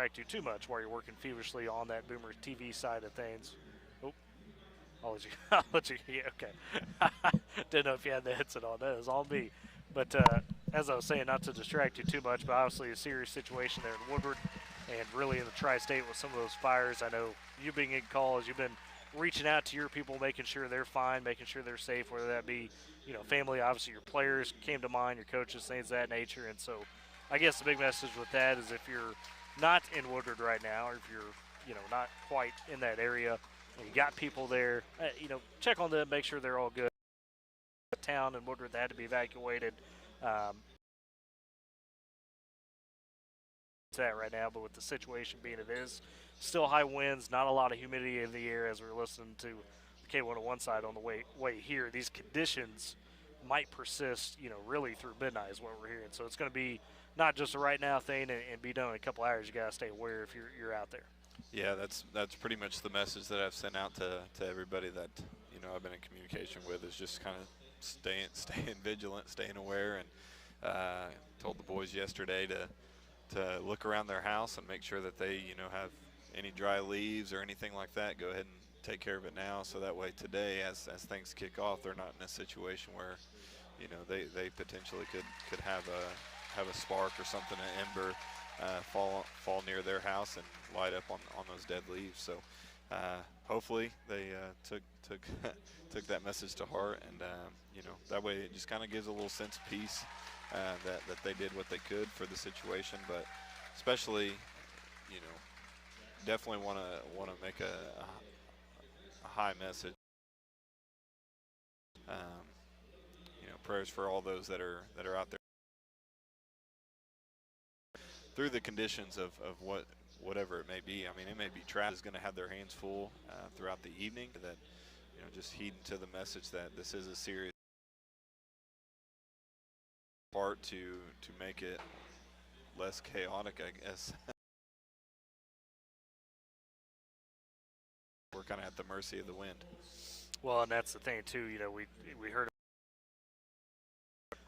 distract you too much while you're working feverishly on that Boomer TV side of things. Oh, I'll let you. I'll let you. Yeah, okay. Didn't know if you had the headset on. That is all me. But as I was saying, not to distract you too much, but obviously a serious situation there in Woodward, and really in the tri-state with some of those fires. I know you being in calls, you've been reaching out to your people, making sure they're fine, making sure they're safe, whether that be, family. Obviously, your players came to mind, your coaches, things of that nature. And so, I guess the big message with that is if you're not in Woodward right now, or if you're, not quite in that area, and you got people there, check on them, make sure they're all good. Town and Woodward that had to be evacuated. Um, that right now, but with the situation being it is, still high winds, not a lot of humidity in the air as we're listening to the K101 side on the way here. These conditions might persist, really through midnight is what we're hearing. So it's going to be not just a right now thing and be done in a couple hours. You got to stay aware if you're out there. Yeah, that's pretty much the message that I've sent out to everybody that I've been in communication with, is just kind of staying vigilant, staying aware, and told the boys yesterday to look around their house and make sure that they have any dry leaves or anything like that. Go ahead and take care of it now, so that way today, as things kick off, they're not in a situation where they potentially could have a spark or something, an ember fall near their house and light up on those dead leaves. So hopefully they took took that message to heart, and that way it just kind of gives a little sense of peace that they did what they could for the situation. But especially, definitely want to make a high message. Um, prayers for all those that are out there through the conditions of whatever it may be. I mean, it may be traffic is going to have their hands full throughout the evening. That just heeding to the message that this is a serious part to make it less chaotic, I guess. We're kind of at the mercy of the wind. Well, and that's the thing too. We heard,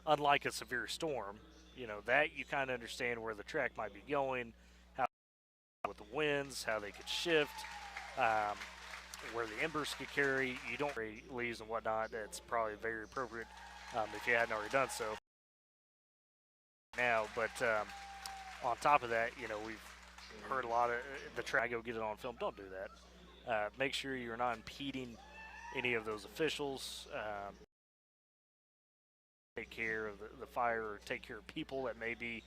unlike a severe storm, that you kind of understand where the track might be going, how with the winds, how they could shift, where the embers could carry. You don't carry leaves and whatnot. That's probably very appropriate if you hadn't already done so. Now, but on top of that, we've heard a lot of the track. Go get it on film. Don't do that. Make sure you're not impeding any of those officials. Take care of the fire, or take care of people that maybe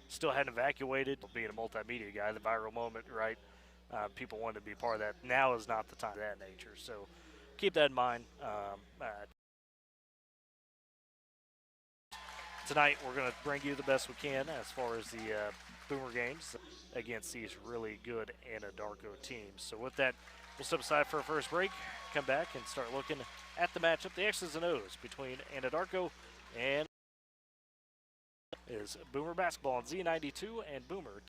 still hadn't evacuated. Being a multimedia guy, the viral moment, right? People want to be part of that. Now is not the time of that nature. So keep that in mind. Tonight we're going to bring you the best we can as far as the Boomer games against these really good Anadarko teams. So with that, we'll step aside for our first break, come back and start looking at the matchup, the X's and O's between Anadarko and is Boomer basketball on Z92 and Boomer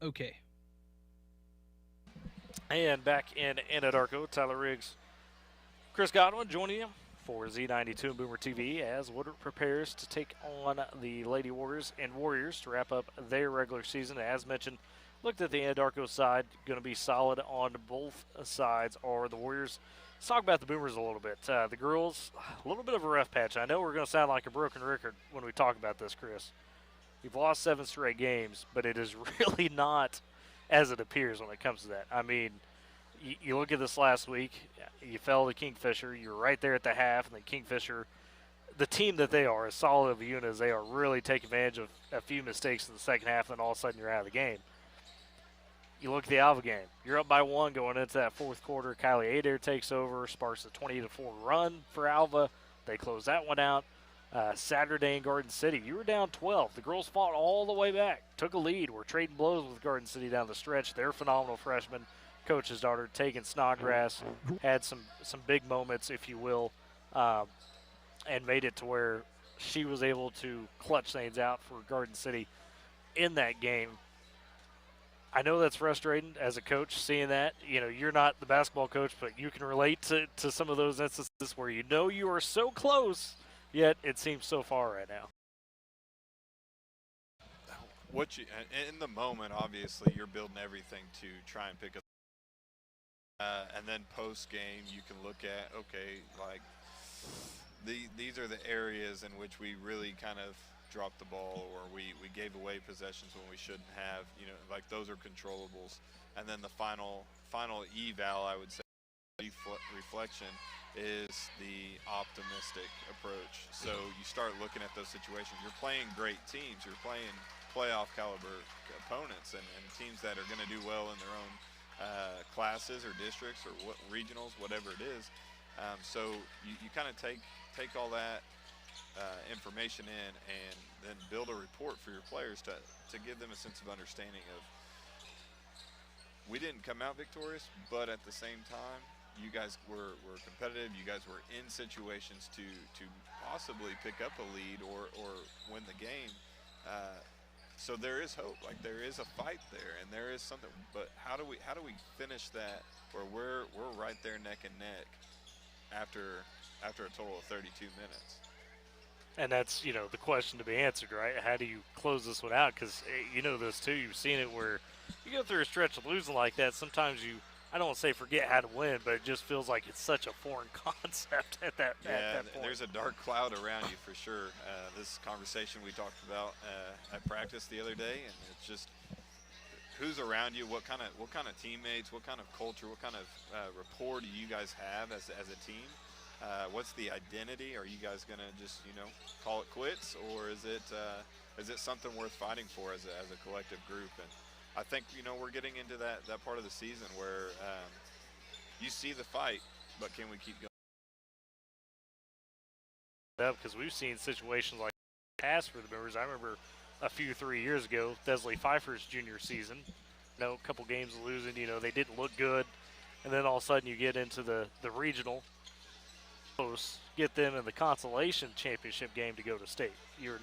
Okay. And back in Anadarko, Tyler Riggs, Chris Godwin joining you for Z92 and Boomer TV as Woodward prepares to take on the Lady Warriors and Warriors to wrap up their regular season. As mentioned, looked at the Anadarko side, going to be solid on both sides are the Warriors. Let's talk about the Boomers a little bit. The girls, a little bit of a rough patch. I know we're going to sound like a broken record when we talk about this, Chris. You've lost 7 straight games, but it is really not as it appears when it comes to that. I mean, you look at this last week, you fell to Kingfisher. You were right there at the half, and then Kingfisher, the team that they are, as solid of a unit as they are, really take advantage of a few mistakes in the second half, and all of a sudden you're out of the game. You look at the Alva game. You're up by 1 going into that fourth quarter. Kylie Adair takes over, sparks a 20-4 run for Alva. They close that one out. Saturday in Garden City, you were down 12. The girls fought all the way back, took a lead. We're trading blows with Garden City down the stretch. They're phenomenal freshmen. Coach's daughter taking Snodgrass, had some big moments, if you will, and made it to where she was able to clutch things out for Garden City in that game. I know that's frustrating as a coach, seeing that. You know, you're not the basketball coach, but you can relate to some of those instances where you know you are so close, yet it seems so far right now. What you in the moment, obviously, you're building everything to try and pick up. And then post game, you can look at, okay, like these are the areas in which we really kind of dropped the ball, or we gave away possessions when we shouldn't have. You know, like those are controllables. And then the final eval, I would say, reflection is the optimistic approach. So you start looking at those situations. You're playing great teams. You're playing playoff caliber opponents and teams that are going to do well in their own classes or districts or regionals, whatever it is. So you kind of take all that information in and then build a report for your players to give them a sense of understanding of, we didn't come out victorious, but at the same time, you guys were competitive. You guys were in situations to possibly pick up a lead or win the game. So there is hope. Like, there is a fight there, and there is something. But how do we finish that where we're right there neck and neck after a total of 32 minutes? And that's, you know, the question to be answered, right? How do you close this one out? Because you know this too. You've seen it where you go through a stretch of losing like that. Sometimes I don't want to say forget how to win, but it just feels like it's such a foreign concept at that point. There's a dark cloud around you for sure. This conversation we talked about at practice the other day, and it's just who's around you, what kind of teammates, what kind of culture, what kind of rapport do you guys have as a team? What's the identity? Are you guys gonna just call it quits, or is it something worth fighting for as a collective group? And I think we're getting into that part of the season where you see the fight, but can we keep going? Because we've seen situations like past for the Boomers. I remember a few 3 years ago, Desley Pfeiffer's junior season. A couple games of losing. They didn't look good, and then all of a sudden you get into the regional. Get them in the consolation championship game to go to state. You're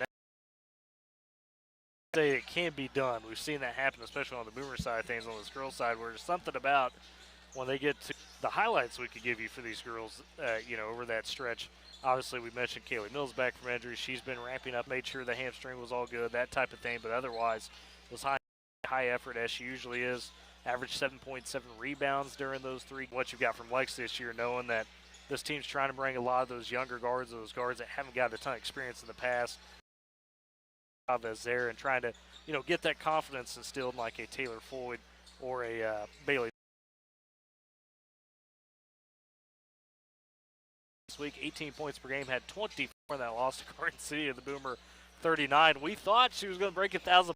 say it can be done. We've seen that happen, especially on the Boomer side of things. On this girls' side, where there's something about when they get to the highlights we could give you for these girls, over that stretch. Obviously, we mentioned Kaylee Mills back from injury. She's been ramping up, made sure the hamstring was all good, that type of thing. But otherwise, was high effort as she usually is. Averaged 7.7 rebounds during those 3. What you've got from Lex this year, knowing that this team's trying to bring a lot of those younger guards, those guards that haven't got a ton of experience in the past, Chavez there, and trying to, get that confidence instilled in like a Taylor Floyd or a Bailey. This week, 18 points per game, had 24 in that loss to Garden City of the Boomer 39. We thought she was going to break 1,000.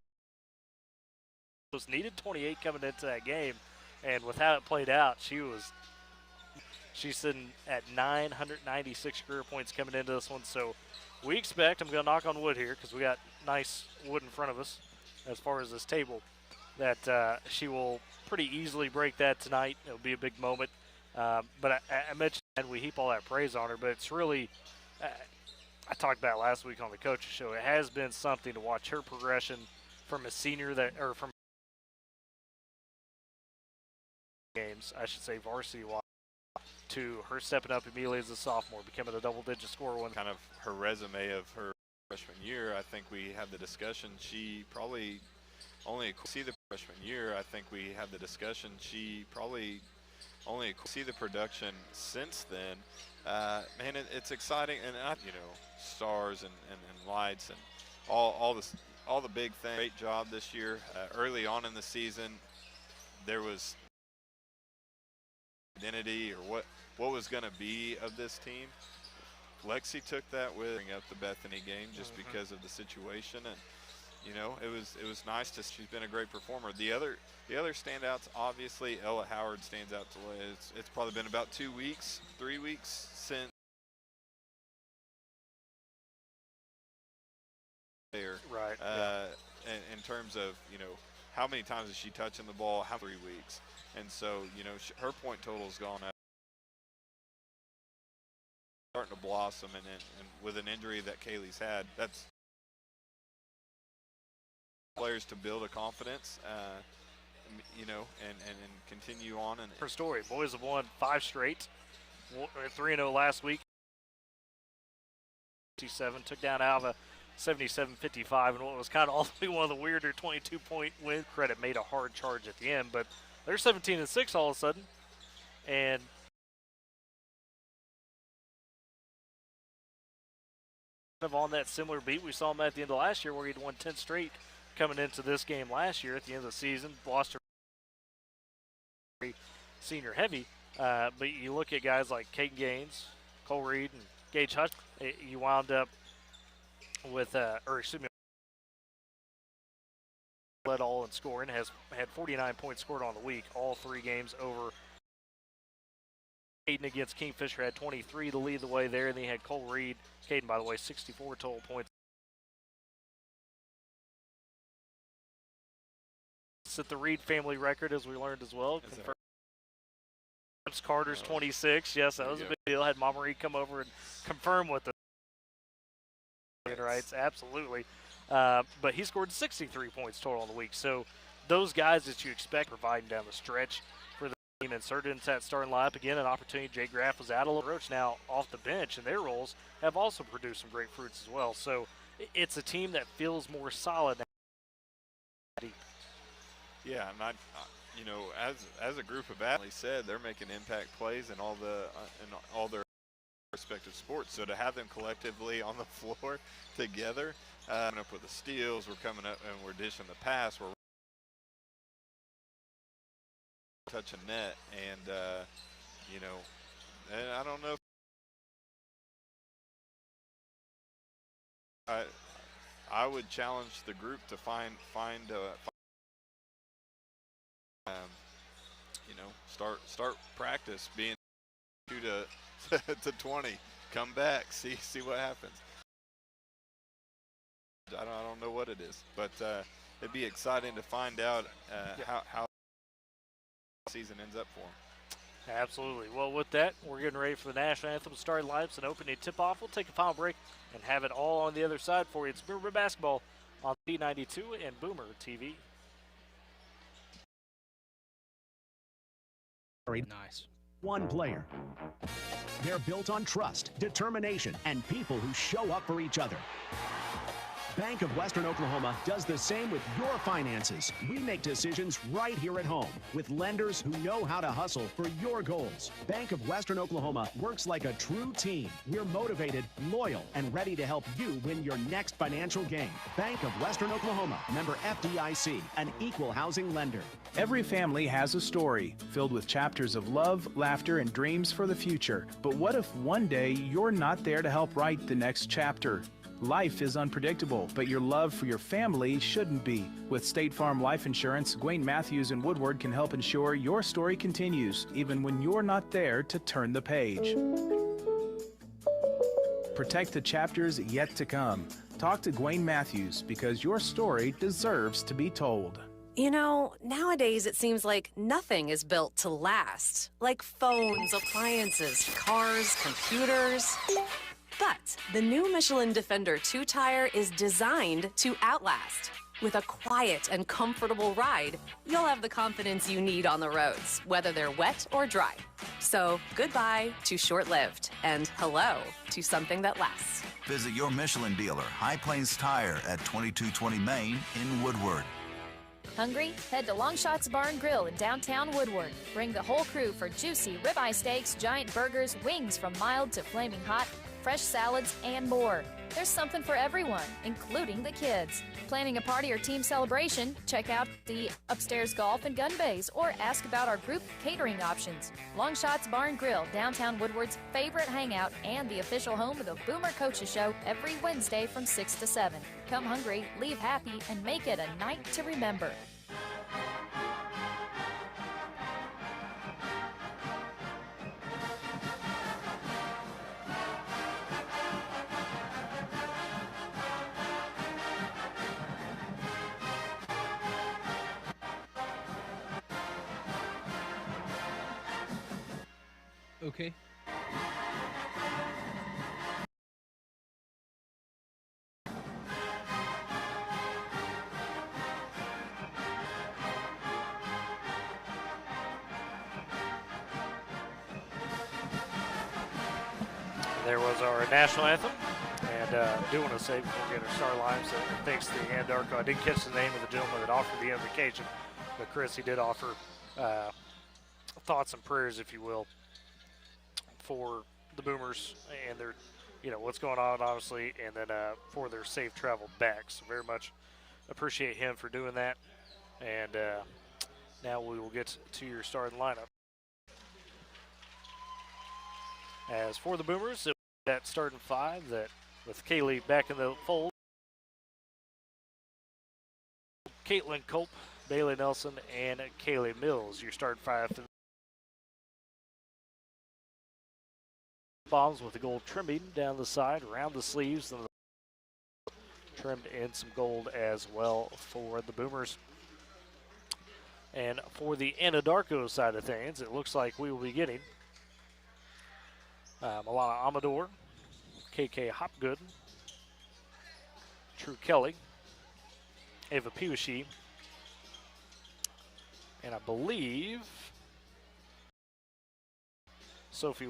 Needed 28 coming into that game, and with how it played out, she's sitting at 996 career points coming into this one. So we expect, I'm going to knock on wood here because we got nice wood in front of us as far as this table, that she will pretty easily break that tonight. It'll be a big moment. But I mentioned we heap all that praise on her, but it's really, I talked about last week on the coaches show, it has been something to watch her progression from a senior from games, I should say varsity-wise, to her stepping up immediately as a sophomore, becoming a double-digit scorer. When kind of her resume of her freshman year, I think we had the discussion. She probably only see the freshman year. I think we had the discussion. She probably only see the production since then. Man, it's exciting, and stars and lights and all the big things. Great job this year. Early on in the season, there was identity or what was going to be of this team. Lexi took that with bring up the Bethany game just because of the situation, and it was nice to. She's been a great performer. The other standouts, obviously, Ella Howard stands out to. It's probably been about 3 weeks since. There, right. In terms of how many times is she touching the ball? 3 weeks, and so her point total's gone up. Starting to blossom, and with an injury that Kaylee's had, that's players to build a confidence, and continue on. And her story, boys have won 5 straight, 3-0 last week. 57 took down Alva 77-55, and what was kind of ultimately one of the weirder 22-point win. Credit made a hard charge at the end, but they're 17-6 all of a sudden, and kind of on that similar beat we saw him at the end of last year, where he'd won 10 straight coming into this game last year at the end of the season. Lost her senior heavy, but you look at guys like Kate Gaines, Cole Reed, and Gage Hutch. You wound up with, led all in scoring, has had 49 points scored on the week, all 3 games over. Caden against Kingfisher had 23 to lead the way there, and then he had Cole Reed. Caden, by the way, 64 total points. Set the Reed family record, as we learned as well. Carter's 26. Yes, that was a big deal. Had Mama Reed come over and confirm with the rights. Absolutely. But he scored 63 points total on the week. So those guys that you expect providing down the stretch for the team inserted into that starting lineup. Again, an opportunity. Jay Graff was out. A little Roach now off the bench, and their roles have also produced some great fruits as well. So it's a team that feels more solid. Yeah, and as a group of athletes said, they're making impact plays in all their respective sports. So to have them collectively on the floor together, coming up with the steals, we're coming up and we're dishing the pass, we're touching net, and and I don't know. I would challenge the group to find start practice being 2 to 20, come back, see what happens. I don't know what it is, but it'd be exciting to find out how the season ends up for them. Absolutely. Well, with that, we're getting ready for the national anthem, starting lineups, and opening tip-off. We'll take a final break and have it all on the other side for you. It's Boomer Basketball on B92 and Boomer TV. Very nice. One player. They're built on trust, determination, and people who show up for each other. Bank of Western Oklahoma does the same with your finances. We make decisions right here at home with lenders who know how to hustle for your goals. Bank of Western Oklahoma works like a true team. We're motivated, loyal, and ready to help you win your next financial game. Bank of Western Oklahoma, member FDIC, an equal housing lender. Every family has a story filled with chapters of love, laughter, and dreams for the future. But what if one day you're not there to help write the next chapter? Life is unpredictable, but your love for your family shouldn't be. With State Farm Life Insurance, Gwayne Matthews and Woodward can help ensure your story continues, even when you're not there to turn the page. Protect the chapters yet to come. Talk to Gwayne Matthews, because your story deserves to be told. You know, nowadays it seems like nothing is built to last. Like phones, appliances, cars, computers. But the new Michelin Defender 2-tire is designed to outlast. With a quiet and comfortable ride, you'll have the confidence you need on the roads, whether they're wet or dry. So goodbye to short-lived and hello to something that lasts. Visit your Michelin dealer, High Plains Tire, at 2220 Main in Woodward. Hungry? Head to Longshot's Barn Grill in downtown Woodward. Bring the whole crew for juicy ribeye steaks, giant burgers, wings from mild to flaming hot, fresh salads, and more. There's something for everyone, including the kids. Planning a party or team celebration? Check out the upstairs golf and gun bays or ask about our group catering options. Longshot's Barn Grill, downtown Woodward's favorite hangout and the official home of the Boomer Coaches Show every Wednesday from 6 to 7. Come hungry, leave happy, and make it a night to remember. Okay. There was our national anthem. And I do want to say before we get our star lines, thanks to the Anadarko. I didn't catch the name of the gentleman that offered the invocation, but Chris, he did offer thoughts and prayers, if you will, for the Boomers and their, what's going on, obviously, and then for their safe travel back. So very much appreciate him for doing that. And now we will get to your starting lineup. As for the Boomers, that starting five, that with Kaylee back in the fold, Caitlin Culp, Bailey Nelson, and Kaylee Mills, your starting five. Bombs with the gold trimming down the side, around the sleeves, and trimmed in some gold as well for the Boomers. And for the Anadarko side of things, it looks like we will be getting Milana Amador, KK Hopgood, True Kelly, Ava Piwashi, and I believe Sophia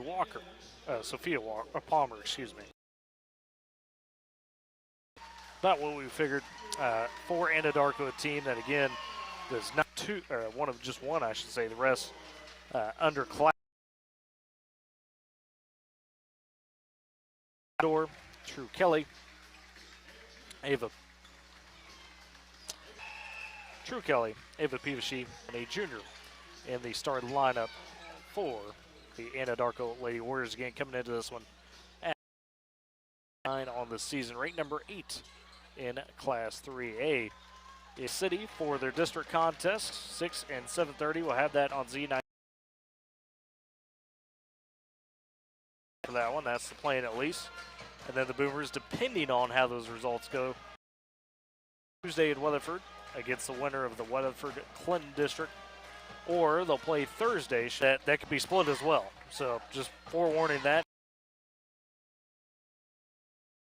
Palmer, excuse me. About what we figured for Anadarko, a team that again does not one of just one, I should say. The rest underclass. True Kelly, Ava Pivashi, and a junior in the starting lineup for the Anadarko Lady Warriors. Again, coming into this one at 9 on the season, rate number 8 in Class 3A. Is City for their district contest, 6 and 7:30. We'll have that on Z9. For that one, that's the plan at least. And then the Boomers, depending on how those results go, Tuesday in Weatherford against the winner of the Weatherford-Clinton district, or they'll play Thursday. That could be split as well. So just forewarning that.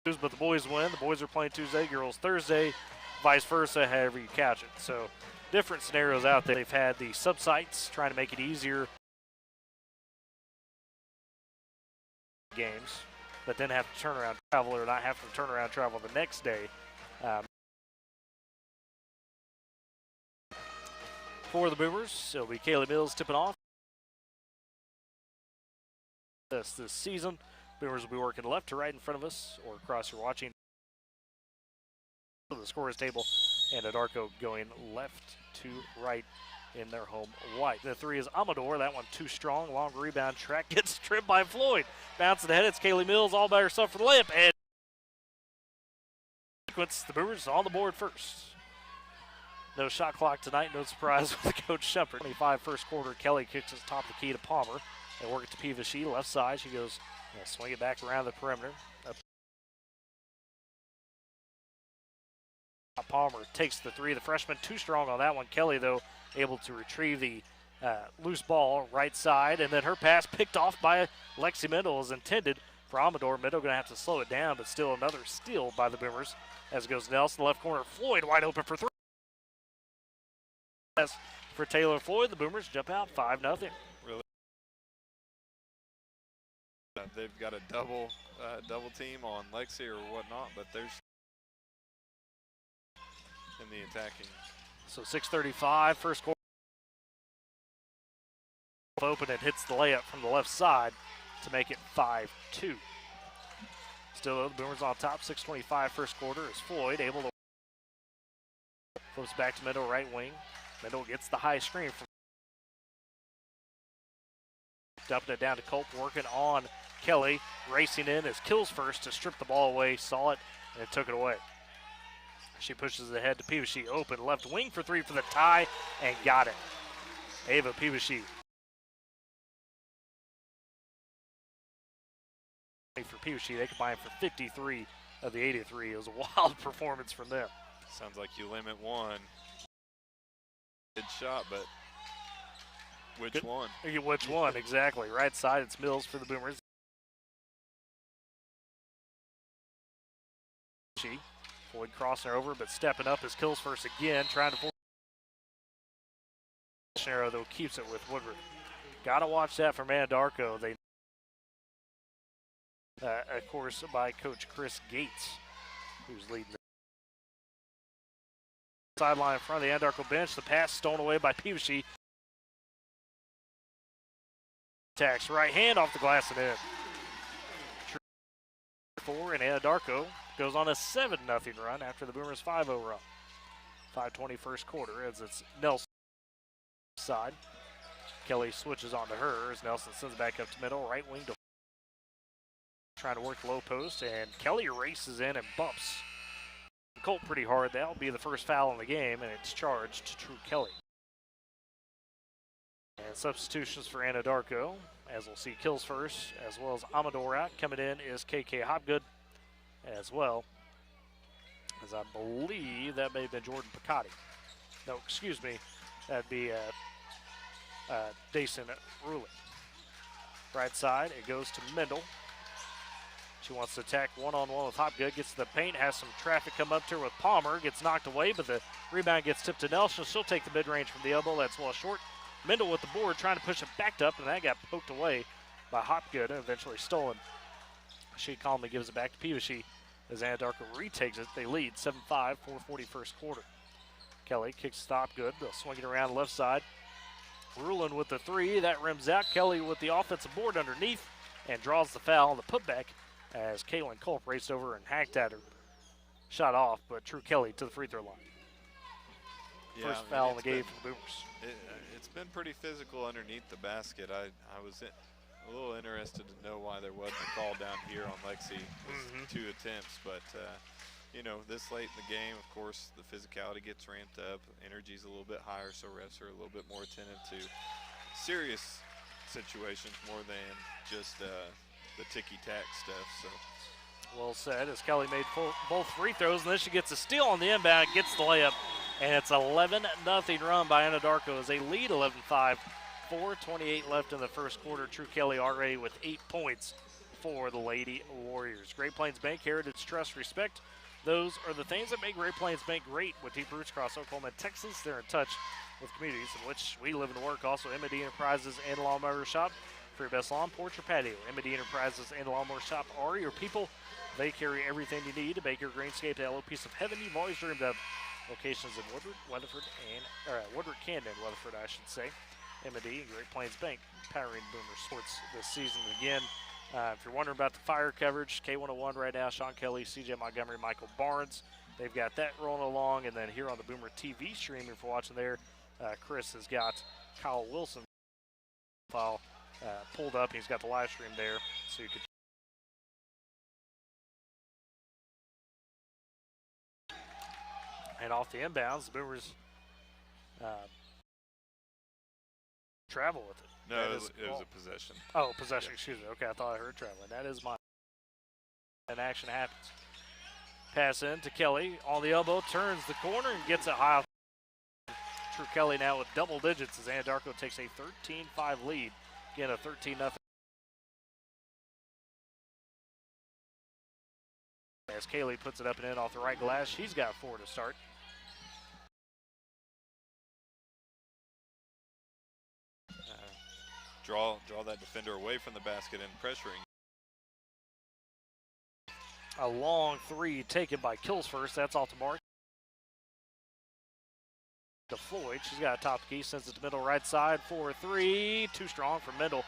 But the boys win. The boys are playing Tuesday, girls Thursday, vice versa, however you catch it. So different scenarios out there. They've had the sub-sites trying to make it easier games, but then have to turn around travel or not have to turn around travel the next day. For the Boomers, it'll be Kaylee Mills tipping off. This season, Boomers will be working left to right in front of us or across your watching the scorers table, and Anadarko going left to right in their home white. The three is Amador. That one too strong. Long rebound track gets tripped by Floyd. Bouncing ahead. It's Kaylee Mills all by herself for the layup. And the Boomers on the board first. No shot clock tonight. No surprise with Coach Shepard. 25 first quarter. Kelly kicks us top of the key to Palmer. They work it to Pivashi. Left side. She goes, swing it back around the perimeter. Palmer takes the three. The freshman too strong on that one. Kelly, though, able to retrieve the loose ball right side, and then her pass picked off by Lexi Mendel is intended for Amador. Mendel going to have to slow it down, but still another steal by the Boomers as goes Nelson, left corner. Floyd wide open for 3. For Taylor Floyd, the Boomers jump out 5-0. Really, they've got a double team on Lexi or whatnot, but there's in the attacking. So 6:35, first quarter. Open and hits the layup from the left side to make it 5-2. Still, the Boomers on top, 6:25 first quarter as Floyd able to flips back to middle, right wing. Middle gets the high screen from dumping it down to Culp, working on Kelly, racing in as kills first to strip the ball away, saw it, and took it away. She pushes ahead to Peavy, open left wing for 3 for the tie, and got it. Ava Peavy. For Peavy, they combined for 53 of the 83. It was a wild performance from them. Sounds like you limit one. Good shot, but which one? Which one, exactly. Right side, it's Mills for the Boomers. Floyd crossing her over, but stepping up as kills first again, trying to force arrow, though keeps it with Woodward. Got to watch that from Anadarko. They, of course, by Coach Chris Gates, who's leading the sideline in front of the Anadarko bench. The pass stolen away by Peavy. Attacks right hand off the glass and in. 4 and Anadarko goes on a 7-0 run after the Boomers' 5-0 run. 5:20 first quarter as it's Nelson side. Kelly switches on to her as Nelson sends back up to middle, right wing to trying to work the low post, and Kelly races in and bumps Colt pretty hard. That'll be the first foul in the game, and it's charged to True Kelly. And substitutions for Anadarko, as we'll see kills first, as well as Amador out. Coming in is KK Hopgood as well, as I believe that may have been Jordan Picotti. No, excuse me, that'd be Dason Ruling. Right side, it goes to Mendel. She wants to attack one-on-one with Hopgood, gets to the paint, has some traffic come up to her with Palmer, gets knocked away, but the rebound gets tipped to Nelson. She'll take the mid-range from the elbow, that's well short. Mendel with the board, trying to push it back up, and that got poked away by Hopgood and eventually stolen. She calmly gives it back to Peavy as Anadarko retakes it. They lead 7-5, 4:40 first quarter. Kelly kicks stop good. They'll swing it around the left side. Rulin with the 3, that rims out. Kelly with the offensive board underneath and draws the foul on the putback as Caitlin Culp raced over and hacked at her. Shot off, but True Kelly to the free throw line. Yeah, First foul in the game for the Boomers. It's been pretty physical underneath the basket. I was a little interested to know why there wasn't a call down here on Lexi. With 2 attempts, but you know, this late in the game, of course, the physicality gets ramped up. Energy's a little bit higher, so refs are a little bit more attentive to serious situations more than just the ticky-tack stuff. So well said, as Kelly made both free throws, and then she gets a steal on the inbound, gets the layup, and it's 11-0 run by Anadarko as they lead 11-5. 4:28 left in the first quarter. True Kelly already with 8 points for the Lady Warriors. Great Plains Bank, heritage, trust, respect. Those are the things that make Great Plains Bank great. With deep roots across Oklahoma and Texas, they're in touch with communities in which we live and work. Also, M&D Enterprises and Lawnmower Shop for your best lawn, porch, or patio. M&D Enterprises and Lawnmower Shop are your people. They carry everything you need to make your greenscape the yellow piece of heaven you've always dreamed of. Locations in Woodward, Weatherford, Woodward, Camden, Weatherford, I should say. M&D and Great Plains Bank powering Boomer Sports this season again. If you're wondering about the fire coverage, K101 right now, Sean Kelly, CJ Montgomery, Michael Barnes. They've got that rolling along. And then here on the Boomer TV stream, if you're watching there, Chris has got Kyle Wilson file pulled up. He's got the live stream there, so you could. And off the inbounds, the Boomers travel with it. no, it was a possession. Oh, possession, Yeah. excuse me. Okay, I thought I heard traveling. That is my. And action happens. Pass in to Kelly on the elbow, turns the corner and gets it high. True Kelly now with double digits as Anadarko takes a 13-5 lead. Again, a 13-0. As Kaylee puts it up and in off the right glass, she's got 4 to start. Draw that defender away from the basket and pressuring. A long 3 taken by Kills first. That's off the mark. To Floyd. She's got a top key. Sends it to middle right side. 4-3. Too strong for Mendel.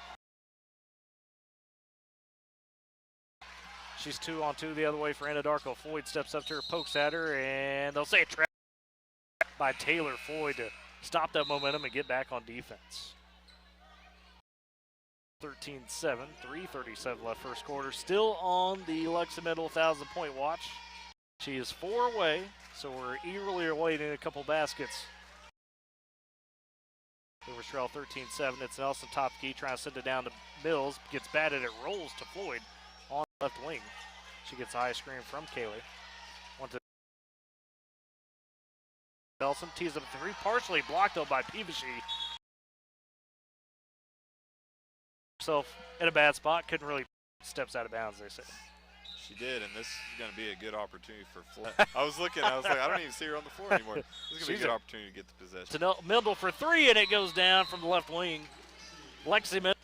She's 2-on-2 the other way for Anadarko. Floyd steps up to her, pokes at her, and they'll say a trap by Taylor Floyd to stop that momentum and get back on defense. 13-7, 3:37 left first quarter. Still on the Lexington Middle 1,000-point watch. She is 4 away, so we're eagerly awaiting a couple baskets. Boomers trail 13-7. It's Nelson top key trying to send it down to Mills. Gets batted. It rolls to Floyd on the left wing. She gets a high screen from Kaylee. Nelson tees up a 3, partially blocked though by Peaveshy. Herself in a bad spot, couldn't really steps out of bounds, they say. She did, and this is going to be a good opportunity for Floyd. I was looking, I was like, I don't even see her on the floor anymore. This is going to be a good opportunity to get the possession. To Mendel for 3, and it goes down from the left wing. Lexi Mendel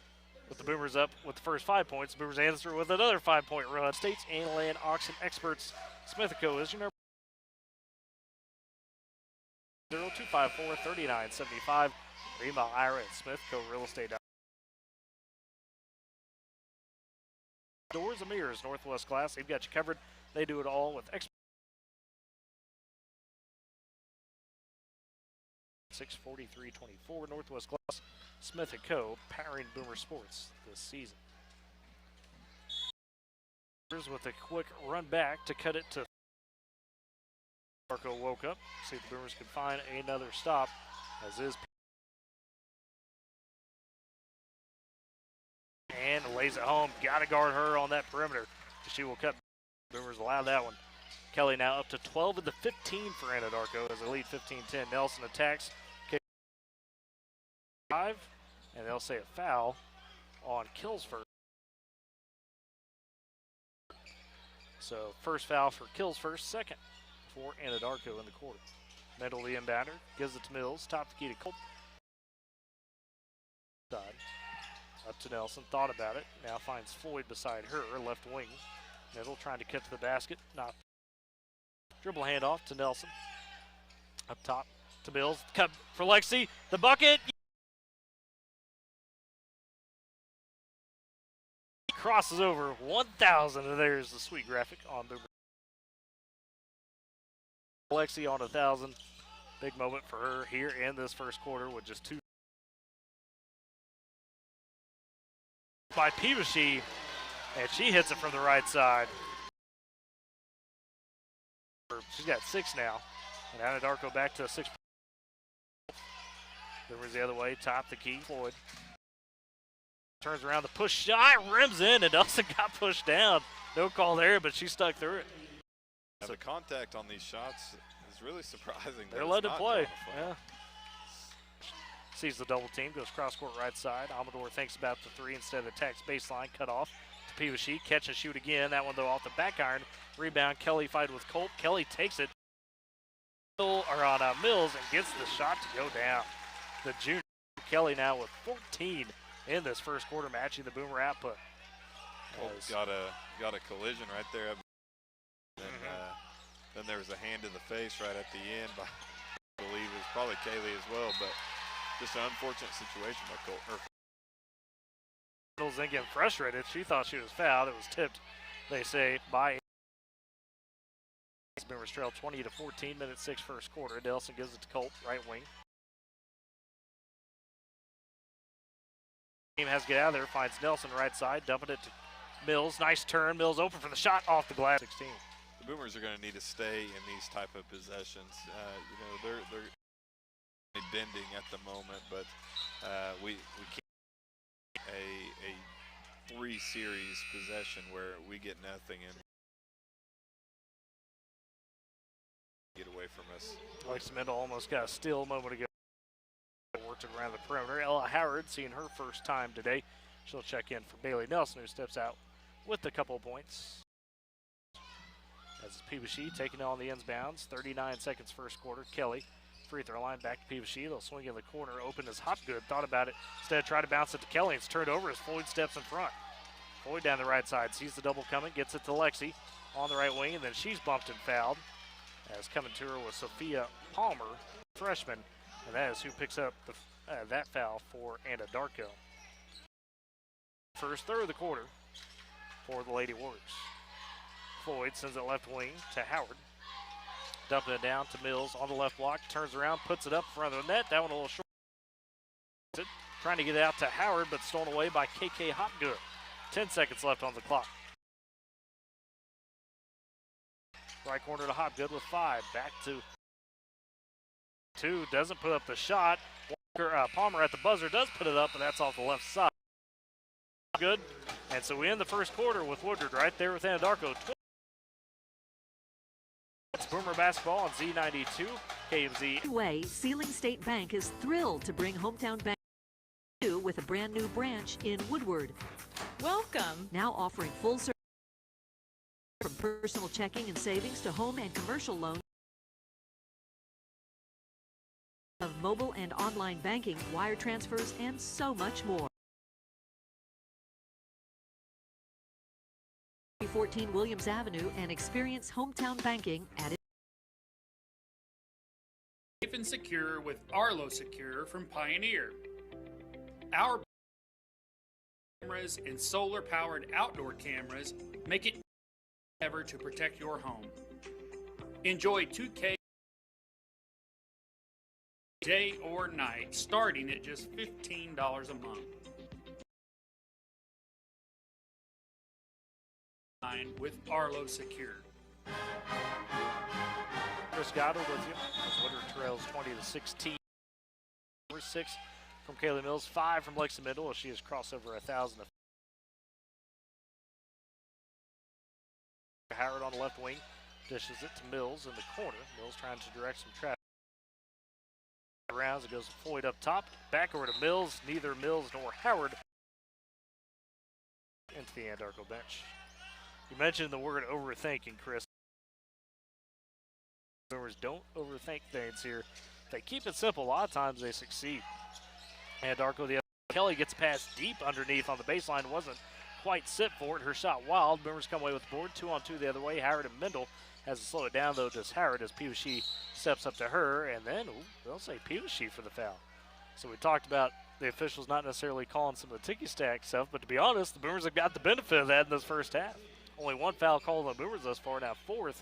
with the Boomers up with the first 5 points. The Boomers answer with another 5-point run. States and Land Auction Experts. Smith & Co. is your number 0254-3975. Email Ira at Smith Co. Real Estate. Doors and Mirrors, Northwest Glass. They've got you covered. They do it all with expert. 643-24 Northwest Glass. Smith & Co. powering Boomer Sports this season. With a quick run back to cut it to Anadarko woke up. See if the Boomers can find another stop, as is. And lays it home. Got to guard her on that perimeter. She will cut. Boomers allow that one. Kelly now up to 12 of the 15 for Anadarko as they lead 15-10. Nelson attacks. Kick 5. And they'll say a foul on Kills first. So first foul for Kills first, second for Anadarko in the quarter. Mendel the inbounder, gives it to Mills, top the key to Colt. Side. Up to Nelson, thought about it, now finds Floyd beside her, left wing. Mendel trying to cut to the basket, not. Dribble handoff to Nelson. Up top to Mills, cut for Lexi, the bucket. Crosses over 1,000, and there's the sweet graphic on Boomer. Lexi on 1,000. Big moment for her here in this first quarter with just 2. By Peaveshy, and she hits it from the right side. She's got 6 now. And Anadarko back to 6. Boomers the other way, top the key, Floyd. Turns around, the push shot, rims in, and Nelson got pushed down. No call there, but she stuck through it. So the contact on these shots is really surprising. They're letting it play. Yeah. Sees the double team, goes cross court right side. Amador thinks about the 3 instead of the text baseline, cut off to Peaveshy. Catch and shoot again. That one though off the back iron. Rebound. Kelly fight with Colt. Kelly takes it. Mills and gets the shot to go down. The junior Kelly now with 14 in this first quarter, matching the Boomer output. Colt's got a collision right there. Then there was a hand in the face right at the end by, I believe it was probably Kaylee as well, but just an unfortunate situation by Colt. Mills then getting frustrated. She thought she was fouled. It was tipped, they say, by Boomers trail 20-14, minute 6 first quarter. Nelson gives it to Colt, right wing. Team has to get out of there, finds Nelson right side, dumping it to Mills. Nice turn. Mills open for the shot off the glass. 16. The Boomers are going to need to stay in these type of possessions. They're bending at the moment, but we can't a 3-series possession where we get nothing and get away from us. Lexi Mendel almost got a steal a moment ago. Worked it around the perimeter. Ella Howard seeing her first time today. She'll check in for Bailey Nelson, who steps out with a couple of points. As Peabody taking it on the inbounds. 39 seconds first quarter. Kelly, free throw line back to Peabody. They'll swing in the corner. Open as Hopgood. Thought about it. Instead, tried to bounce it to Kelly. It's turned over as Floyd steps in front. Floyd down the right side. Sees the double coming. Gets it to Lexi on the right wing. And then she's bumped and fouled. As coming to her was Sophia Palmer, freshman. And that is who picks up that foul for Anadarko. First third of the quarter for the Lady Warriors. Floyd sends it left wing to Howard. Dumping it down to Mills on the left block. Turns around, puts it up in front of the net. That one a little short. Trying to get it out to Howard, but stolen away by KK Hopgood. 10 seconds left on the clock. Right corner to Hopgood with 5. Back to 2. Doesn't put up the shot. Palmer at the buzzer does put it up, but that's off the left side. Good. And so we end the first quarter with Woodward right there with Anadarko. It's Boomer basketball on Z92, KMZ. Way, Sealing State Bank is thrilled to bring Hometown Bank to you with a brand new branch in Woodward. Welcome. Now offering full service from personal checking and savings to home and commercial loans, of mobile and online banking, wire transfers, and so much more. 14 Williams Avenue and experience Hometown Banking at Safe and secure with Arlo Secure from Pioneer. Our cameras and solar-powered outdoor cameras make it ever to protect your home. Enjoy 2K day or night, starting at just $15 a month. With Arlo Secure. Chris Goddard with you. Woodward trails 20-16. 6 from Kaylee Mills, 5 from Lexi Middle as she has crossed over 1,000. Howard on the left wing dishes it to Mills in the corner. Mills trying to direct some traffic. Rounds, it goes to Floyd up top. Back over to Mills. Neither Mills nor Howard into the Anadarko bench. You mentioned the word overthinking, Chris. Boomers don't overthink things here. If they keep it simple, a lot of times they succeed. Anadarko, the other. Kelly gets past deep underneath on the baseline. Wasn't quite set for it. Her shot wild. Boomers come away with the board. 2-on-2 the other way. Howard and Mendel has to slow it down, though, does Howard as Peabody steps up to her. And then, they'll say Peabody for the foul. So we talked about the officials not necessarily calling some of the ticky stack stuff, but to be honest, the Boomers have got the benefit of that in this first half. Only 1 foul called on the Boomers thus far, now 4th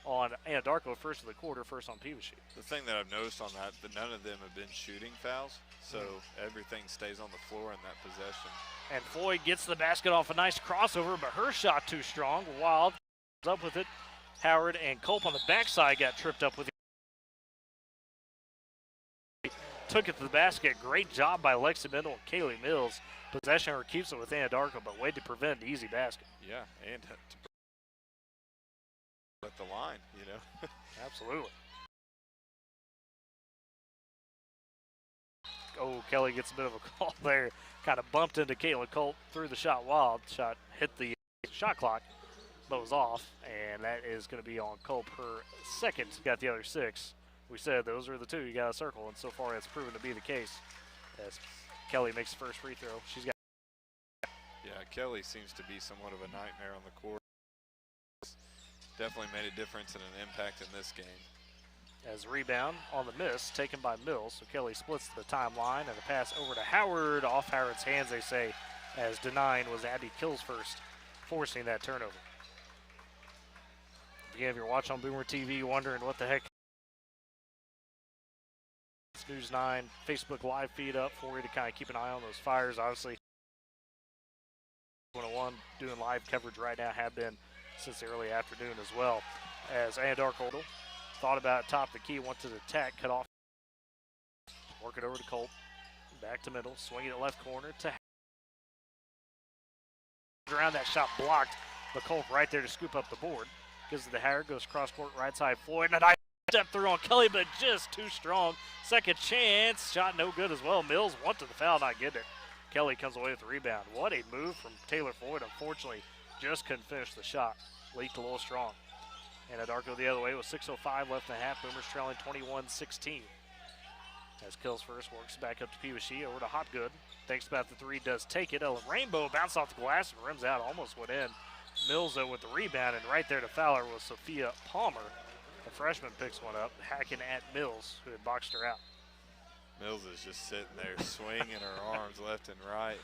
on Anadarko, first of the quarter, first on Peabody. The thing that I've noticed on that none of them have been shooting fouls, so everything stays on the floor in that possession. And Floyd gets the basket off a nice crossover, but her shot too strong. Wild up with it. Howard and Culp on the backside got tripped up with it. Took it to the basket. Great job by Lexi Mendel and Kaylee Mills. Possession or keeps it with Anadarko, but way to prevent an easy basket. Yeah, and to at the line, you know. Absolutely. Oh, Kelly gets a bit of a call there. Kind of bumped into Caitlin Culp, threw the shot wild. Shot hit the shot clock, but was off, and that is going to be on Culp. Her second, got the other 6. We said those are the 2 you got to circle, and so far that's proven to be the case. As Kelly makes the first free throw. She's got. Yeah, Kelly seems to be somewhat of a nightmare on the court. Definitely made a difference and an impact in this game. As rebound on the miss, taken by Mills. So Kelly splits the timeline and a pass over to Howard. Off Howard's hands, they say, as denying was Abby Killsfirst, forcing that turnover. Again, if you're watching on Boomer TV, wondering what the heck. News 9 Facebook live feed up for you to kind of keep an eye on those fires. Obviously, 101 doing live coverage right now, have been since the early afternoon as well. As Anadarko thought about top of the key, went to the attack, cut off. Work it over to Colt. Back to middle, swinging it left corner to around that shot blocked, but Colt right there to scoop up the board. Gives it to Howard, goes cross court right side. Floyd and a nice step through on Kelly, but just too strong. Second chance, shot no good as well. Mills went to the foul, not getting it. Kelly comes away with the rebound. What a move from Taylor Floyd. Unfortunately, just couldn't finish the shot. Leaked a little strong. Anadarko the other way with 6:05 left in the half. Boomers trailing 21-16. As Kills first works back up to Pewashi, over to Hopgood. Thinks about the three, does take it. A rainbow bounced off the glass and rims out, almost went in. Mills though with the rebound, and right there to Fowler was Sophia Palmer. The freshman picks one up, hacking at Mills, who had boxed her out. Mills is just sitting there swinging her arms left and right,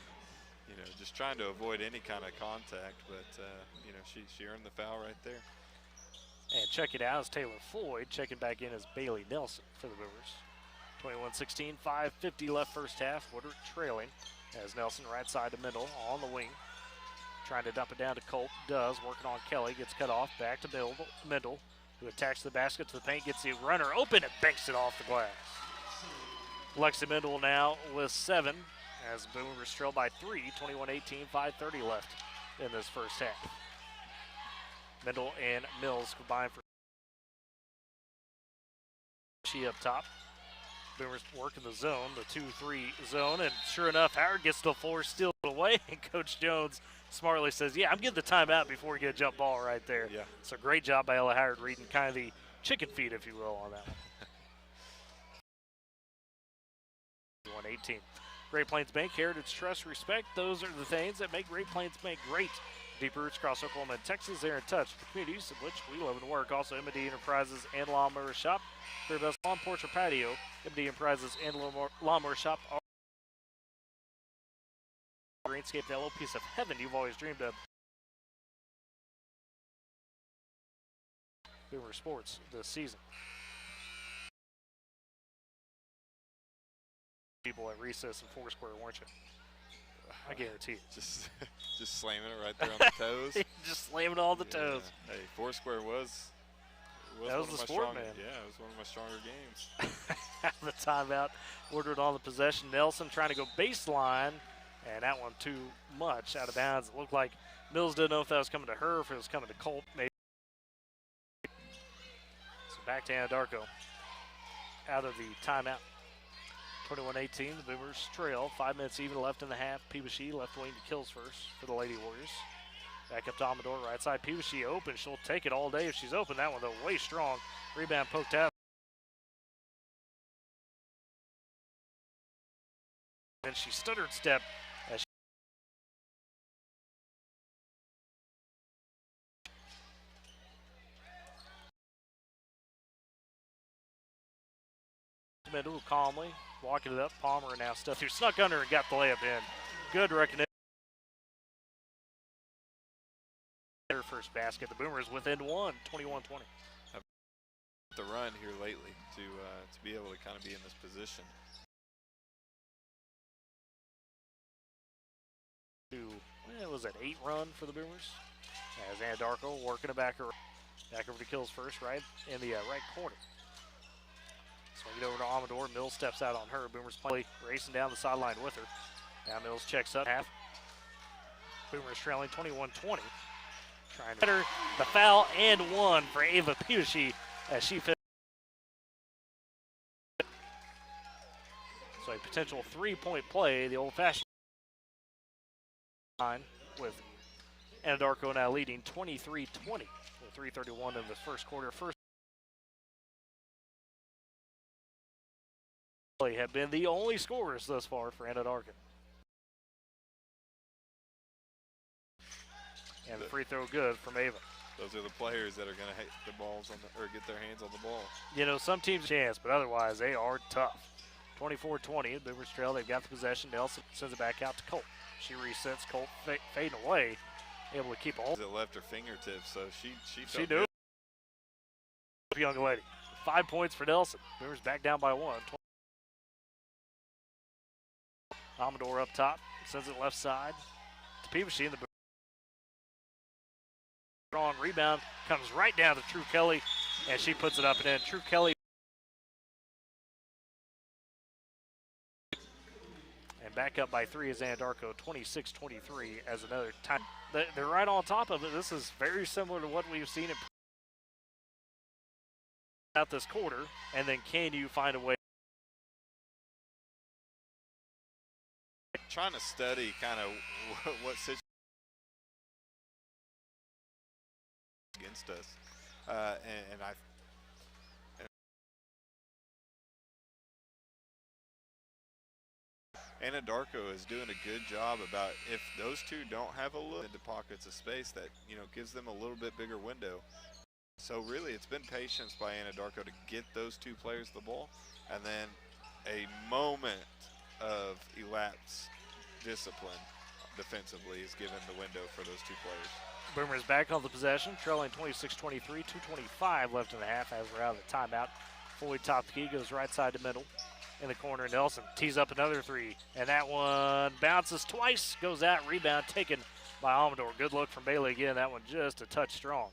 you know, just trying to avoid any kind of contact, but, you know, she earned the foul right there. And check it out as Taylor Floyd, checking back in as Bailey Nelson for the Boomers. 21-16, 5:50 left first half. Woodward trailing as Nelson right side to Mendel on the wing. Trying to dump it down to Colt. Does. Working on Kelly. Gets cut off. Back to Mendel, who attacks the basket to the paint. Gets the runner open and banks it off the glass. Lexi Mendel now with 7 as Boomers trail by 3. 21-18, 5:30 left in this first half. Mendel and Mills combined for she up top. Boomers working the zone, the 2-3 zone, and sure enough, Howard gets to the floor, steals it away, and Coach Jones smartly says, yeah, I'm getting the timeout before we get a jump ball right there. Yeah. So great job by Ella Howard reading kind of the chicken feed, if you will, on that one. 118. Great Plains Bank, heritage, trust, respect. Those are the things that make Great Plains Bank great. Deep roots across Oklahoma and Texas. They're in touch with the communities in which we live and work. Also, M&D Enterprises and Lawnmower Shop. Their best lawn, porch, or patio. M&D Enterprises and Lawnmower Shop are Greenscape, that little piece of heaven you've always dreamed of. Boomer Sports this season. People at recess and Foursquare, weren't you? I guarantee it. Just slamming it right there on the toes. Just slamming it on the toes. Hey, Foursquare was that was the sport, man. Yeah, it was one of my stronger games. The timeout. Woodward on the possession. Nelson trying to go baseline, and that one too much out of bounds. It looked like Mills didn't know if that was coming to her or if it was coming to Colt. Maybe. So back to Anadarko out of the timeout. 21-18, the Boomers trail. 5 minutes even left in the half. Pewashi left wing to Kills first for the Lady Warriors. Back up to Amador, right side. Pewashi open. She'll take it all day if she's open. That one, though, way strong. Rebound poked out. And she stuttered step as she Middle calmly walking it up. Palmer now stuff who snuck under and got the layup in. Good recognition. Their first basket. The Boomers within 1, 21-20. The run here lately to be able to kind of be in this position. It was an 8 run for the Boomers. As Anadarko working it back over to Kills first, right in the right corner. Swing it over to Amador. Mills steps out on her. Boomers play racing down the sideline with her. Now Mills checks up half. Boomers trailing 21-20. Trying to her the foul and 1 for Ava Pewashi as she finished. So a potential 3-point play, the old-fashioned line with Anadarko now leading 23-20 with 3:31 in the first quarter. First have been the only scorers thus far for Anadarko. And the free throw good from Ava. Those are the players that are going to hit the balls on the, or get their hands on the ball. You know, some teams chance, but otherwise they are tough. 24-20, Boomers trail. They've got the possession. Nelson sends it back out to Colt. She resets. Colt fading away, able to keep a hold. It left her fingertips, so she knew. Young lady. 5 points for Nelson. Boomers back down by 1. Amador up top, sends it left side to Pewashi, and the strong rebound comes right down to True Kelly, and she puts it up and in. True Kelly. And back up by 3 is Anadarko, 26-23 as another time. They're right on top of it. This is very similar to what we've seen out this quarter, and then can you find a way? Trying to study kind of what situation against us. and I. Anadarko is doing a good job about if those two don't have a look into pockets of space that, you know, gives them a little bit bigger window. So really it's been patience by Anadarko to get those two players the ball, and then a moment of elapsed discipline defensively is given the window for those two players. Boomers back on the possession, trailing 26-23, 2:25 left in the half as we're out of the timeout. Floyd top the key, goes right side to middle. In the corner, Nelson tees up another three, and that one bounces twice, goes out, rebound taken by Amador. Good look from Bailey again, that one just a touch strong.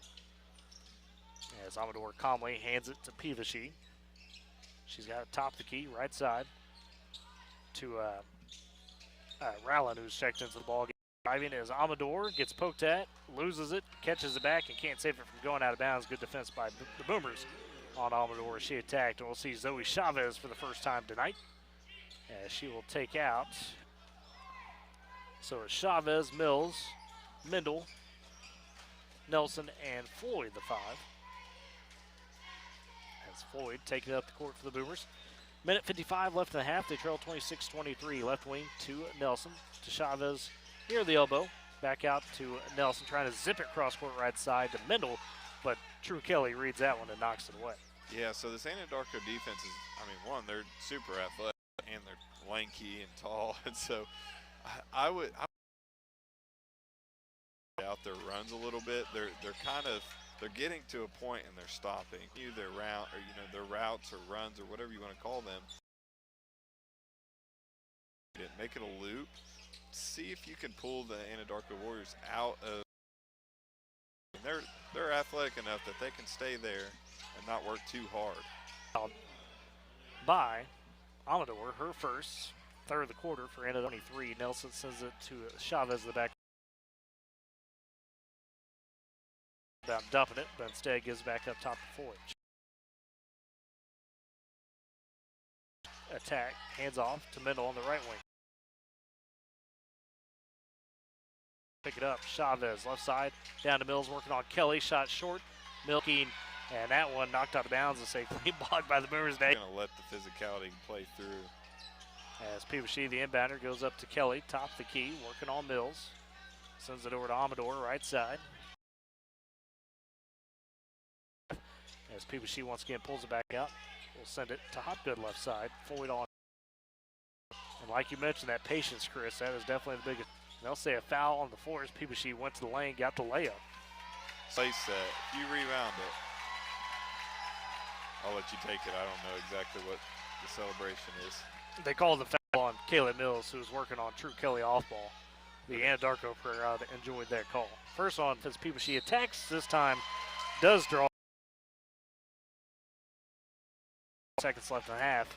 As Amador calmly hands it to Pivashy. She's got it top the key, right side, to Rowland, who's checked into the ball game. Driving as Amador gets poked at, loses it, catches it back, and can't save it from going out of bounds. Good defense by the Boomers on Amador as she attacked. And we'll see Zoe Chavez for the first time tonight as she will take out. So it's Chavez, Mills, Mendel, Nelson, and Floyd, the 5. As Floyd taking up the court for the Boomers. Minute 55 left in the half. They trail 26-23. Left wing to Nelson, to Chavez near the elbow. Back out to Nelson, trying to zip it cross court right side to Mendel, but True Kelly reads that one and knocks it away. Yeah, so this Anadarko defense is, I mean, one, they're super athletic and they're lanky and tall, and so I would out their runs a little bit. They're getting to a point and they're stopping. Their route, or their routes or runs or whatever you want to call them. Make it a loop. See if you can pull the Anadarko Warriors out of. They're athletic enough that they can stay there and not work too hard. By Amador, her first, third of the quarter for Anadarko 23. Nelson sends it to Chavez in the back. About dumping it, but instead gives back up top to Floyd. Attack, hands off to Mendel on the right wing. Pick it up, Chavez left side, down to Mills, working on Kelly, shot short, milking, and that one knocked out of bounds and safely blocked by the Boomers. They're going to let the physicality play through. As Pivashy, the inbounder, goes up to Kelly, top the key, working on Mills. Sends it over to Amador, right side. As Pivashy once again pulls it back out, we'll send it to Hopgood left side. Floyd on. And like you mentioned, that patience, Chris, that is definitely the biggest. They'll say a foul on the floor as Pivashy went to the lane, got the layup. Place that. If you rebound it, I'll let you take it. I don't know exactly what the celebration is. They called the foul on Caleb Mills, who was working on True Kelly off ball. The Anadarko crowd enjoyed that call. First on, as Pivashy attacks, this time does draw. Seconds left in the half.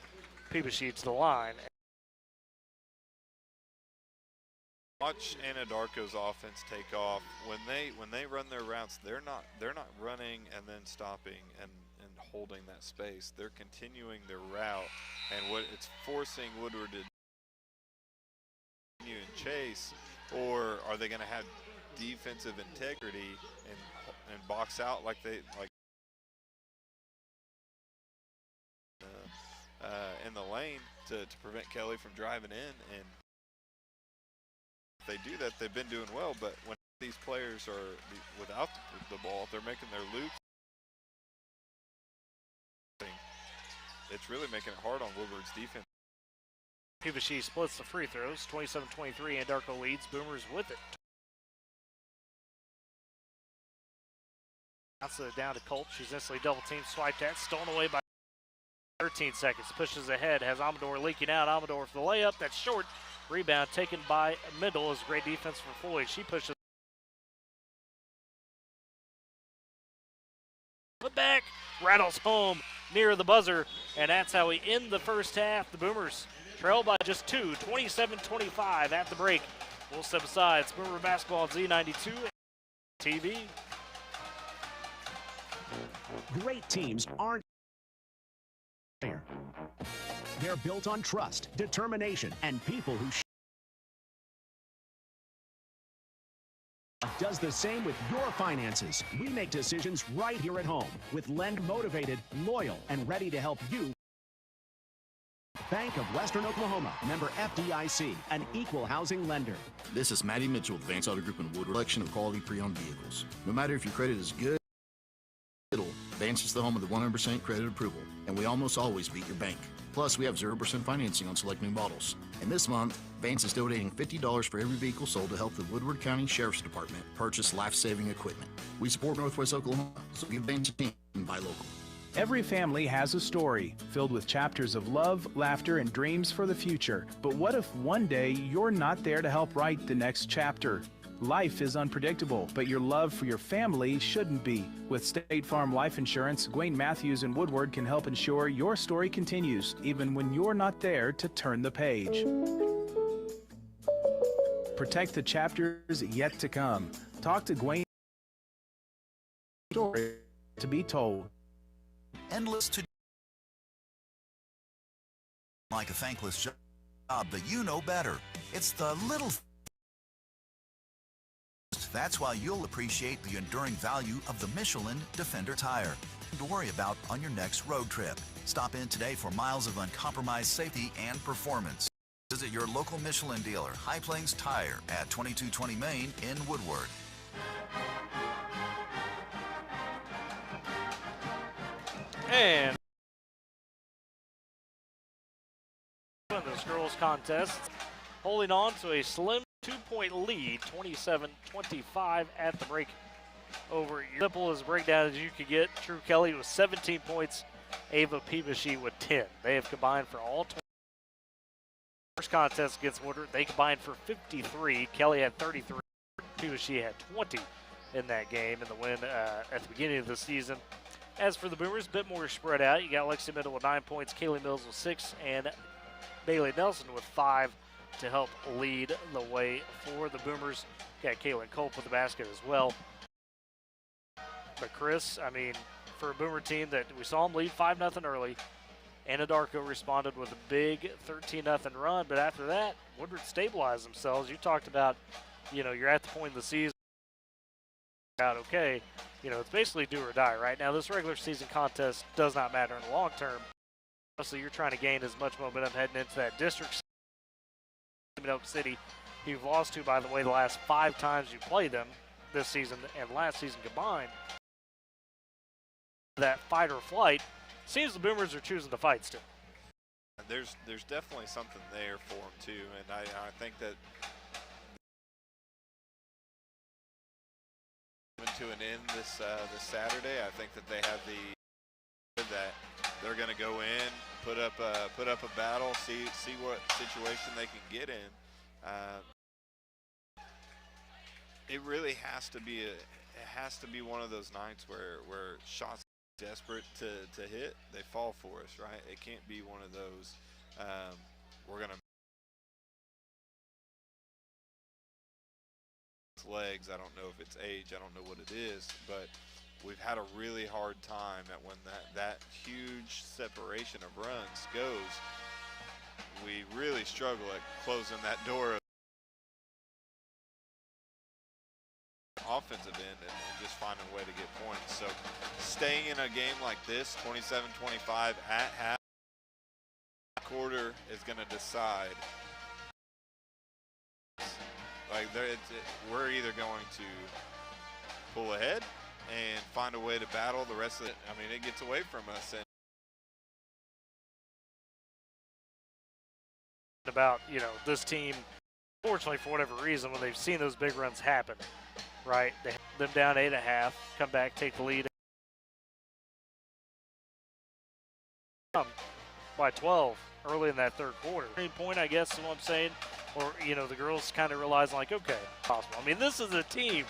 Pivashy to the line. Watch Anadarko's offense take off. When they run their routes, they're not running and then stopping and holding that space. They're continuing their route, and what it's forcing Woodward to continue and chase, or are they going to have defensive integrity and box out like in the lane to prevent Kelly from driving in? And if they do that, they've been doing well, but when these players are without the ball, they're making their loops. It's really making it hard on Woodward's defense. Pivashy splits the free throws. 27-23, Anadarko leads. Boomers with it. Bounces it down to Colt. She's instantly double teamed, swiped at, stolen away by 13 seconds. Pushes ahead, has Amador leaking out. Amador for the layup. That's short. Rebound taken by Mendel. Is great defense for Floyd. She pushes it back, rattles home near the buzzer, and that's how we end the first half. The Boomers trail by just 2, 27-25 at the break. We'll step aside. It's Boomer Basketball on Z92 TV. Great teams aren't fair. They're built on trust, determination, and people who does the same with your finances. We make decisions right here at home with Lend Motivated, loyal, and ready to help you. Bank of Western Oklahoma, member FDIC, an equal housing lender. This is Matty Mitchell with Vance Auto Group in Woodward. Collection of quality pre-owned vehicles. No matter if your credit is good or little, Vance is the home of the 100% credit approval, and we almost always beat your bank. Plus, we have 0% financing on select new models. And this month, Vance is donating $50 for every vehicle sold to help the Woodward County Sheriff's Department purchase life-saving equipment. We support Northwest Oklahoma, so give Vance a team and buy local. Every family has a story filled with chapters of love, laughter, and dreams for the future. But what if one day you're not there to help write the next chapter? Life is unpredictable, but your love for your family shouldn't be. With State Farm Life Insurance, Gwayne Matthews and Woodward can help ensure your story continues, even when you're not there to turn the page. Protect the chapters yet to come. Talk to Gwayne. Story to be told. Endless to like a thankless job, but you know better. It's the little. That's why you'll appreciate the enduring value of the Michelin Defender tire to worry about on your next road trip. Stop in today for miles of uncompromised safety and performance. Visit your local Michelin dealer, High Plains Tire, at 2220 Main in Woodward. And in this girls contest, holding on to a slim 2-point lead, 27-25 at the break over. Simple as a breakdown as you could get. True Kelly with 17 points, Ava Peebushy with 10. They have combined for all 20. First contest against Woodward, they combined for 53. Kelly had 33. Peebushy had 20 in that game in the win at the beginning of the season. As for the Boomers, a bit more spread out. You got Lexi Middle with 9 points, Kaylee Mills with 6, and Bailey Nelson with 5 to help lead the way for the Boomers. Got Kaylin Culp with the basket as well. But Chris, I mean, for a Boomer team that we saw them lead 5-0 early, Anadarko responded with a big 13-0 run, but after that, Woodward stabilized themselves. You talked about, you're at the point in the season, okay, it's basically do or die right now. This regular season contest does not matter in the long term. So you're trying to gain as much momentum heading into that district in Oak City. You've lost to, by the way, the last 5 times you played them this season and last season combined. That fight or flight, seems the Boomers are choosing to fight still. There's definitely something there for them too, and I think that to an end this Saturday. I think that they have that they're going to go in, put up a battle, see what situation they can get in. It really has to be one of those nights where shots desperate to hit, they fall for us, right? It can't be one of those we're going to legs. I don't know if it's age, I don't know what it is, but we've had a really hard time at when that huge separation of runs goes. We really struggle at closing that door of offensive end and just finding a way to get points. So staying in a game like this, 27-25 at half, quarter is going to decide. Like we're either going to pull ahead and find a way to battle the rest of it. I mean, it gets away from us. And about, this team, fortunately for whatever reason, when they've seen those big runs happen, right? They have them down 8.5, come back, take the lead by 12 early in that third quarter. Point, I guess, is what I'm saying. Or, the girls kind of realizing, like, okay, possible. I mean, this is a team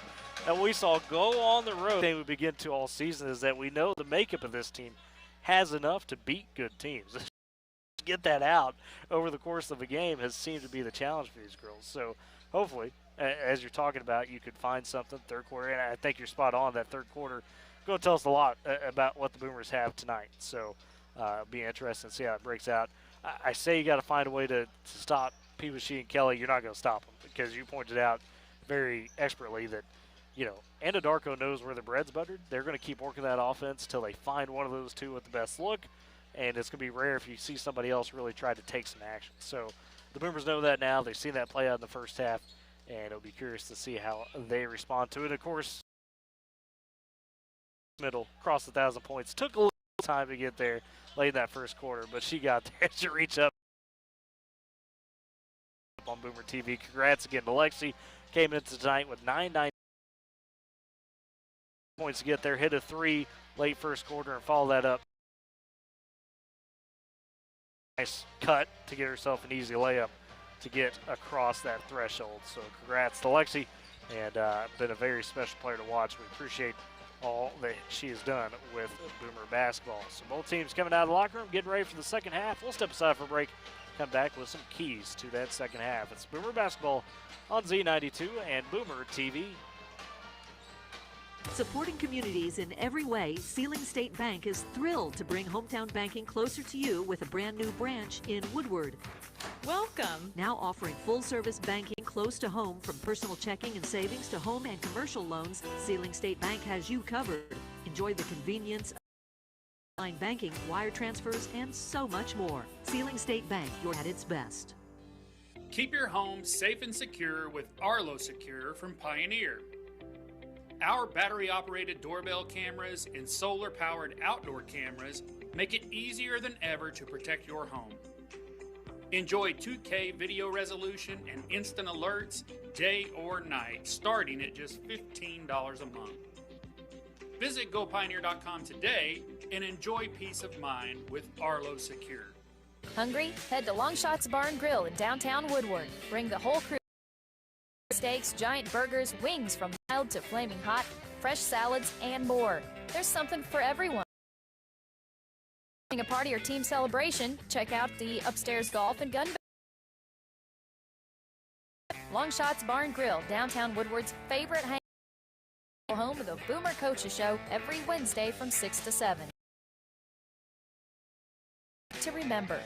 that we saw go on the road. The thing we begin to all season is that we know the makeup of this team has enough to beat good teams. Get that out over the course of a game has seemed to be the challenge for these girls. So, hopefully, as you're talking about, you could find something third quarter. And I think you're spot on. That third quarter going to tell us a lot about what the Boomers have tonight. So, it'll be interesting to see how it breaks out. I say you got to find a way to stop Peebushy and Kelly. You're not going to stop them because you pointed out very expertly that you know, Anadarko knows where the bread's buttered. They're going to keep working that offense until they find one of those two with the best look, and it's going to be rare if you see somebody else really try to take some action. So the Boomers know that now. They've seen that play out in the first half, and it'll be curious to see how they respond to it. Of course, middle, crossed 1,000 points. Took a little time to get there late in that first quarter, but she got there to reach up on Boomer TV. Congrats again to Lexi. Came into tonight with 9 points to get there. Hit a 3 late first quarter and follow that up. Nice cut to get herself an easy layup to get across that threshold. So congrats to Lexi, and been a very special player to watch. We appreciate all that she has done with Boomer basketball. So both teams coming out of the locker room, getting ready for the second half. We'll step aside for a break, come back with some keys to that second half. It's Boomer basketball on Z92 and Boomer TV. Supporting communities in every way, Sealing State Bank is thrilled to bring hometown banking closer to you with a brand new branch in Woodward. Welcome. Now offering full-service banking close to home, from personal checking and savings to home and commercial loans, Sealing State Bank has you covered. Enjoy the convenience of online banking, wire transfers, and so much more. Sealing State Bank, you're at its best. Keep your home safe and secure with Arlo Secure from Pioneer. Our battery-operated doorbell cameras and solar-powered outdoor cameras make it easier than ever to protect your home. Enjoy 2K video resolution and instant alerts day or night, starting at just $15 a month. Visit GoPioneer.com today and enjoy peace of mind with Arlo Secure. Hungry? Head to Longshots Bar and Grill in downtown Woodward. Bring the whole crew. Steaks, giant burgers, wings from mild to flaming hot, fresh salads, and more. There's something for everyone. A party or team celebration, check out the upstairs golf and gun. Longshots Bar and Grill, downtown Woodward's favorite home of the Boomer Coaches Show every Wednesday from 6 to 7. To remember,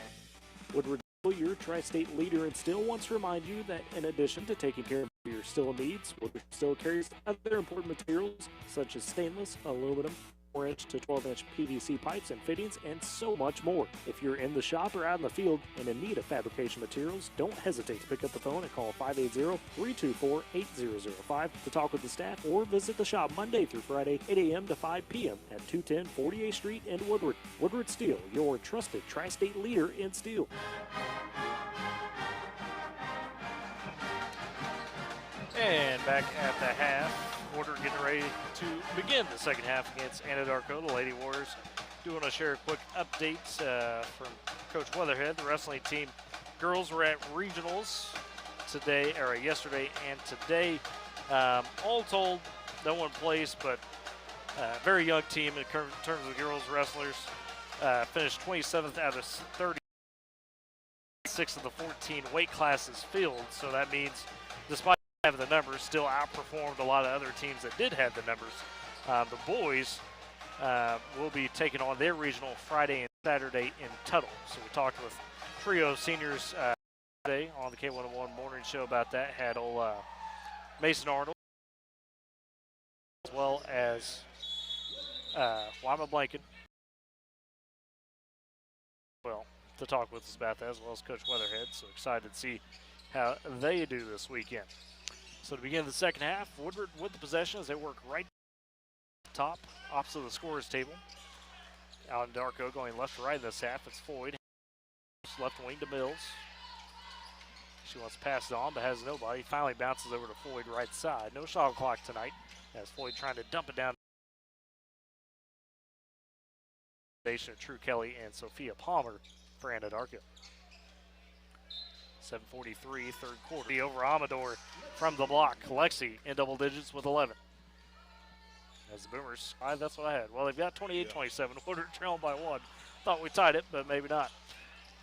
Woodward, your tri-state leader in steel, wants to remind you that in addition to taking care of your steel needs, Woodward still carries other important materials such as stainless, aluminum, 4-inch to 12-inch PVC pipes and fittings, and so much more. If you're in the shop or out in the field and in need of fabrication materials, don't hesitate to pick up the phone and call 580-324-8005 to talk with the staff, or visit the shop Monday through Friday, 8 a.m. to 5 p.m. at 210 48th Street in Woodward. Woodward Steel, your trusted tri-state leader in steel. And back at the half, Woodward getting ready to begin the second half against Anadarko. The Lady Warriors do want to share a quick update from Coach Weatherhead. The wrestling team girls were at regionals yesterday and today. All told, no one placed, but very young team in terms of the girls wrestlers. Finished 27th out of 36 of the 14 weight classes filled. So that means, despite having the numbers, still outperformed a lot of other teams that did have the numbers. The boys will be taking on their regional Friday and Saturday in Tuttle. So we talked with trio seniors today on the K101 morning show about that. Had old Mason Arnold, as well as Wyman Blanken, well, to talk with us about that, as well as Coach Weatherhead. So excited to see how they do this weekend. So to begin the second half, Woodward with the possession as they work right top, opposite the scorer's table. Anadarko going left to right in this half. It's Floyd, left wing to Mills. She wants to pass it on, but has nobody. Finally bounces over to Floyd right side. No shot clock tonight, as Floyd trying to dump it down. True Kelly and Sophia Palmer for Anadarko. 7:43, third quarter. Over Amador from the block. Lexi in double digits with 11. As the Boomers, that's what I had. Well, they've got 28-27. Woodward trailing by 1. Thought we tied it, but maybe not.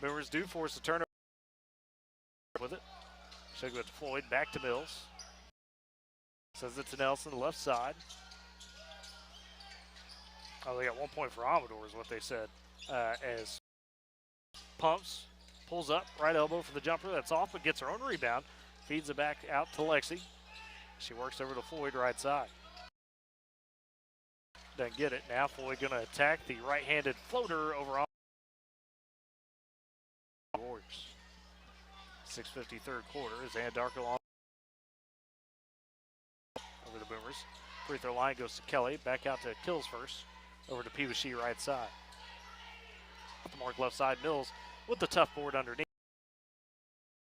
Boomers do force a turnover with it. Should go to Floyd, back to Mills. Says it to Nelson, left side. Oh, they got 1 point for Amador is what they said. As pumps. Pulls up, right elbow for the jumper. That's off, but gets her own rebound. Feeds it back out to Lexi. She works over to Floyd right side. Doesn't get it. Now Floyd going to attack the right-handed floater over on Warriors. 6:50 third quarter is Anadarko on over the Boomers. Free throw line goes to Kelly. Back out to Kills first. Over to Pewashi right side. Off the mark left side. Mills with the tough board underneath.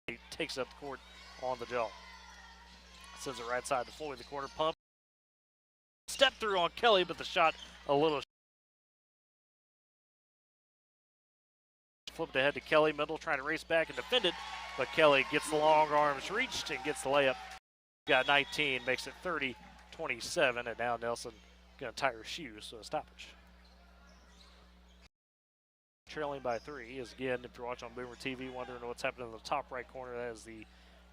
He takes up the court on the jaw. Sends it right side to Floyd. The corner pump. Step through on Kelly, but the shot a little. Flipped ahead to Kelly. Middle trying to race back and defend it, but Kelly gets the long arms reached and gets the layup. Got 19, makes it 30-27, and now Nelson going to tie her shoes, so a stoppage. Trailing by 3 is, again, if you're watching on Boomer TV, wondering what's happening in the top right corner, that is the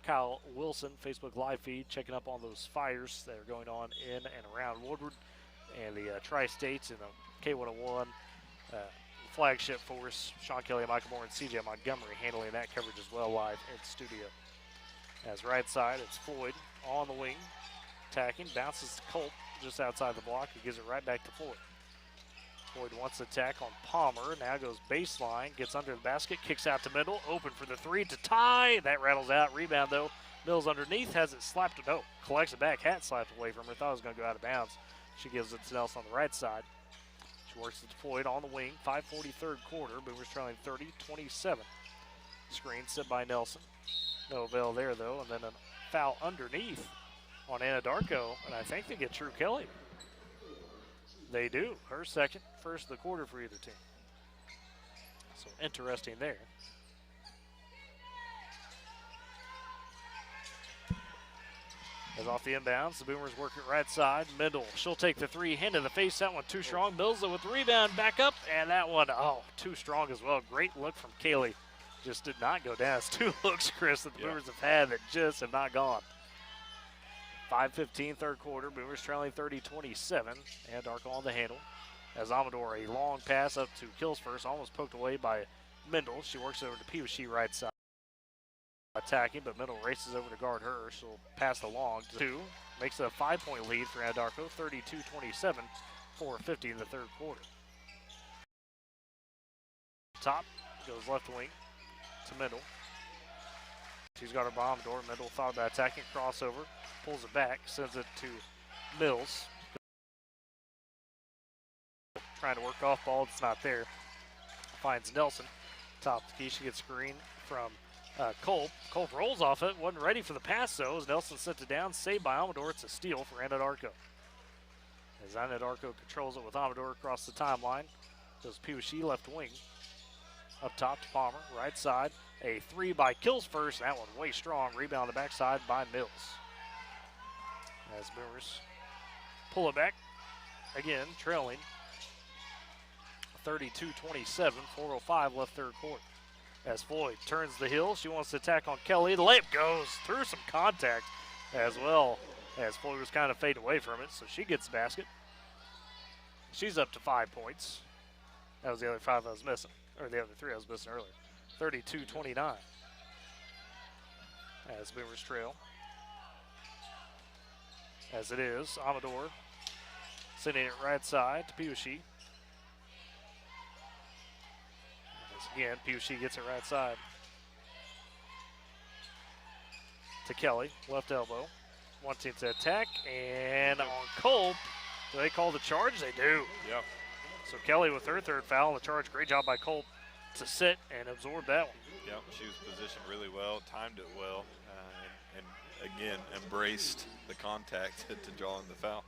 Kyle Wilson Facebook live feed, checking up on those fires that are going on in and around Woodward and the Tri-States and the K101 flagship force. Sean Kelly, Michael Moore, and CJ Montgomery handling that coverage as well live in studio. As right side, it's Floyd on the wing, attacking, bounces to Colt just outside the block, who gives it right back to Floyd. Floyd wants to attack on Palmer, now goes baseline, gets under the basket, kicks out to middle, open for the three to tie. That rattles out. Rebound though. Mills underneath, has it slapped. No, collects it back, hat slapped away from her. Thought it was going to go out of bounds. She gives it to Nelson on the right side. She works it to Floyd on the wing. 5:40 third quarter. Boomers trailing 30-27. Screen set by Nelson. No avail there though, and then a foul underneath on Anadarko, and I think they get True Kelly. They do. Her second, first of the quarter for either team. So interesting there. As off the inbounds, the Boomers work it right side. Mendel, she'll take the three, hand in the face. That one too strong. Mills with the rebound, back up, and that one, oh, too strong as well. Great look from Kaylee. Just did not go down. It's two looks, Chris, that the Boomers have had that just have not gone. 5:15 third quarter. Boomers trailing 30-27. And Darko on the handle. As Amador, a long pass up to Kills first, almost poked away by Mendel. She works over to Pewashi right side. Attacking, but Mendel races over to guard her. She'll pass along to 2. Makes it a 5-point lead for Anadarko. 32-27. 4:50 in the third quarter. Top goes left wing to Mendel. She's got her bomb door. Mendel thought about attacking, crossover, pulls it back, sends it to Mills. Trying to work off ball, it's not there. Finds Nelson. Top the key, she gets screen from Culp. Culp rolls off it, wasn't ready for the pass though, as Nelson sent it down, saved by Amador. It's a steal for Anadarko. As Anadarko controls it with Amador across the timeline. Goes Pewashi left wing. Up top to Palmer, right side. A three by Kills first, that one way strong. Rebound on the backside by Mills. As Boomers pull it back, again trailing 32-27, 4:05 left third quarter. As Floyd turns the hill, she wants to attack on Kelly. The layup goes through some contact as well, as Floyd was kind of fading away from it, so she gets the basket. She's up to 5 points. That was the other 5 I was missing, or the other 3 I was missing earlier. 32-29 as Boomers trail. As it is, Amador sending it right side to Pewashi. Again, Pewashi gets it right side to Kelly, left elbow. Wanting to attack, and on Culp, do they call the charge? They do. Yep. So Kelly with her third foul on the charge. Great job by Culp to sit and absorb that one. Yep, she was positioned really well, timed it well, and again, embraced the contact to draw in the foul.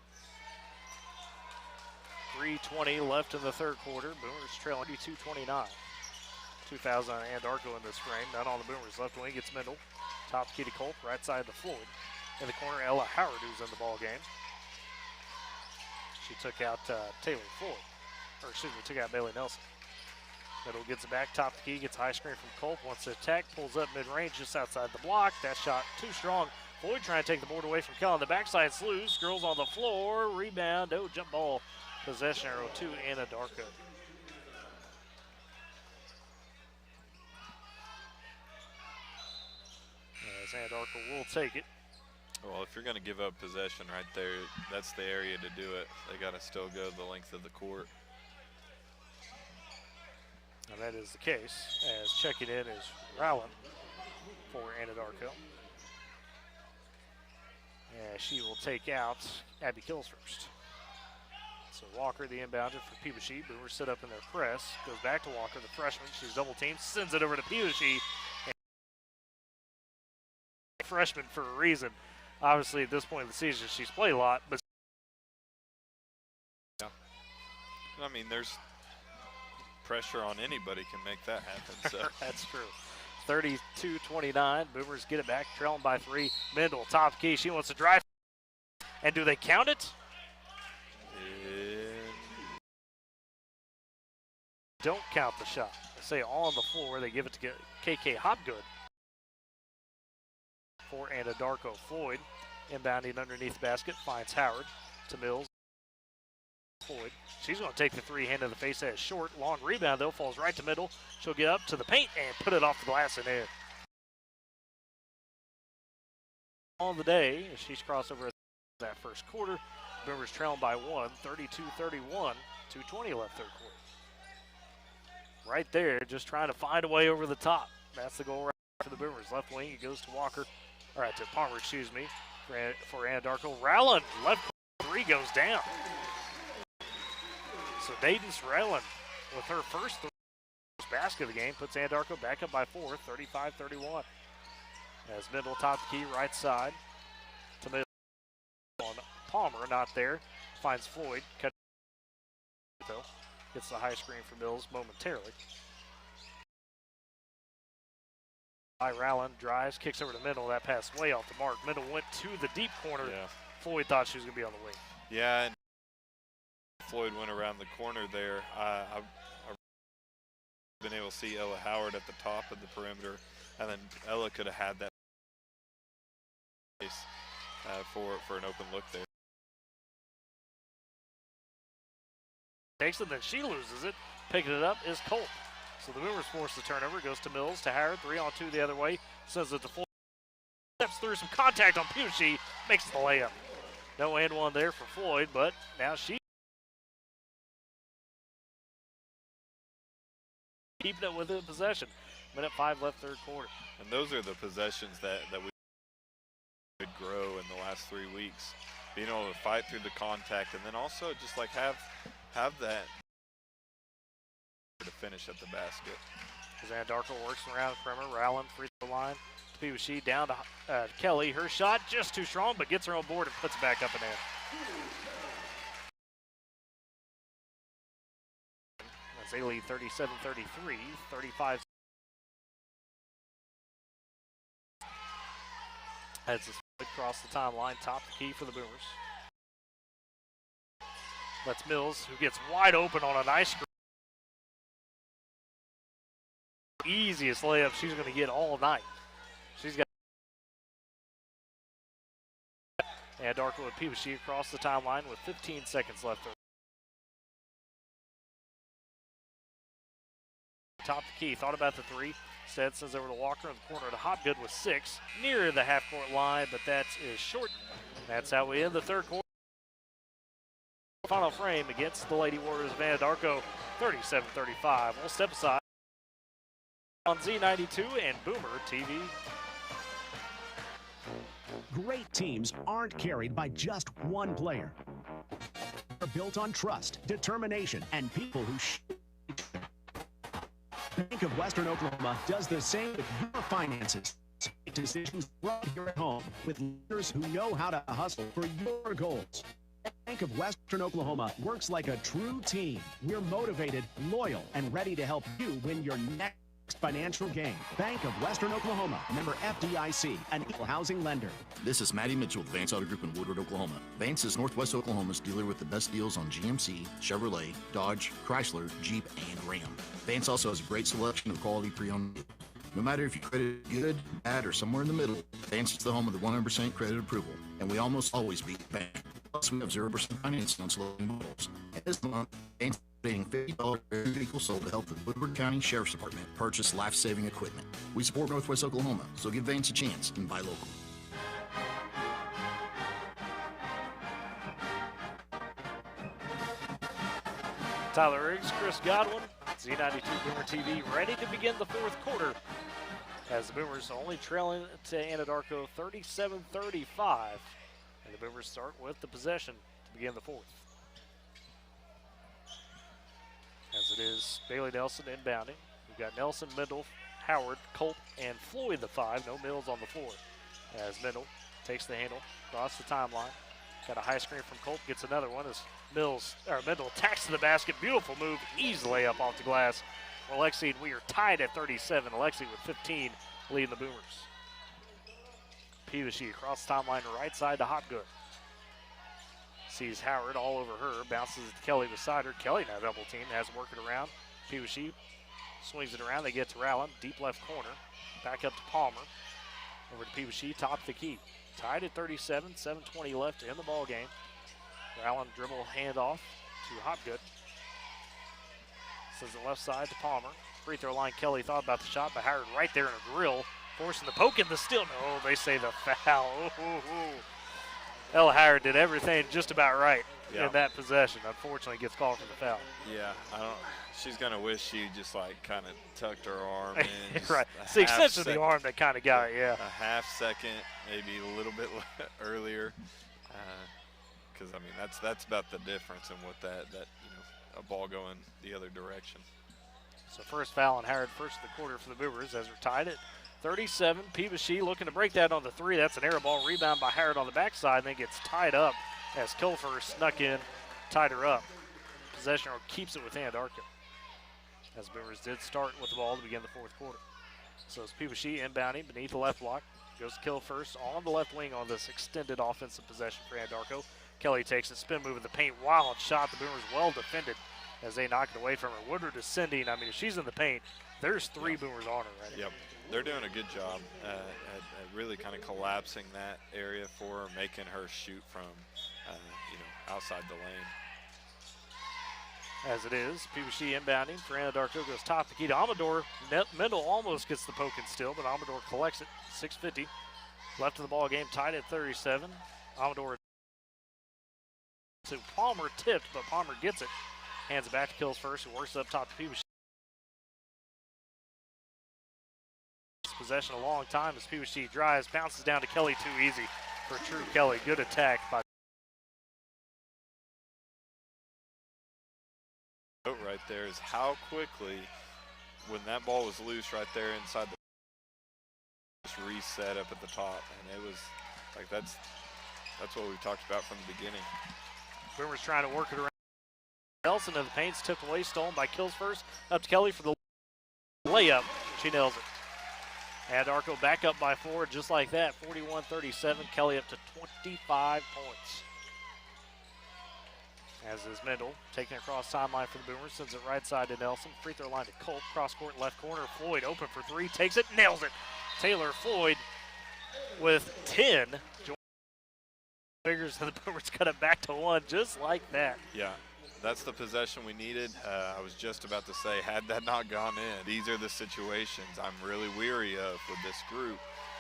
3:20 left in the third quarter. Boomers trailing 32-29. 2,000 on Anadarko in this frame. None on the Boomers. Left wing gets Mendel. Top Kitty Culp. Right side to Floyd. In the corner, Ella Howard, who's in the ball game. She took out Taylor Floyd. Or excuse me, took out Bailey Nelson. Mendel gets it back. Top the key. Gets a high screen from Culp. Wants to attack. Pulls up mid-range just outside the block. That shot too strong. Floyd trying to take the board away from Kelly on the backside. Sluice. Girls on the floor. Rebound. Oh, jump ball. Possession arrow to Anadarko. As Anadarko will take it. Well, if you're going to give up possession right there, that's the area to do it. They got to still go the length of the court. And that is the case, as checking in is Rowland for Anadarko. And she will take out Abby Kilshurst. So Walker, the inbounder for Peabody. Boomers set up in their press. Goes back to Walker, the freshman. She's double teamed, sends it over to Peabody. Freshman for a reason. Obviously, at this point in the season, she's played a lot, but yeah. I mean, there's pressure on anybody can make that happen. So that's true. 32-29. Boomers get it back, trailing by 3. Mendel, top key. She wants to drive. And do they count it? Don't count the shot. They say on the floor. They give it to KK Hopgood. For Anadarko. Floyd inbounding underneath the basket, finds Howard to Mills. Floyd, she's going to take the 3, hand in the face, that is short. Long rebound though, falls right to middle. She'll get up to the paint and put it off the glass and in. On the day, as she's crossed over that first quarter, Boomers trailing by 1, 32-31, 2:20 left third quarter. Right there, just trying to find a way over the top. That's the goal right for the Boomers. Left wing, it goes to Walker. All right, to Palmer, excuse me, for Anadarko. Rowland, left 3 goes down. So Dayton Rowland with her first basket of the game puts Anadarko back up by 4, 35-31. As Mendel top key, right side to middle on Palmer, not there. Finds Floyd, cut though. Gets the high screen for Mills momentarily. By Rowland, drives, kicks over to Mendel. That pass way off the mark. Mendel went to the deep corner. Yeah. Floyd thought she was going to be on the wing. Yeah, and Floyd went around the corner there. I've been able to see Ella Howard at the top of the perimeter, and then Ella could have had that for an open look there. Takes it, then she loses it. Picking it up is Colt. So the Boomers force the turnover. Goes to Mills, to Howard. 3-on-2 the other way. Sends it to Floyd. Steps through some contact on Peabody. Makes the layup. No and one there for Floyd, but now she keeping it within possession. Minute 5 left third quarter. And those are the possessions that we could grow in the last 3 weeks. Being able to fight through the contact, and then also just like have that to finish at the basket. As Anadarko works around the perimeter, Rowland free throw line. Peabody down to Kelly. Her shot just too strong, but gets her on board and puts it back up and in. That's a lead 37-33, 35. Heads this across the timeline, top the key for the Boomers. That's Mills, who gets wide open on a nice screen. Easiest layup she's going to get all night. She's got Anadarko and Peabody across the timeline with 15 seconds left. Top the key, thought about the 3. Instead sends over to Walker in the corner to Hopgood with 6. Near the half-court line, but that is short. That's how we end the third quarter. Final frame against the Lady Warriors of Anadarko, 37-35. We'll step aside on Z92 and Boomer TV. Great teams aren't carried by just one player. They're built on trust, determination, and people who Bank of Western Oklahoma does the same with your finances. Make decisions right here at home with leaders who know how to hustle for your goals. Bank of Western Oklahoma works like a true team. We're motivated, loyal, and ready to help you win your next financial gain. Bank of Western Oklahoma, member FDIC, an equal housing lender. This is Matty Mitchell with Vance Auto Group in Woodward, Oklahoma. Vance is Northwest Oklahoma's dealer with the best deals on GMC, Chevrolet, Dodge, Chrysler, Jeep, and Ram. Vance also has a great selection of quality pre-owned vehicles. No matter if your credit is good, bad, or somewhere in the middle, Vance is the home of the 100% credit approval, and we almost always beat the bank. Plus, we have 0% financing on slow models. And this month, Vance is paying $50 for every vehicle sold to help the Woodward County Sheriff's Department purchase life-saving equipment. We support Northwest Oklahoma, so give Vance a chance and buy local. Tyler Riggs, Chris Godwin, Z92 Boomer TV, ready to begin the fourth quarter as the Boomers only trailing to Anadarko 37-35. And the Boomers start with the possession to begin the fourth. As it is Bailey Nelson inbounding. We've got Nelson, Mendel, Howard, Culp, and Floyd the 5. No Mills on the floor. As Mendel takes the handle, across the timeline. Got a high screen from Culp, gets another one as Mendel attacks to the basket. Beautiful move, easy layup off the glass. Alexi and we are tied at 37. Alexi with 15 leading the Boomers. Peavy across the timeline, right side to Hopgood. Sees Howard all over her, bounces to Kelly beside her. Kelly now double team, has to work it around. Peavy swings it around, they get to Rowland, deep left corner. Back up to Palmer. Over to Peavy, top of the key. Tied at 37, 7:20 left in the ball game. Rowland dribble handoff to Hopgood. Says the left side to Palmer. Free throw line, Kelly thought about the shot, but Howard right there in a grill, forcing the poke and the steal. No, they say the foul. Ella Howard did everything just about right in that possession. Unfortunately, gets called for the foul. Yeah, she's gonna wish she just like kind of tucked her arm in. Right, it's the extension of the arm that kind of got it. Yeah. A half second, maybe a little bit earlier, because I mean that's about the difference in what that a ball going the other direction. So first foul on Howard, first of the quarter for the Boomers as we're tied at 37. Peavy looking to break that on the three. That's an air ball. Rebound by Howard on the backside, and then gets tied up as Kilfer snuck in, tied her up. Possession keeps it with Anadarko. As Boomers did start with the ball to begin the fourth quarter. So it's Peavy inbounding beneath the left block. Goes to kill first on the left wing on this extended offensive possession for Anadarko. Kelly takes a spin move in the paint. Wild shot. The Boomers well defended as they knock it away from her. Woodward is sending. I mean, if she's in the paint, there's three Boomers on her right now. Yep. They're doing a good job at really kind of collapsing that area for her, making her shoot from, outside the lane. As it is, Peavy inbounding for Anadarko, goes top the key to Amador. Mendel almost gets the poke and steal, but Amador collects it. 6:50 left in the ball game, tied at 37. Amador to Palmer, tipped, but Palmer gets it. Hands it back to Kills first, who works up top to Peavy. Possession a long time as Peavy drives, bounces down to Kelly too easy for True Kelly. Good attack by right there is how quickly, when that ball was loose right there inside the just reset up at the top, and it was like that's what we talked about from the beginning. Boomers trying to work it around. Nelson in the paint's tipped away, stolen by Kills first. Up to Kelly for the layup. She nails it. Anadarko back up by 4, just like that. 41-37. Kelly up to 25 points. As is Mendel, taking it across timeline for the Boomers, sends it right side to Nelson. Free throw line to Culp, cross court left corner. Floyd open for 3, takes it, nails it. Taylor Floyd with 10. Figures the Boomers cut it back to 1, just like that. Yeah, that's the possession we needed. I was just about to say, had that not gone in, these are the situations I'm really weary of with this group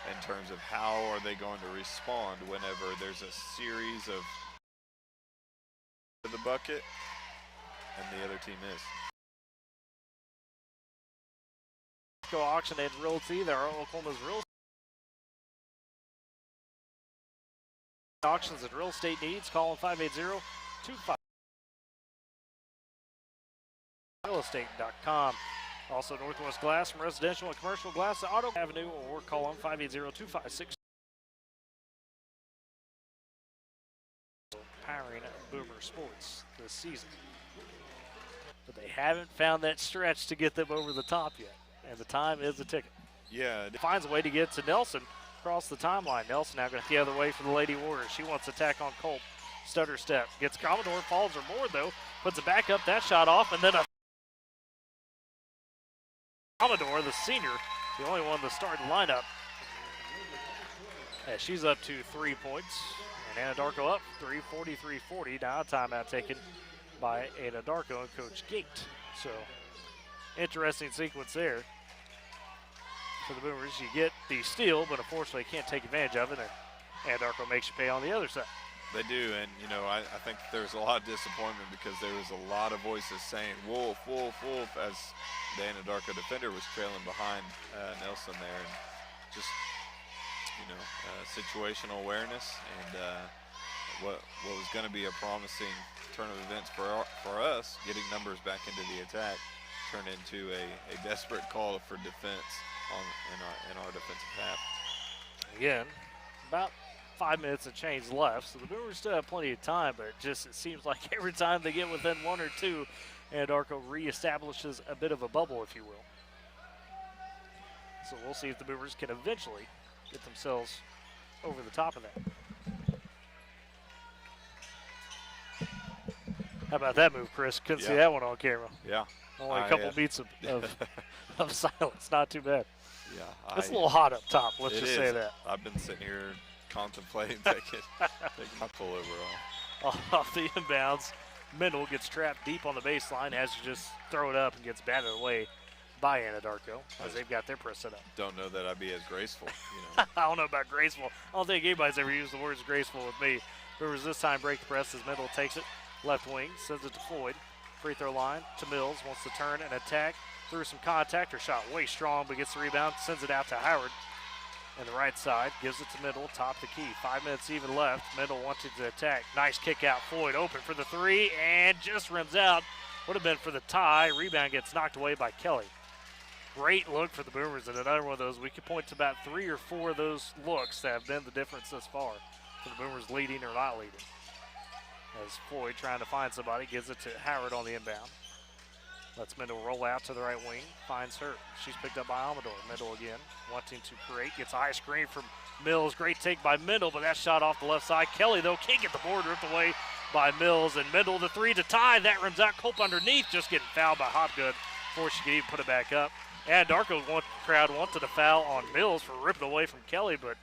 in terms of how are they going to respond whenever there's a series of the bucket and the other team is. Go Auction and Realty, there are Oklahoma's real auctions and real estate needs. Call them 580-25. Realestate.com. Also Northwest Glass from residential and commercial glass to Auto Avenue, or call them 580-256. Powering Boomer Sports this season. But they haven't found that stretch to get them over the top yet. And the time is the ticket. Yeah. Finds a way to get to Nelson across the timeline. Nelson now going the other way for the Lady Warriors. She wants to attack on Culp. Stutter step. Gets Commodore, falls her board though. Puts it back up, that shot off, and then a Commodore, the senior, the only one to start the lineup. As she's up to 3 points. And Anadarko up 43-40. Now a timeout taken by Anadarko and Coach Gate. So interesting sequence there for the Boomers. You get the steal, but unfortunately can't take advantage of it. And Anadarko makes you pay on the other side. They do, and you know, I think there's a lot of disappointment because there was a lot of voices saying "Wolf, Wolf, Wolf" as the Anadarko defender was trailing behind Nelson there, and just situational awareness and what was going to be a promising turn of events for us, getting numbers back into the attack, turned into a desperate call for defense in our defensive half. Again, about 5 minutes and change left, so the Boomers still have plenty of time, but it seems like every time they get within one or two, Anadarko reestablishes a bit of a bubble, if you will. So we'll see if the Boomers can eventually get themselves over the top of that. How about that move, Chris? Couldn't see that one on camera. Yeah. Only a couple beats of silence. Not too bad. Yeah. It's a little hot up top. Let's just say that. I've been sitting here contemplating taking my pullover off the inbounds. Mendel gets trapped deep on the baseline, has to just throw it up and gets batted away by Anadarko as they've got their press set up. Don't know that I'd be as graceful. You know. I don't know about graceful. I don't think anybody's ever used the words graceful with me. Brewers this time break the press as Mendel takes it. Left wing, sends it to Floyd. Free throw line to Mills, wants to turn and attack. Through some contact, her shot way strong, but gets the rebound, sends it out to Howard. And the right side, gives it to Mendel, top the key. 5 minutes even left. Mendel wanted to attack. Nice kick out. Floyd open for the three and just rims out. Would have been for the tie. Rebound gets knocked away by Kelly. Great look for the Boomers, and another one of those. We could point to about 3 or 4 of those looks that have been the difference thus far for the Boomers leading or not leading. As Floyd trying to find somebody, gives it to Howard on the inbound. Lets Mendel roll out to the right wing, finds her. She's picked up by Amador. Mendel again, wanting to create, gets a high screen from Mills. Great take by Mendel, but that shot off the left side. Kelly, though, can't get the board, ripped away by Mills. And Mendel, the three to tie. That rims out. Culp underneath, just getting fouled by Hopgood before she could even put it back up. Anadarko crowd wanted a foul on Mills for ripping away from Kelly, but,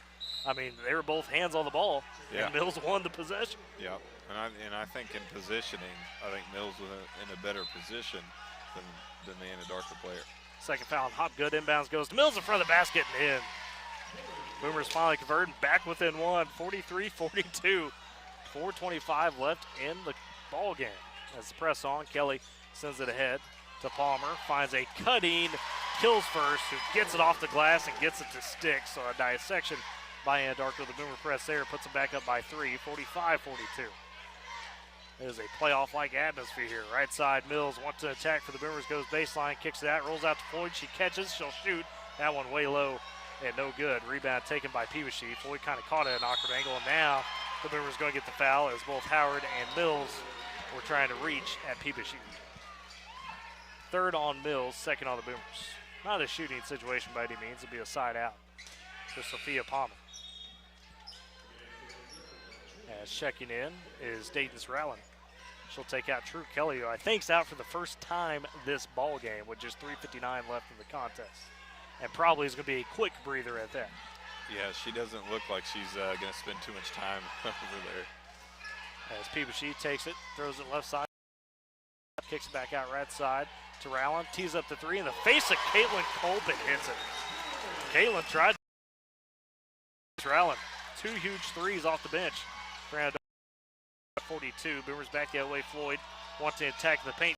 I mean, they were both hands on the ball, and Mills won the possession. Yeah, and I think in positioning, I think Mills was in a better position than the Anadarko player. Second foul on Hopgood. Inbounds goes to Mills in front of the basket and in. Boomers finally converting back within one, 43-42. 4:25 left in the ball game. As the press on, Kelly sends it ahead to Palmer. Finds a cutting, kills first, who gets it off the glass and gets it to stick. So a dissection by Anadarko. The Boomer press there puts it back up by 3, 45-42. There's a playoff-like atmosphere here. Right side, Mills wants to attack for the Boomers, goes baseline, kicks it out, rolls out to Floyd. She catches, she'll shoot. That one way low and no good. Rebound taken by Peabody. Floyd kind of caught it at an awkward angle, and now the Boomers going to get the foul as both Howard and Mills were trying to reach at Peabody. Third on Mills, second on the Boomers. Not a shooting situation by any means. It'll be a side out for Sophia Palmer. As checking in is Dayton Rowland. She'll take out True Kelly, who I think's out for the first time this ball game with just 3:59 left in the contest. And probably is going to be a quick breather at that. Yeah, she doesn't look like she's going to spend too much time over there. As Peabody takes it, throws it left side, kicks it back out right side to Rowland, tees up the three in the face of Caitlin Culp and hits it. Caitlin tried to Rowland. 2 huge threes off the bench. 42. Boomers back the other way. Floyd wants to attack the paint.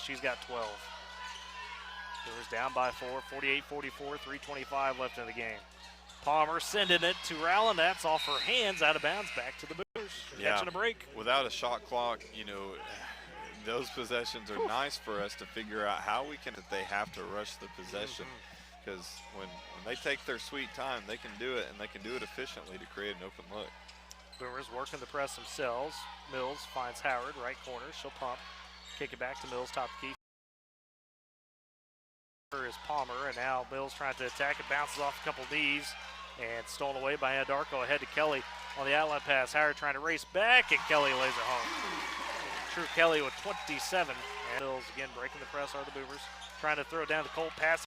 She's got 12. Boomers down by 4, 48-44, 3:25 left in the game. Palmer sending it to Rowland. That's off her hands, out of bounds, back to the Boomers. Catching a break. Without a shot clock, you know, those possessions are nice for us to figure out how we can, if they have to rush the possession. Because when they take their sweet time, they can do it, and they can do it efficiently to create an open look. Boomers working the press themselves. Mills finds Howard, right corner. She'll pump. Kick it back to Mills, top key. Here is Palmer, and now Mills trying to attack. It bounces off a couple knees and stolen away by Anadarko. Ahead to Kelly on the outlet pass. Howard trying to race back, and Kelly lays it home. True Kelly with 27. And Mills again breaking the press are the Boomers. Trying to throw down the Colt pass.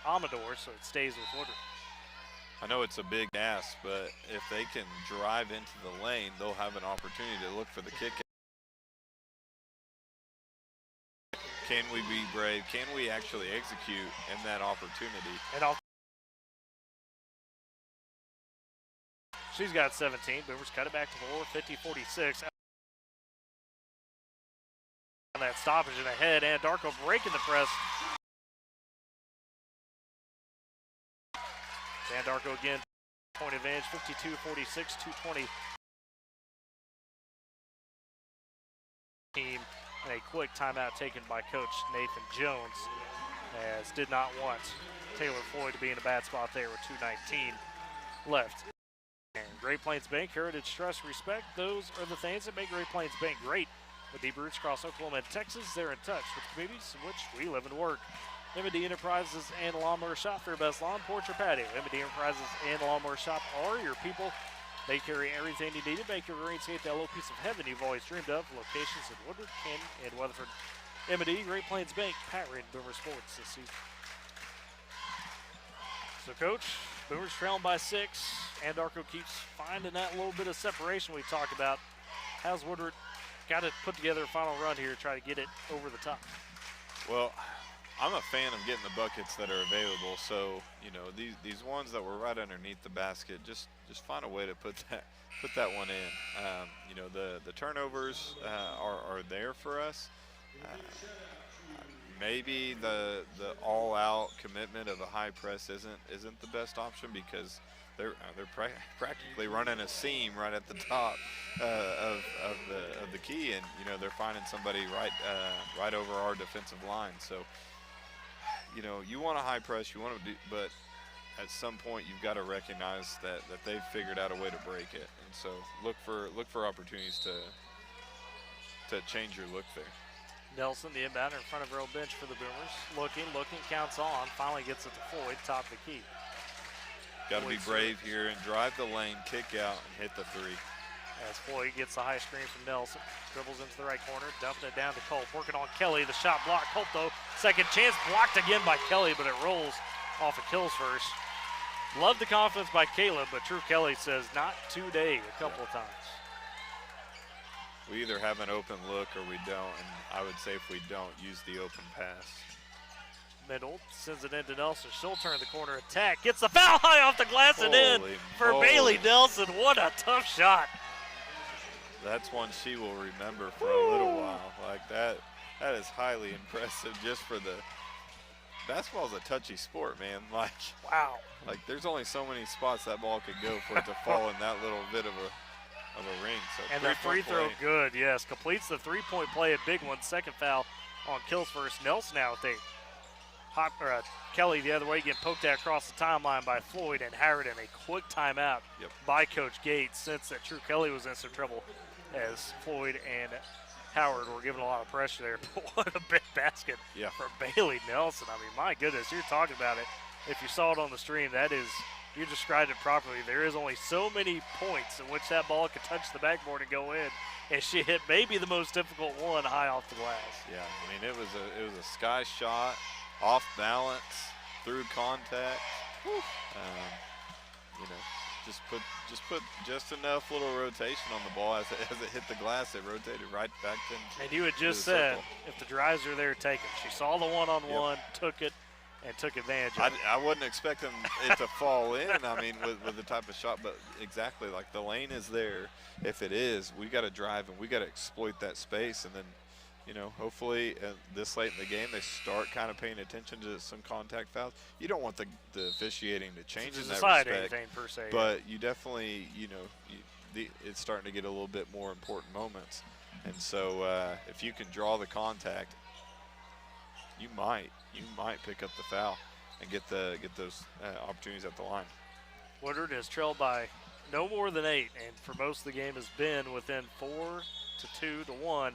Amador, so it stays with Woodward. I know it's a big ask, but if they can drive into the lane, they'll have an opportunity to look for the kick Can we be brave? Can we actually execute in that opportunity? And she's got 17. Boomers cut it back to 4, 50-46. On that stoppage in the head, Anadarko breaking the press. Anadarko again, point advantage, 52-46, 2:20. Team, and a quick timeout taken by Coach Nathan Jones, as did not want Taylor Floyd to be in a bad spot there with 2:19 left. And Great Plains Bank, Heritage, Trust, Respect, those are the things that make Great Plains Bank great. With deep roots across Oklahoma and Texas, they're in touch with communities in which we live and work. M&D Enterprises and Lawnmower Shop for your best lawn, porch, or patio. M&D Enterprises and Lawnmower Shop are your people. They carry everything you need to make your greenscape that little piece of heaven you've always dreamed of. Locations in Woodward, Canton, and Weatherford. M&D, Great Plains Bank, Pat Reed, Boomer Sports this season. So, Coach, Boomers trailing by 6. Anadarko keeps finding that little bit of separation we talked about. How's Woodward got to put together a final run here to try to get it over the top? Well, I'm a fan of getting the buckets that are available. So, you know, these ones that were right underneath the basket, just find a way to put that one in. You know, the turnovers are there for us. Maybe the all-out commitment of a high press isn't the best option, because they're practically running a seam right at the top of the key, and you know they're finding somebody right over our defensive line. So you know you want a high press, you want to do, but at some point you've got to recognize that they've figured out a way to break it, and so look for opportunities to change your look there. Nelson, the inbounder in front of her own bench for the Boomers. Looking, counts on. Finally gets it to Floyd, top of the key. Got to be brave here and drive the lane, kick out, and hit the three. As Floyd gets the high screen from Nelson. Dribbles into the right corner, dumping it down to Culp. Working on Kelly, the shot blocked. Culp, though, second chance, blocked again by Kelly, but it rolls off of Kills first. Love the confidence by Caleb, but True Kelly says not today a couple of times. We either have an open look or we don't, and I would say if we don't, use the open pass. Middle sends it into Nelson. She'll turn the corner attack. Gets the foul high off the glass and in for Bailey Nelson. What a tough shot. That's one she will remember for a little while. Like that is highly impressive just for the – basketball's a touchy sport, man. Like, wow. Like there's only so many spots that ball could go for it to fall in that little bit of a ring. So and the free throw good, yes. Completes the three-point play, a big one. Second foul on Kills first. Nelson now with Kelly the other way, getting poked at across the timeline by Floyd, and Howard in a quick timeout by Coach Gates, since that True Kelly was in some trouble, as Floyd and Howard were giving a lot of pressure there. But what a big basket for Bailey Nelson. I mean, my goodness, you're talking about it. If you saw it on the stream, that is, you described it properly. There is only so many points in which that ball could touch the backboard and go in, and she hit maybe the most difficult one high off the glass. Yeah, I mean, it was a sky shot, off balance, through contact. You know, just put just enough little rotation on the ball as it hit the glass. It rotated right back to. And you had just said if the drives are there, take it. She saw the one-on-one, took it, and took advantage of it. I wasn't expecting it to fall in. I mean, with the type of shot, but exactly, like the lane is there. If it is, we got to drive and we got to exploit that space, and then. You know, hopefully this late in the game they start kind of paying attention to some contact fouls. You don't want the officiating to change in that respect, anything per se, but you definitely, you know, it's starting to get a little bit more important moments. And so if you can draw the contact, you might pick up the foul and get those opportunities at the line. Woodward is trailed by no more than 8, and for most of the game has been within 4-2-1.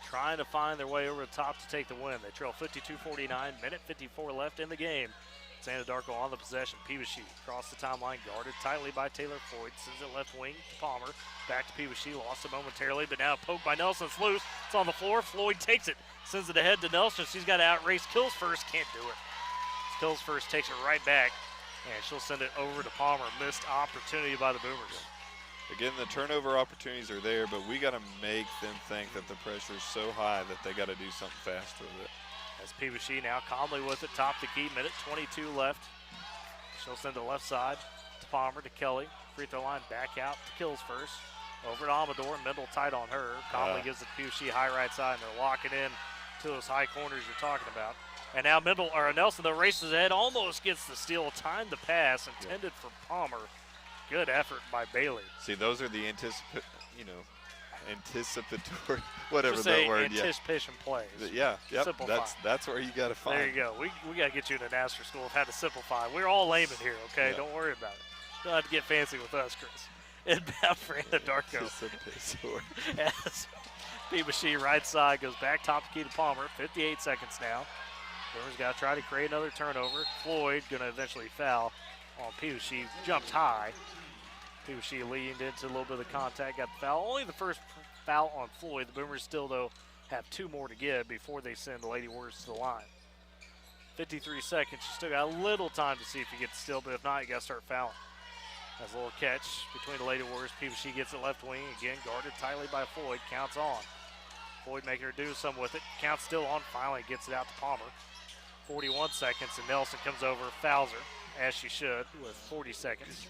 Trying to find their way over the top to take the win. They trail 52-49, minute 54 left in the game. It's Anadarko on the possession. Peavishee across the timeline, guarded tightly by Taylor Floyd. Sends it left wing to Palmer. Back to Peavishee, lost it momentarily, but now poked by Nelson. It's loose. It's on the floor. Floyd takes it, sends it ahead to Nelson. She's got to outrace Kills first. Can't do it. Kills first takes it right back, and she'll send it over to Palmer. Missed opportunity by the Boomers. again, the turnover opportunities are there, but we got to make them think that the pressure is so high that they got to do something fast with it. As Peabody now calmly with it, top the key, minute 22 left. She'll send the left side to Palmer, to Kelly. Free throw line back out to Kills first. Over to Amador, Mendel tight on her. Calmly gives it to Peabody high right side, and they're locking in to those high corners you're talking about. And now Nelson, though, races ahead, almost gets the steal. Timed the pass, intended for Palmer. Good effort by Bailey. See, those are the anticipatory, whatever that word. Anticipation plays. Yeah, yep. Simplify. That's where you got to find. There you go. We got to get you into NASCAR school of how to simplify. We're all layman here, okay? Yeah. Don't worry about it. Don't have to get fancy with us, Chris. Inbound for Anadarko. As Peabody right side goes back top key to Palmer. 58 seconds now. Boomers got to try to create another turnover. Floyd going to eventually foul on Peabody. She jumped high. Peabody leaned into a little bit of contact, got the foul. Only the first foul on Floyd. The Boomers still, though, have 2 more to get before they send the Lady Warriors to the line. 53 seconds. You still got a little time to see if you get the steal, but if not, you got to start fouling. That's a little catch between the Lady Warriors. Peabody gets it left wing. Again, guarded tightly by Floyd. Counts on. Floyd making her do some with it. Counts still on. Finally gets it out to Palmer. 41 seconds, and Nelson comes over, fouls her, as she should, with 40 seconds.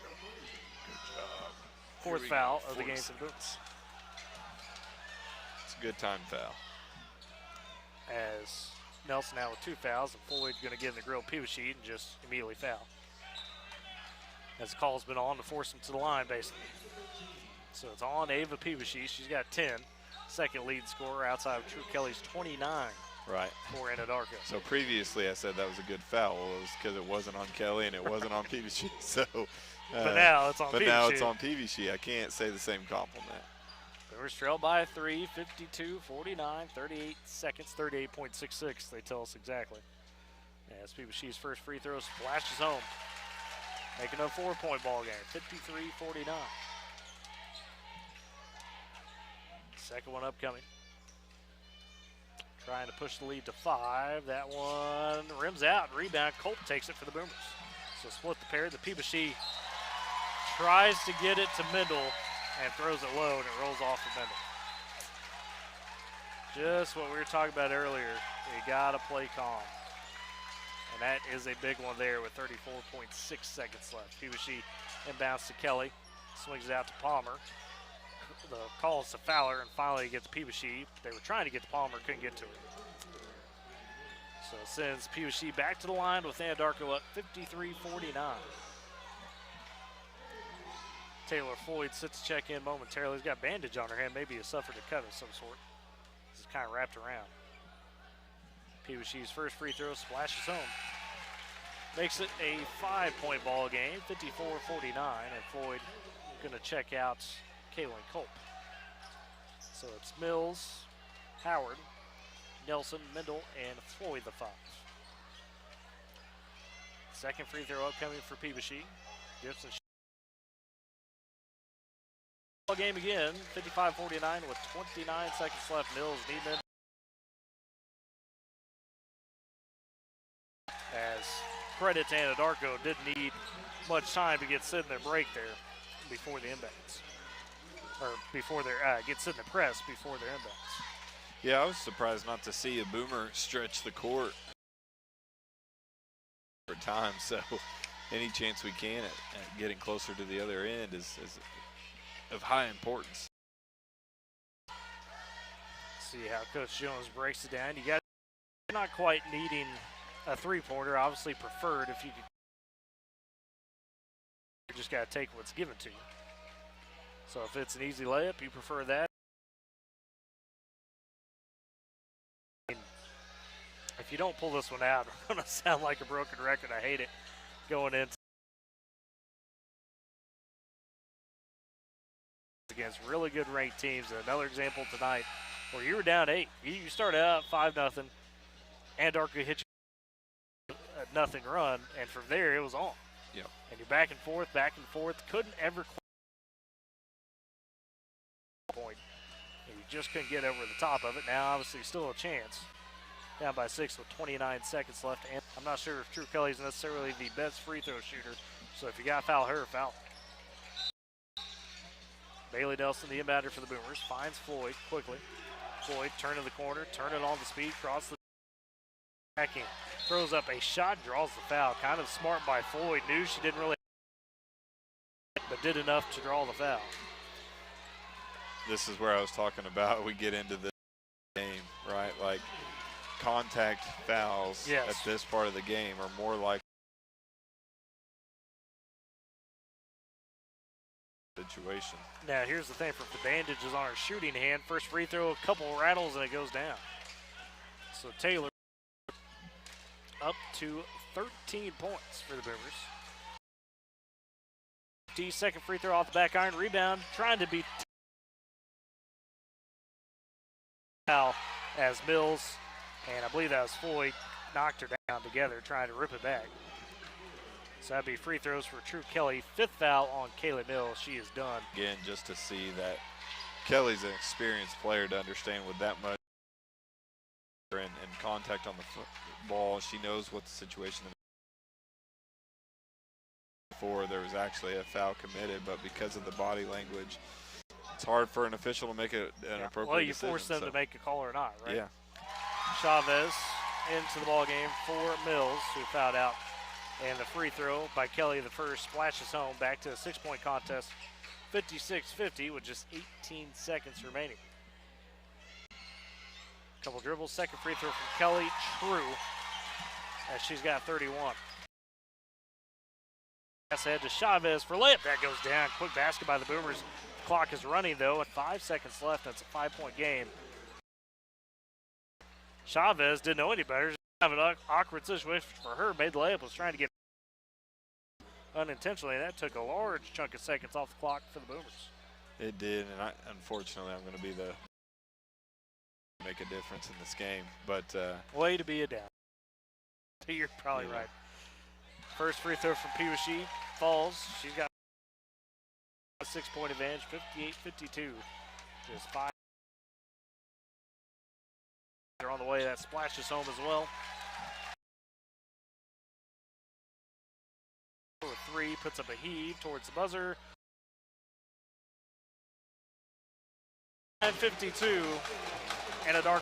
Fourth foul of the game for the Boomers. It's a good time foul. As Nelson now with 2 fouls, and Floyd's going to get in the grill Peabody and just immediately foul. As the call's been on to force him to the line, basically. So it's on Ava Peabody. She's got 10. Second lead scorer outside of True Kelly's 29. Right. For Anadarko. So previously I said that was a good foul. Well, it was because it wasn't on Kelly and it wasn't on Peabody. So, but now it's on Peabody. But now it's on Peabody. I can't say the same compliment. Boomers trail by 3, 52-49, 38 seconds, 38.66. They tell us exactly. As Peabody's first free throw splashes home. Making a 4-point ball game, 53-49. Second one upcoming. Trying to push the lead to 5. That one rims out. Rebound. Culp takes it for the Boomers. So split the pair. The Peabody tries to get it to Mendel and throws it low, and it rolls off of Mendel. Just what we were talking about earlier. You got to play calm. And that is a big one there with 34.6 seconds left. Peabody inbounds to Kelly. Swings it out to Palmer. The call is to Fowler, and finally it gets Peabody. They were trying to get to Palmer, couldn't get to her. So it sends Peabody back to the line with Anadarko up 53-49. Taylor Floyd sits to check in momentarily. He's got a bandage on her hand, maybe he suffered a cut of some sort. This is kind of wrapped around. Peabody's first free throw splashes home. Makes it a 5-point ball game, 54-49, and Floyd going to check out Kaylin Culp. So it's Mills, Howard, Nelson, Mendel, and Floyd the 5. Second free throw upcoming for Peabody. Gibson. Ball game again, 55-49 with 29 seconds left. Mills needing it. As credit to Anadarko, didn't need much time to get sit in their break there before the inbounds. Or before their get sit in the press before their inbounds. Yeah, I was surprised not to see a Boomer stretch the court for time. So any chance we can at getting closer to the other end is of high importance. See how Coach Jones breaks it down. You're not quite needing a three-pointer, obviously preferred if you could. You just got to take what's given to you. So if it's an easy layup, you prefer that. If you don't pull this one out, we're going to sound like a broken record. I hate it going in against really good ranked teams. And another example tonight where you were down 8. You started out 5-0. Anadarko hit you a nothing run, and from there it was on. Yeah. And you're back and forth. Couldn't ever point. And you just couldn't get over the top of it. Now, obviously, still a chance. Down by 6 with 29 seconds left. And I'm not sure if True Kelly's necessarily the best free throw shooter. So if you got to foul her, foul. Bailey Nelson, the inbounder for the Boomers, finds Floyd quickly. Floyd turn to the corner, turn it on the speed, cross the backing, throws up a shot, draws the foul. Kind of smart by Floyd. Knew she didn't really, but did enough to draw the foul. This is where I was talking about. We get into the game, right? Like contact fouls at this part of the game are more like situation. Now here's the thing, for the bandages on her shooting hand, first free throw, a couple rattles and it goes down. So Taylor up to 13 points for the Boomers. Second free throw off the back iron, rebound, trying to beat foul as Mills, and I believe that was Floyd, knocked her down together, trying to rip it back. So that'd be free throws for True Kelly. Fifth foul on Kaylee Mills. She is done. Again, just to see that Kelly's an experienced player to understand with that much and contact on the ball. She knows what the situation is. Before there was actually a foul committed, but because of the body language, it's hard for an official to make an appropriate well, you decision. force them to make a call or not, right? Yeah. Chavez into the ball game for Mills, who fouled out. And the free throw by Kelly, the first, splashes home. Back to a 6-point contest, 56-50 with just 18 seconds remaining. Couple dribbles, second free throw from Kelly, true, as she's got 31. Pass ahead to Chavez for layup. That goes down. Quick basket by the Boomers. The clock is running, though, and 5 seconds left. That's a 5-point game. Chavez didn't know any better. Just have an awkward situation for her. Made the layup, was trying to get unintentionally. That took a large chunk of seconds off the clock for the Boomers. It did, and unfortunately, I'm going to be the make a difference in this game. But way to be a down. You're probably right. First free throw from Piwashi falls. She's got a 6-point advantage, 58-52. Just 5. They're on the way. That splashes home as well. With 3, puts up a heave towards the buzzer. 9:52. Anadarko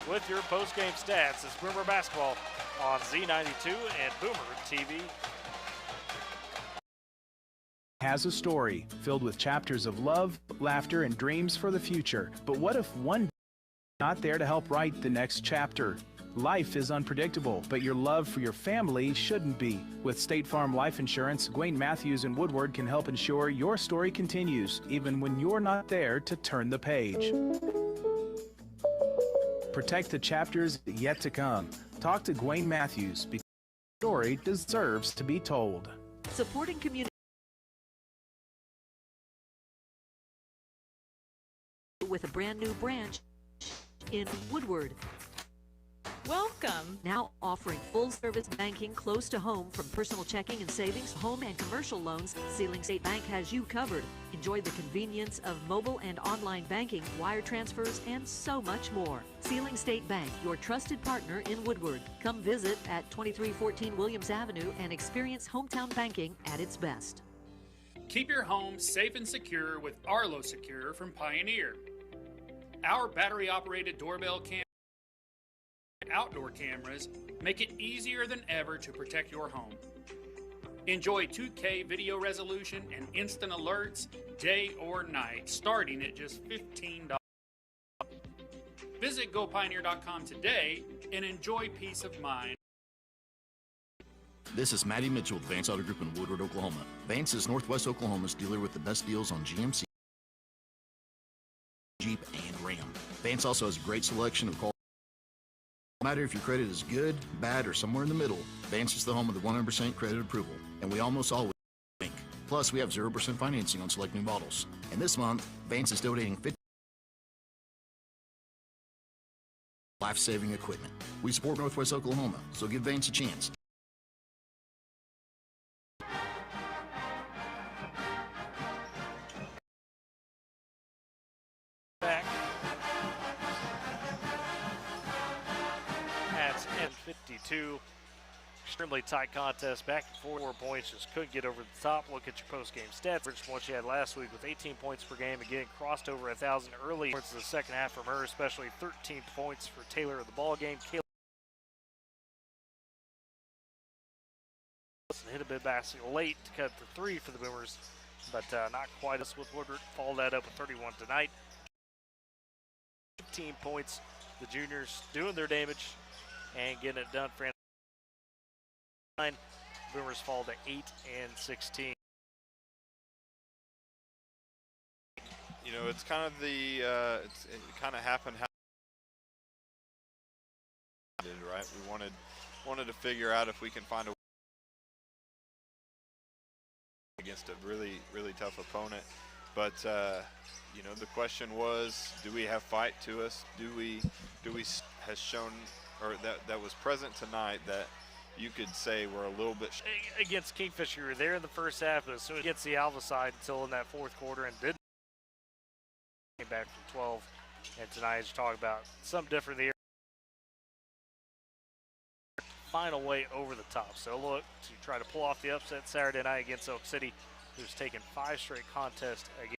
with your post-game stats. It's Boomer Basketball on Z92 and Boomer TV. Has a story filled with chapters of love, laughter, and dreams for the future. But what if one day you're not there to help write the next chapter? Life is unpredictable, but your love for your family shouldn't be. With State Farm Life Insurance, Gwayne Matthews and Woodward can help ensure your story continues, even when you're not there to turn the page. Protect the chapters yet to come. Talk to Gwayne Matthews, because your story deserves to be told. Supporting community with a brand new branch in Woodward. Welcome. Now offering full-service banking close to home, from personal checking and savings, home and commercial loans. Sealing State Bank has you covered. Enjoy the convenience of mobile and online banking, wire transfers, and so much more. Sealing State Bank, your trusted partner in Woodward. Come visit at 2314 Williams Avenue and experience hometown banking at its best. Keep your home safe and secure with Arlo Secure from Pioneer. Our battery-operated doorbell cam outdoor cameras make it easier than ever to protect your home. Enjoy 2K video resolution and instant alerts day or night, starting at just $15. Visit GoPioneer.com today and enjoy peace of mind. This is Matty Mitchell with Vance Auto Group in Woodward, Oklahoma. Vance is Northwest Oklahoma's dealer with the best deals on GMC, Jeep, and Ram. Vance also has a great selection of cars. No matter if your credit is good, bad, or somewhere in the middle, Vance is the home of the 100% credit approval, and we almost always bank. Plus, we have 0% financing on select new models. And this month, Vance is donating $50 life-saving equipment. We support Northwest Oklahoma, so give Vance a chance. Back. That's 10:52. Extremely tight contest, back and forth, 4 points, just couldn't get over the top. Look at your post-game stats. Which one she had last week with 18 points per game and getting crossed over 1,000 early towards the second half from her, especially 13 points for Taylor of the ball game. Hit a bit basket late to cut the 3 for the Boomers, but not quite as with Woodward. Followed that up with 31 tonight. 15 points. The juniors doing their damage and getting it done for Boomers fall to 8 and 16. You know, it's kind of the it kind of happened how it did, right? We wanted to figure out if we can find a against a really tough opponent, but you know, the question was, do we have fight to us? Do we has shown, or that was present tonight, that you could say we're a little bit against Kingfisher. You were there in the first half, but as soon as against the Alva side until in that fourth quarter, and didn't came back from 12. And tonight, as you talk about, something different there. Final way over the top. So look to try to pull off the upset Saturday night against Elk City, who's taken 5 straight contests against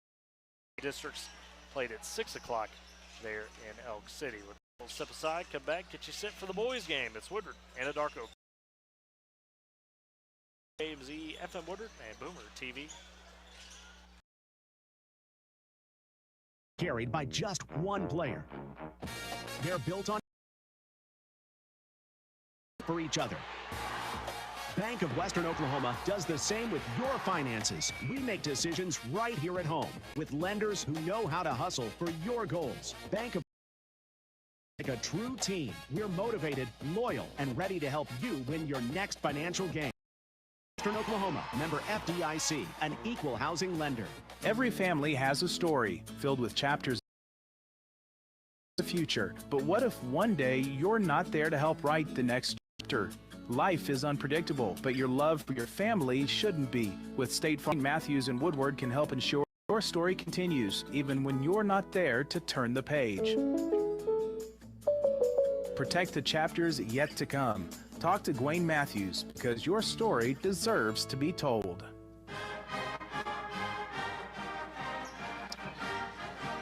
districts. Played at 6 o'clock there in Elk City. We'll step aside, come back, get you set for the boys game. It's Woodward, Anadarko, AMZ, FM Woodward, and Boomer TV. Carried by just one player. They're built on for each other. Bank of Western Oklahoma does the same with your finances. We make decisions right here at home with lenders who know how to hustle for your goals. Bank of like a true team. We're motivated, loyal, and ready to help you win your next financial game. Western Oklahoma, member FDIC, an equal housing lender. Every family has a story filled with chapters of the future. But what if one day you're not there to help write the next chapter? Life is unpredictable, but your love for your family shouldn't be. With State Farm, Matthews and Woodward can help ensure your story continues, even when you're not there to turn the page. Protect the chapters yet to come. Talk to Gwen Matthews, because your story deserves to be told.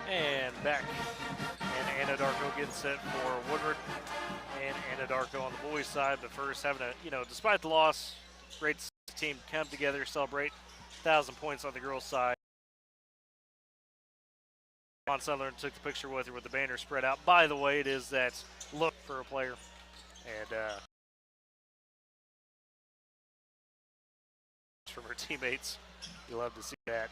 And back. And Anadarko getting set for Woodward. And Anadarko on the boys' side, but first having a, you know, despite the loss, great team come together, celebrate 1,000 points on the girls' side. Von Sutherland took the picture with her with the banner spread out. By the way, it is that look for a player. And from her teammates, you love to see that.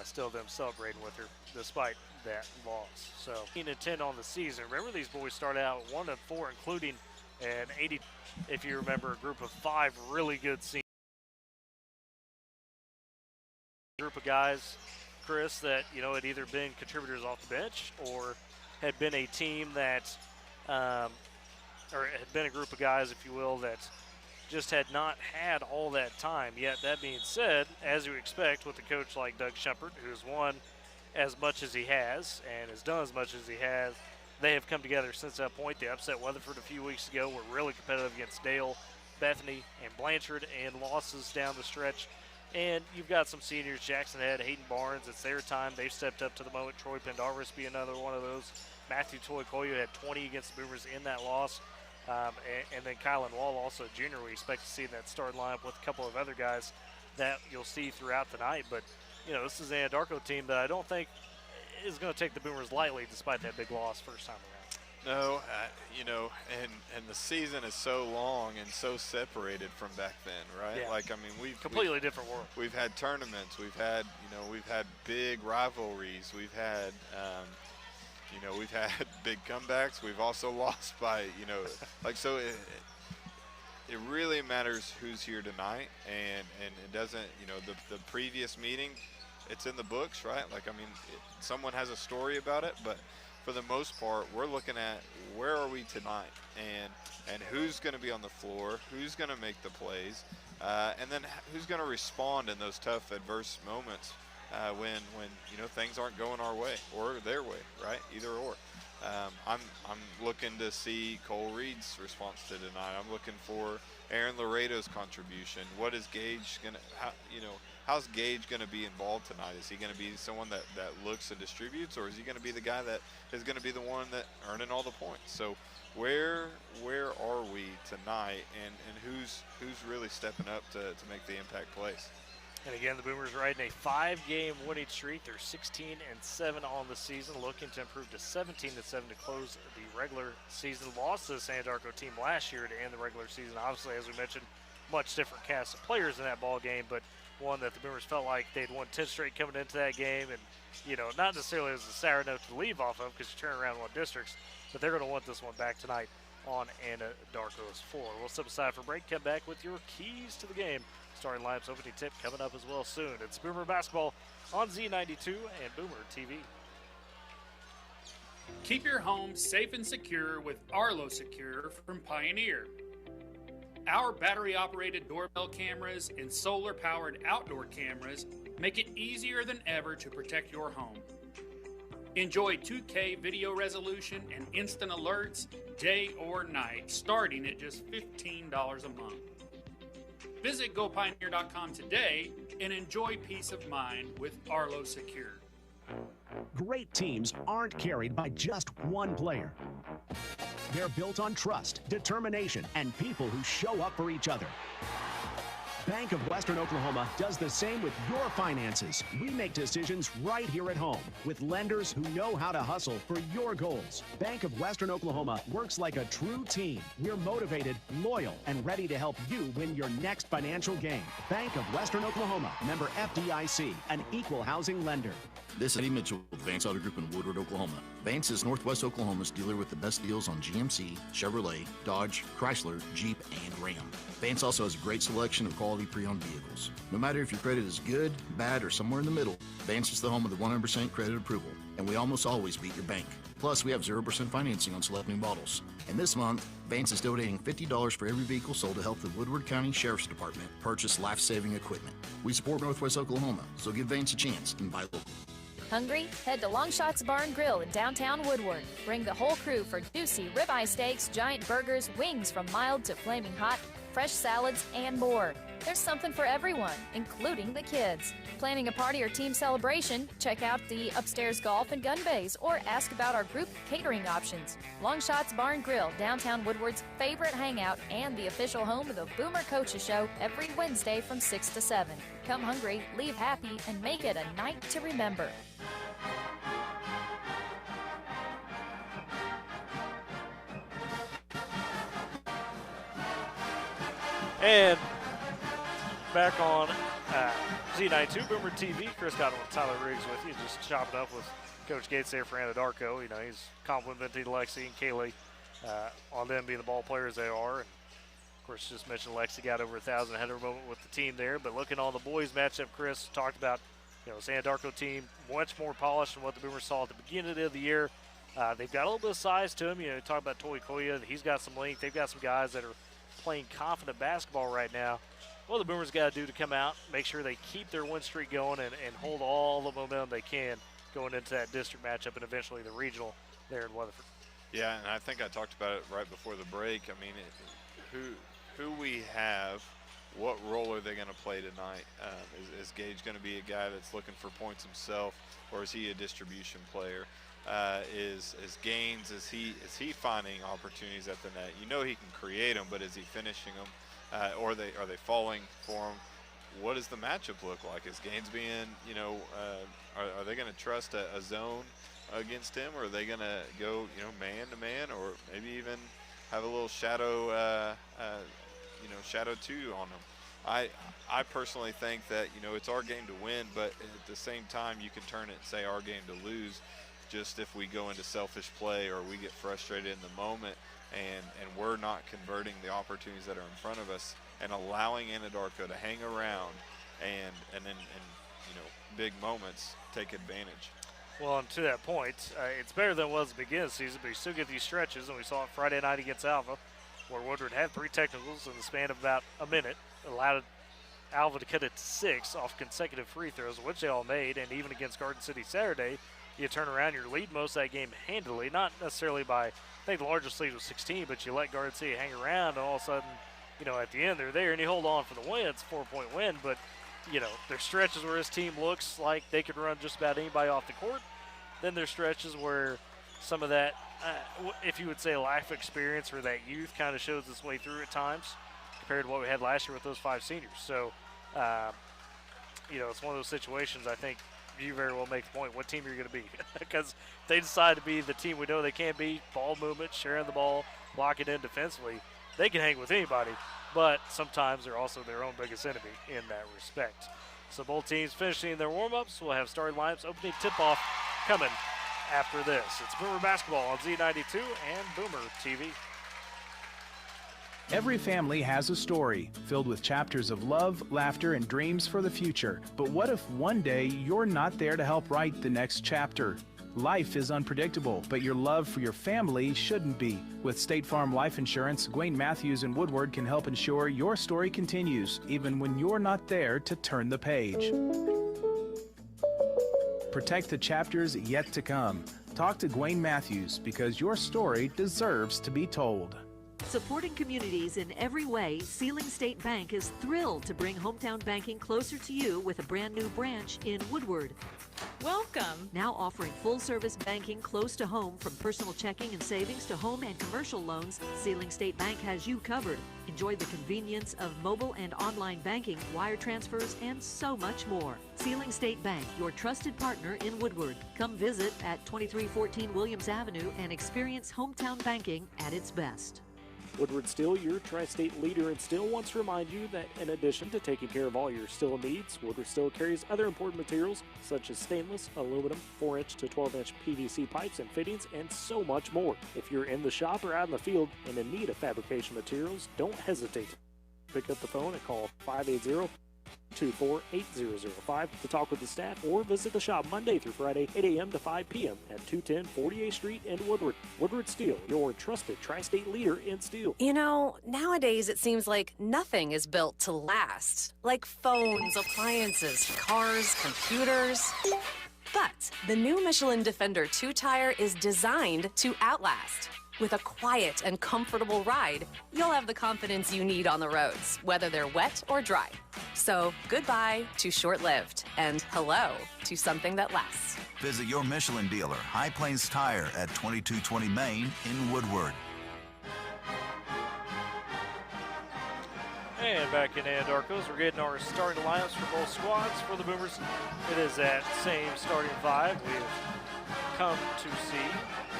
Still them celebrating with her despite that loss. So 18-10 on the season. Remember, these boys started out 1-4, including an 80, if you remember, a group of 5 really good seniors. Group of guys, Chris, that, you know, had either been contributors off the bench or had been a team that, or had been a group of guys, if you will, that just had not had all that time. Yet, that being said, as you expect with a coach like Doug Shumpert, who's won as much as he has and has done as much as he has, they have come together since that point. They upset Weatherford a few weeks ago, were really competitive against Dale, Bethany, and Blanchard, and losses down the stretch. And you've got some seniors, Jackson Head, Hayden Barnes. It's their time. They've stepped up to the moment. Troy Pendarvis be another one of those. Matthew Toy-Koyo had 20 against the Boomers in that loss. And then Kylan Wall, also a junior, we expect to see in that starting lineup with a couple of other guys that you'll see throughout the night. But, you know, this is an Anadarko team that I don't think is going to take the Boomers lightly despite that big loss first time around. No, you know, and the season is so long and so separated from back then, right? Yeah. Like, I mean, we've completely different world. We've had tournaments, we've had, you know, we've had big rivalries, we've had, you know, we've had big comebacks. We've also lost by, you know, like, so it really matters who's here tonight, and it doesn't, you know, the previous meeting, it's in the books, right? Like, I mean, someone has a story about it, but for the most part, we're looking at where are we tonight, and who's going to be on the floor, who's going to make the plays, and then who's going to respond in those tough, adverse moments when things aren't going our way or their way, right? Either or. I'm looking to see Cole Reed's response to tonight. I'm looking for Aaron Laredo's contribution. What is Gage how's Gage gonna be involved tonight? Is he gonna be someone that looks and distributes, or is he gonna be the guy that is gonna be the one that earning all the points? So where are we tonight, and who's really stepping up to make the impact plays? And again, the Boomers riding a 5-game winning streak. They're 16-7 on the season, looking to improve to 17-7 to close the regular season. Lost to the Anadarko team last year to end the regular season. Obviously, as we mentioned, much different cast of players in that ball game, but one that the Boomers felt like they'd won 10 straight coming into that game, and not necessarily as a sour note to leave off of because you turn around 1 districts, but they're going to want this one back tonight on Anadarko's floor. We'll step aside for break, come back with your keys to the game. Starting lineups opening tip coming up as well soon. It's Boomer Basketball on Z92 and Boomer TV. Keep your home safe and secure with Arlo Secure from Pioneer. Our battery-operated doorbell cameras and solar-powered outdoor cameras make it easier than ever to protect your home. Enjoy 2K video resolution and instant alerts day or night, starting at just $15 a month. Visit GoPioneer.com today and enjoy peace of mind with Arlo Secure. Great teams aren't carried by just one player. They're built on trust, determination, and people who show up for each other. Bank of Western Oklahoma does the same with your finances. We make decisions right here at home with lenders who know how to hustle for your goals. Bank of Western Oklahoma works like a true team. We're motivated, loyal, and ready to help you win your next financial game. Bank of Western Oklahoma, member FDIC, an equal housing lender. This is Eddie Mitchell with Vance Auto Group in Woodward, Oklahoma. Vance is Northwest Oklahoma's dealer with the best deals on GMC, Chevrolet, Dodge, Chrysler, Jeep, and Ram. Vance also has a great selection of quality pre-owned vehicles. No matter if your credit is good, bad, or somewhere in the middle, Vance is the home of the 100% credit approval, and we almost always beat your bank. Plus, we have 0% financing on select new models. And this month, Vance is donating $50 for every vehicle sold to help the Woodward County Sheriff's Department purchase life-saving equipment. We support Northwest Oklahoma, so give Vance a chance and buy local. Hungry? Head to Longshots Bar and Grill in downtown Woodward. Bring the whole crew for juicy ribeye steaks, giant burgers, wings from mild to flaming hot, fresh salads, and more. There's something for everyone, including the kids. Planning a party or team celebration? Check out the upstairs golf and gun bays or ask about our group catering options. Longshots Bar and Grill, downtown Woodward's favorite hangout and the official home of the Boomer Coaches Show every Wednesday from 6 to 7. Come hungry, leave happy, and make it a night to remember. And back on Z92 Boomer TV. Chris Godwin with Tyler Riggs with you, just chopping up with Coach Gates there for Anadarko. He's complimenting Lexi and Kaylee on them being the ball players they are. And of course, just mentioned Lexi got over 1,000 header moment with the team there. But looking on the boys matchup, Chris talked about this Anadarko team much more polished than what the Boomers saw at the beginning of the year. They've got a little bit of size to them. Talk about Toy Koya. He's got some length. They've got some guys that are playing confident basketball right now. What the Boomers got to do to come out, make sure they keep their win streak going and hold all the momentum they can going into that district matchup and eventually the regional there in Weatherford. Yeah, and I think I talked about it right before the break. I mean, who we have, what role are they going to play tonight? Is Gage going to be a guy that's looking for points himself, or is he a distribution player? Is Gaines, is he finding opportunities at the net? He can create them, but is he finishing them? Or are they falling for him? What does the matchup look like? Is Gaines being, are they going to trust a zone against him, or are they going to go, man to man, or maybe even have a little shadow, shadow two on him? I personally think that, it's our game to win, but at the same time, you can turn it and say our game to lose. Just if we go into selfish play or we get frustrated in the moment and we're not converting the opportunities that are in front of us and allowing Anadarko to hang around and then big moments take advantage. Well, and to that point, it's better than it was at the beginning of the season, but you still get these stretches, and we saw it Friday night against Alpha, where Woodward had 3 technicals in the span of about a minute, allowed Alva to cut it to 6 off consecutive free throws, which they all made. And even against Garden City Saturday, you turn around, you lead most of that game handily, not necessarily by, I think the largest lead was 16, but you let Garden City hang around, and all of a sudden, at the end they're there, and you hold on for the win. It's a 4-point win, but, there's stretches where his team looks like they could run just about anybody off the court. Then there's stretches where some of that, if you would say lack of experience or that youth kind of shows its way through at times compared to what we had last year with those 5 seniors. So, it's one of those situations. I think you very well make the point what team you're going to be because they decide to be the team we know they can be, ball movement, sharing the ball, locking in defensively. They can hang with anybody, but sometimes they're also their own biggest enemy in that respect. So both teams finishing their warm-ups. We'll have starting lineups, opening tip-off coming after this. It's Boomer Basketball on Z92 and Boomer TV. Every family has a story filled with chapters of love, laughter, and dreams for the future. But what if one day you're not there to help write the next chapter? Life is unpredictable, but your love for your family shouldn't be. With State Farm Life Insurance, Gwayne Matthews and Woodward can help ensure your story continues, even when you're not there to turn the page. Protect the chapters yet to come. Talk to Gwayne Matthews because your story deserves to be told. Supporting communities in every way, Sealing State Bank is thrilled to bring hometown banking closer to you with a brand new branch in Woodward. Welcome. Now offering full-service banking close to home, from personal checking and savings to home and commercial loans, Sealing State Bank has you covered. Enjoy the convenience of mobile and online banking, wire transfers, and so much more. Sealing State Bank, your trusted partner in Woodward. Come visit at 2314 Williams Avenue and experience hometown banking at its best. Woodward Steel, your tri-state leader in steel, wants to remind you that in addition to taking care of all your steel needs, Woodward Steel carries other important materials such as stainless, aluminum, 4-inch to 12-inch PVC pipes and fittings, and so much more. If you're in the shop or out in the field and in need of fabrication materials, don't hesitate. Pick up the phone and call 580-248-0005 to talk with the staff, or visit the shop Monday through Friday, 8 a.m. to 5 p.m. at 210 48th Street in Woodward. Woodward Steel, your trusted tri-state leader in steel. Nowadays it seems like nothing is built to last. Like phones, appliances, cars, computers. But the new Michelin Defender 2-tire is designed to outlast. With a quiet and comfortable ride, you'll have the confidence you need on the roads, whether they're wet or dry. So goodbye to short-lived, and hello to something that lasts. Visit your Michelin dealer, High Plains Tire, at 2220 Main in Woodward. And back in Anadarko, we're getting our starting lineups for both squads. For the Boomers, it is that same starting 5 we've come to see.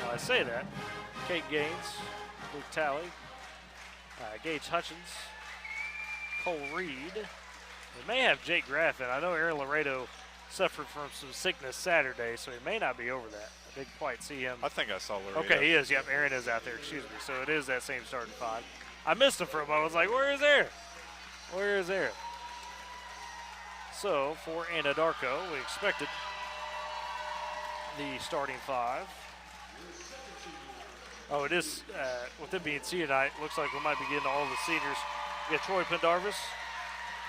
Well, I say that. Kate Gaines, Luke Talley, Gage Hutchins, Cole Reed. We may have Jake Graffin. I know Aaron Laredo suffered from some sickness Saturday, so he may not be over that. I didn't quite see him. I think I saw Laredo. Okay, he is. Yep, Aaron is out there. Excuse me. So it is that same starting 5. I missed him for a moment. I was like, where is Aaron? Where is Aaron? So for Anadarko, we expected the starting 5. Oh, it is, with it being senior night, looks like we might be getting all the seniors. We got Troy Pendarvis,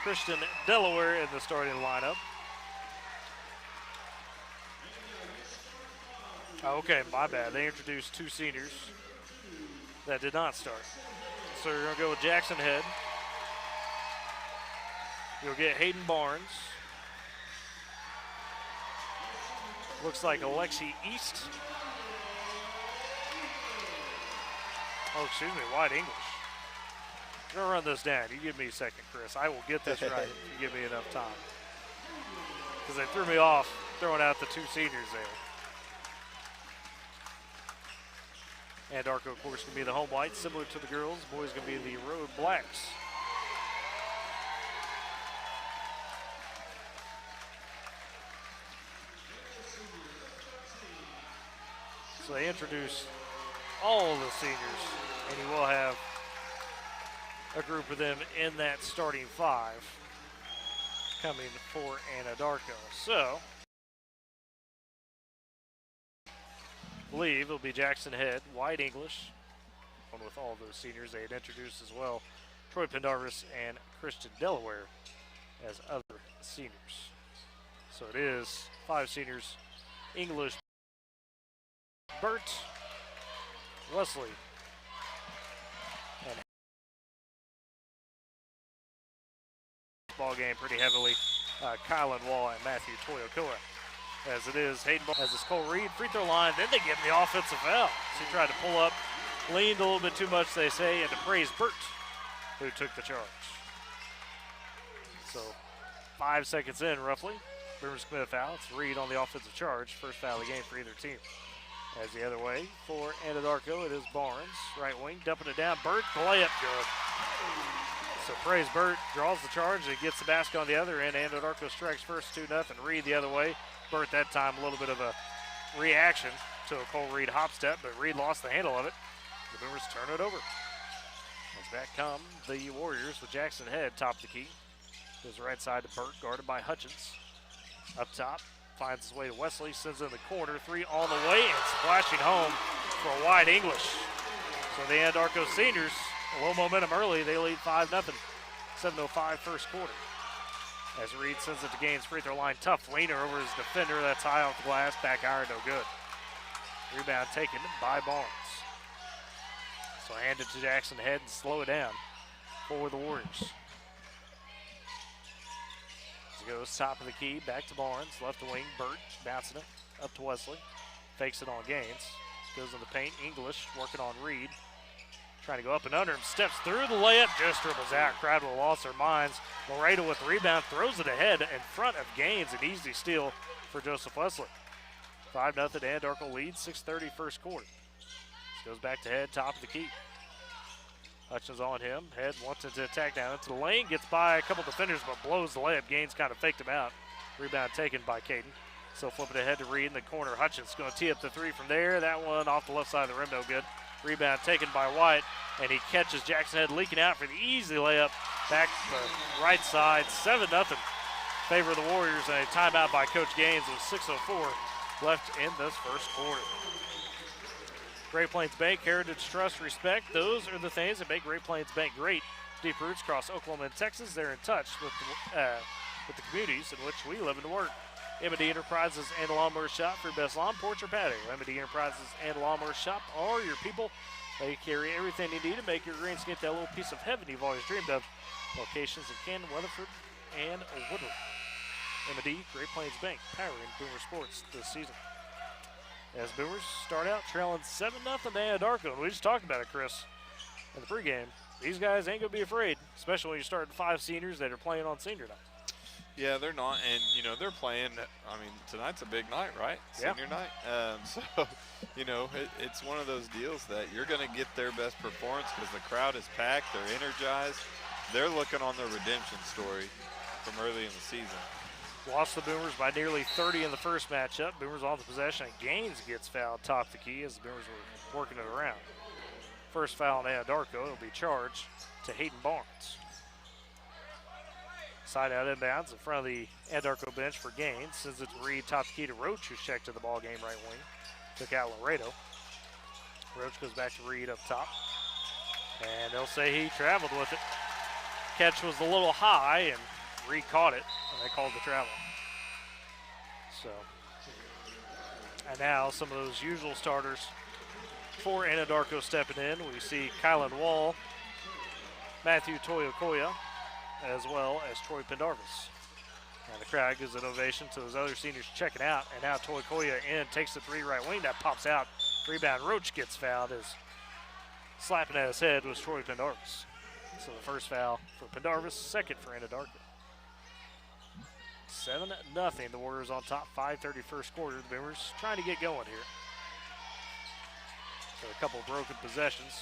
Christian Delaware in the starting lineup. Oh, okay, my bad. They introduced 2 seniors that did not start. So we're going to go with Jackson Head. You'll get Hayden Barnes. Looks like Alexi East. Oh, excuse me, White English. I'm going to run this down. You give me a second, Chris. I will get this right if you give me enough time. Because they threw me off throwing out the 2 seniors there. Anadarko, of course, going to be the home whites, similar to the girls. Boys going to be the road blacks. So they introduce all of the seniors, and you will have a group of them in that starting 5 coming for Anadarko. So, I believe it'll be Jackson Head, White English, one with all those seniors they had introduced as well, Troy Pendarvis and Christian Delaware as other seniors. So it is 5 seniors: English, Burt, Wesley, and ball game pretty heavily. Kylan Wall and Matthew Toyokoa. As it is, Hayden Ball as it's Cole Reed, free throw line, then they give him the offensive foul. So he tried to pull up, leaned a little bit too much, they say, and to praise Burt, who took the charge. So 5 seconds in, roughly, Boomers commit a foul. It's Reed on the offensive charge, first foul of the game for either team. As the other way for Anadarko, it is Barnes, right wing, dumping it down. Burt, the layup, good. So praise Burt, draws the charge, and gets the basket on the other end. Anadarko strikes first, 2-0. Reed the other way. Burt that time a little bit of a reaction to a Cole Reed hop step, but Reed lost the handle of it. The Boomers turn it over. As back come the Warriors with Jackson Head top of the key. Goes right side to Burt, guarded by Hutchins. Up top, finds his way to Wesley, sends in the corner, 3 all the way, and splashing home for a wide English. So the Anadarko seniors, a little momentum early, they lead 5-0. 7:05 first quarter. As Reed sends it to Gaines, free throw line, tough leaner over his defender, that's high off the glass, back iron, no good. Rebound taken by Barnes. So hand it to Jackson Head and slow it down for the Warriors. As it goes top of the key, back to Barnes, left wing, Burt bouncing it up to Wesley, fakes it on Gaines, goes in the paint, English working on Reed. Trying to go up and under him, steps through the layup, just dribbles out. Crowd will lost their minds. Laredo with the rebound, throws it ahead in front of Gaines. An easy steal for Joseph Wesley. 5-0, Anadarko leads, 6:30 first quarter. This goes back to Head, top of the key. Hutchins on him. Head wants to attack down into the lane, gets by a couple defenders, but blows the layup. Gaines kind of faked him out. Rebound taken by Caden. So flipping ahead to Reed in the corner. Hutchins going to tee up the 3 from there. That one off the left side of the rim, no good. Rebound taken by White, and he catches Jackson Head leaking out for the easy layup back to the right side. 7-0 favor of the Warriors, and a timeout by Coach Gaines with 6:04 left in this first quarter. Great Plains Bank, heritage, trust, respect. Those are the things that make Great Plains Bank great. Deep roots across Oklahoma and Texas. They're in touch with the communities in which we live and work. M&D Enterprises and Lawnmower Shop for your best lawn, porch, or patio. M&D Enterprises and Lawnmower Shop are your people. They carry everything you need to make your greenscape that little piece of heaven you've always dreamed of. Locations in Canton, Weatherford, and Woodward. M&D, Great Plains Bank, powering Boomer Sports this season. As Boomers start out trailing 7-0 to Anadarko. And we just talked about it, Chris, in the pregame. These guys ain't going to be afraid, especially when you're starting 5 seniors that are playing on senior night. Yeah, they're not, and, you know, they're playing, I mean, tonight's a big night, right? Senior night. So, you know, it's one of those deals that you're going to get their best performance because the crowd is packed, they're energized. They're looking on their redemption story from early in the season. Lost the Boomers by nearly 30 in the first matchup. Boomers on the possession, and Gaines gets fouled top of the key as the Boomers were working it around. First foul on Anadarko, it'll be charged to Hayden Barnes. Side out inbounds in front of the Anadarko bench for Gaines. Sends it to Reed, top key to Roach, who's checked to the ball game right wing. Took out Laredo. Roach goes back to Reed up top. And they'll say he traveled with it. Catch was a little high, and Reed caught it, and they called the travel. So, and now some of those usual starters for Anadarko stepping in. We see Kylan Wall, Matthew Toyokoya, as well as Troy Pendarvis. And the crowd gives an ovation to those other seniors checking out. And now Toyokoya in, takes the 3 right wing, that pops out. Rebound, Roach gets fouled as slapping at his head was Troy Pendarvis. So the first foul for Pendarvis, second for Anadarko. 7-0, the Warriors on top, 5:30 first quarter. The Boomers trying to get going here. So a couple broken possessions.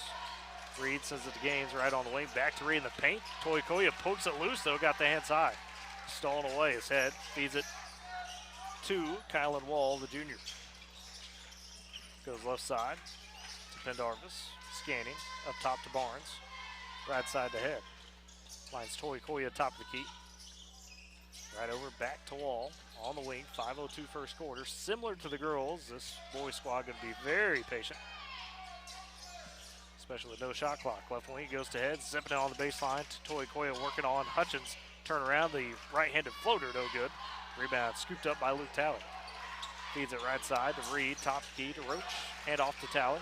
Reed sends it to Gaines right on the wing. Back to Reed in the paint. Toyokoya pokes it loose, though. Got the hands high. Stolen away. His head feeds it to Kylan Wall, the junior. Goes left side to Pendarvis. Scanning. Up top to Barnes. Right side to Head. Lines Toyokoya top of the key. Right over back to Wall. On the wing. 5:02 first quarter. Similar to the girls, this boys squad going to be very patient. Especially with no shot clock. Left wing goes to Head, zipping it on the baseline to Toyokoya, working on Hutchins. Turn around, the right-handed floater, no good. Rebound scooped up by Luke Talley. Feeds it right side to Reed, top key to Roach. Hand off to Talley.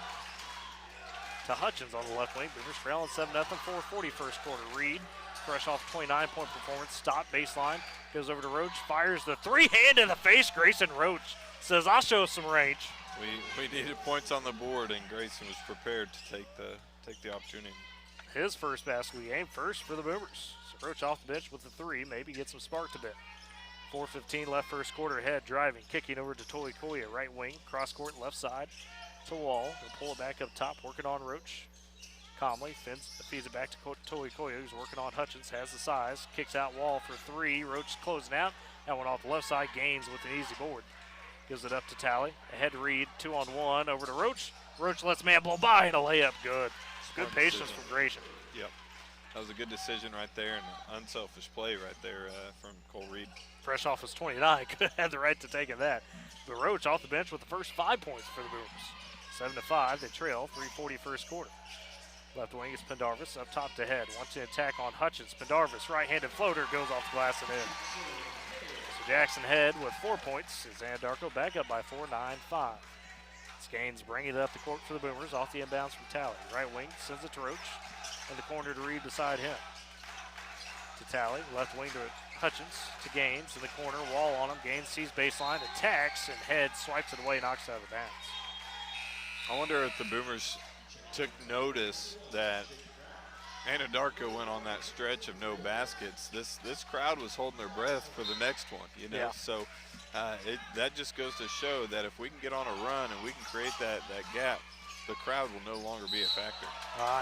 To Hutchins on the left wing. Boomers trailing 7-0, 4:40 first quarter. Reed, fresh off 29-point performance. Stop, baseline. Goes over to Roach. Fires the three-hand in the face. Grayson Roach says, I'll show some range. We needed points on the board, and Grayson was prepared to take the opportunity. His first basket of the game, first for the Boomers. So Roach off the bench with the three, maybe get some spark a bit. 4:15 left first quarter ahead, driving, kicking over to Toy Koya, right wing, cross court, left side to Wall. They'll pull it back up top, working on Roach. Calmly feeds it back to Toy Koya, who's working on Hutchins, has the size, kicks out Wall for three. Roach closing out. That one off the left side, Gaines with an easy board. Gives it up to Talley. Ahead to Reed, 2-on-1, over to Roach. Roach lets man blow by and a layup, good. Good patience from Grayson. Yep. That was a good decision right there and an unselfish play right there from Cole Reed. Fresh off his 29, could have had the right to take that. But Roach off the bench with the first 5 points for the Boomers. 7-5, they trail, 3:40 first quarter. Left wing is Pendarvis, up top to head. Wants to attack on Hutchins. Pendarvis, right-handed floater, goes off the glass and in. So Jackson Head with 4 points as Anadarko back up by 4, 9-5. Gaines bringing it up the court for the Boomers off the inbounds from Talley. Right wing sends it to Roach. In the corner to Reed beside him. To Talley, left wing to Hutchins, to Gaines in the corner, Wall on him. Gaines sees baseline, attacks, and Head swipes it away, knocks it out of bounds. I wonder if the Boomers took notice that Anadarko went on that stretch of no baskets. This crowd was holding their breath for the next one, you know. Yeah. So that just goes to show that if we can get on a run and we can create that gap, the crowd will no longer be a factor.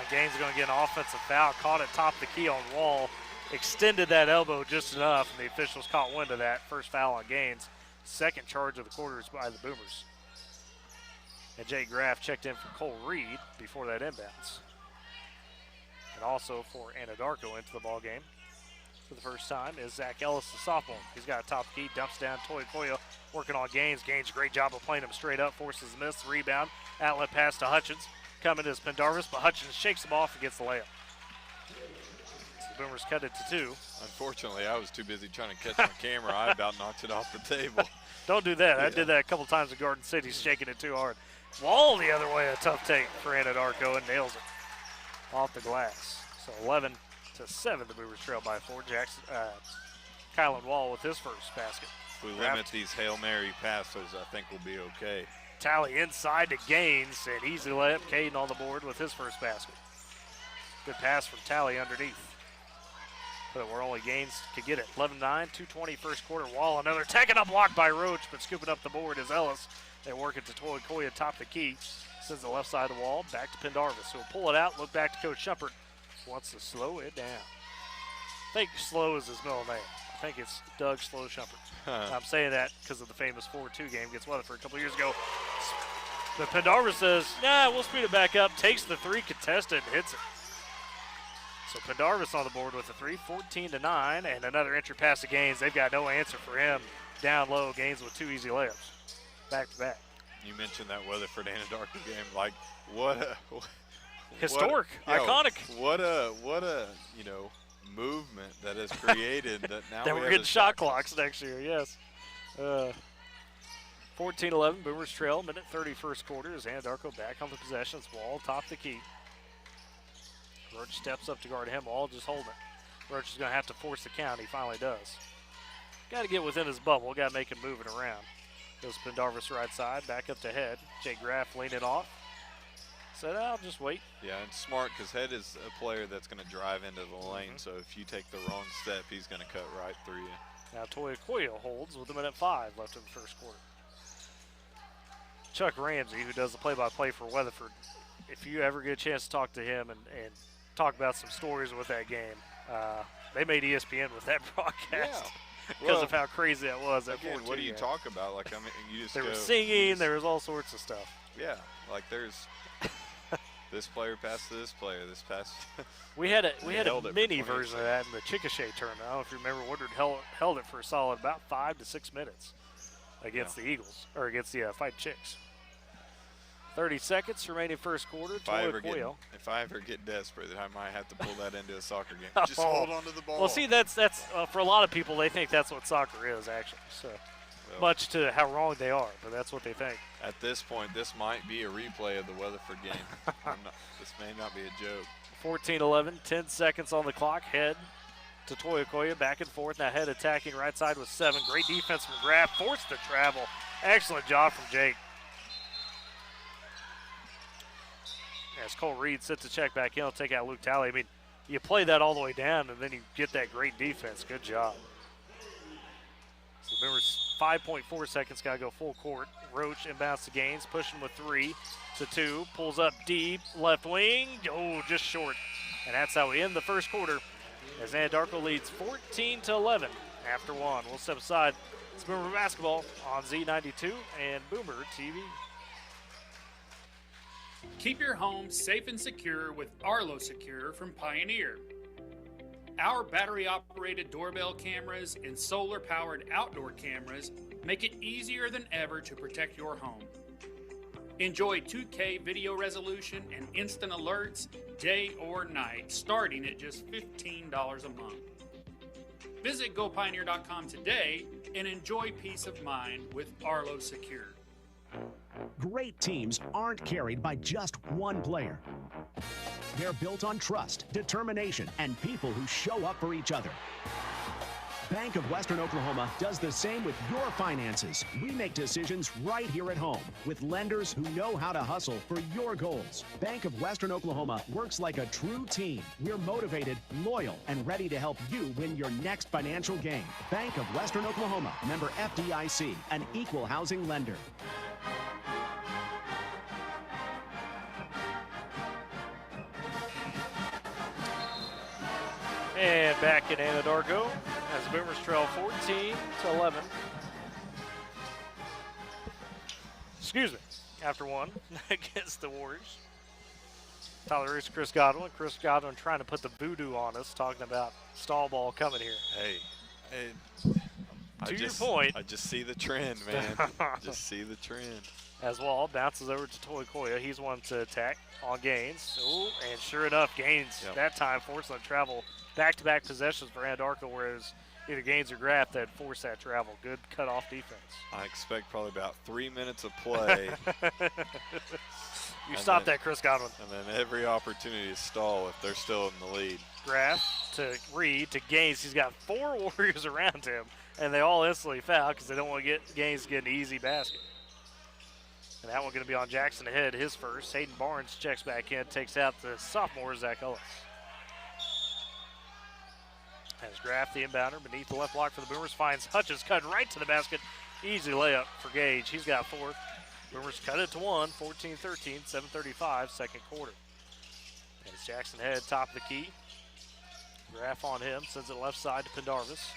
Gaines is going to get an offensive foul. Caught it top of the key on Wall. Extended that elbow just enough, and the officials caught wind of that. First foul on Gaines. Second charge of the quarter is by the Boomers. And Jay Graff checked in for Cole Reed before that inbounds. And also for Anadarko into the ball game for the first time is Zach Ellis, the sophomore. He's got a top key, dumps down Toy Koya, working on Gaines. Gaines, great job of playing him straight up, forces a miss, rebound, outlet pass to Hutchins. Coming is Pendarvis, but Hutchins shakes him off and gets the layup. So the Boomers cut it to 2. Unfortunately, I was too busy trying to catch my camera. I about knocked it off the table. Don't do that. Yeah. I did that a couple times in Garden City, shaking it too hard. Wall the other way, a tough take for Anadarko, and nails it off the glass. So 11-7, the Boomers trail by 4. Jackson, Kylan Wall with his first basket. If we limit these Hail Mary passes, I think we'll be okay. Talley inside to Gaines, and easy layup. Caden on the board with his first basket. Good pass from Talley underneath. But where only Gaines could get it. 11-9, 2:20 first quarter. Wall another taken up block by Roach, but scooping up the board is Ellis. They work it to Toy Koya, top the key. Sends the left side of the Wall, back to Pendarvis. So we'll pull it out, look back to Coach Shumpert. Wants to slow it down. I think Slow is his middle name. I think it's Doug Slow Shumpert. I'm saying that because of the famous 4-2 game against Weatherford a couple years ago. But Pendarvis says, nah, we'll speed it back up. Takes the 3 contested and hits it. So Pendarvis on the board with the 3, 14-9, and another entry pass to Gaines. They've got no answer for him. Down low, Gaines with 2 easy layups. Back to back. You mentioned that Weatherford Anadarko game. Like, what a historic, iconic. What a movement that has created that now that we're getting shot clocks next year. Yes. 14-11, Boomers trail. Minute 30 first quarter as Anadarko back on the possessions. Wall top the key. Roach steps up to guard him. Wall just holding it. Roach is going to have to force the count. He finally does. Got to get within his bubble. Got to make him moving around. Goes Pendarvis right side, back up to Head. Jay Graff leaning off. Said, I'll just wait. Yeah, it's smart because Head is a player that's going to drive into the lane. So if you take the wrong step, he's going to cut right through you. Now Toy Koya holds with a minute 5 left in the first quarter. Chuck Ramsey, who does the play-by-play for Weatherford, if you ever get a chance to talk to him and talk about some stories with that game, they made ESPN with that broadcast because of how crazy that was. Again, what do you talk about? Like, I mean, you just they were singing. There was all sorts of stuff. Yeah, like there's this player passed to this player. This pass. we had a mini version of that in the Chickasha tournament. I don't know if you remember. Woodward held it for a solid about 5 to 6 minutes against the Eagles or against the Fighting Chicks. 30 seconds remaining first quarter. If I ever get desperate, I might have to pull that into a soccer game. Just Oh. hold on to the ball. Well, see, that's for a lot of people, they think that's what soccer is, actually. So, much to how wrong they are, but that's what they think. At this point, this might be a replay of the Weatherford game. This may not be a joke. 14-11, 10 seconds on the clock. Head to Toyokoya, back and forth. Now Head attacking right side with 7. Great defense from Graff, forced to travel. Excellent job from Jake. As Cole Reed sits to check back in, he'll take out Luke Talley. I mean, you play that all the way down, and then you get that great defense. Good job. So remember, 5.4 seconds, got to go full court. Roach inbounds to Gaines, pushing with 3 to 2. Pulls up deep, left wing. Oh, just short. And that's how we end the first quarter as Anadarko leads 14-11 after 1. We'll step aside. It's Boomer Basketball on Z92 and Boomer TV. Keep your home safe and secure with Arlo Secure from Pioneer. Our battery-operated doorbell cameras and solar-powered outdoor cameras make it easier than ever to protect your home. Enjoy 2K video resolution and instant alerts day or night, starting at just $15 a month. Visit GoPioneer.com today and enjoy peace of mind with Arlo Secure. Great teams aren't carried by just one player. They're built on trust, determination, and people who show up for each other. Bank of Western Oklahoma does the same with your finances. We make decisions right here at home with lenders who know how to hustle for your goals. Bank of Western Oklahoma works like a true team. We're motivated, loyal, and ready to help you win your next financial game. Bank of Western Oklahoma, member FDIC, an equal housing lender. And back in Anadarko as the Boomers trail 14-11. Excuse me, after 1 against the Warriors. Tyler Reese, Chris Godwin. Chris Godwin trying to put the voodoo on us, talking about stall ball coming here. Hey, to your point. I just see the trend, man. Just see the trend. As Wall bounces over to Toyokoya. He's one to attack on Gaines. Ooh, and sure enough, Gaines that time forced on travel. Back-to-back possessions for Anadarko, whereas either Gaines or Graff that forced that travel. Good cut-off defense. I expect probably about 3 minutes of play. You stop that, Chris Godwin. And then every opportunity to stall if they're still in the lead. Graff to Reed to Gaines. He's got 4 Warriors around him, and they all instantly foul because they don't want to get Gaines to get an easy basket. And that one going to be on Jackson ahead, his first. Hayden Barnes checks back in, takes out the sophomore, Zach Ellis. As Graff, the inbounder, beneath the left block for the Boomers, finds Hutchins cut right to the basket. Easy layup for Gage. He's got 4. Boomers cut it to 1, 14-13, 7:35, second quarter. As Jackson Head, top of the key. Graff on him, sends it left side to Pendarvis.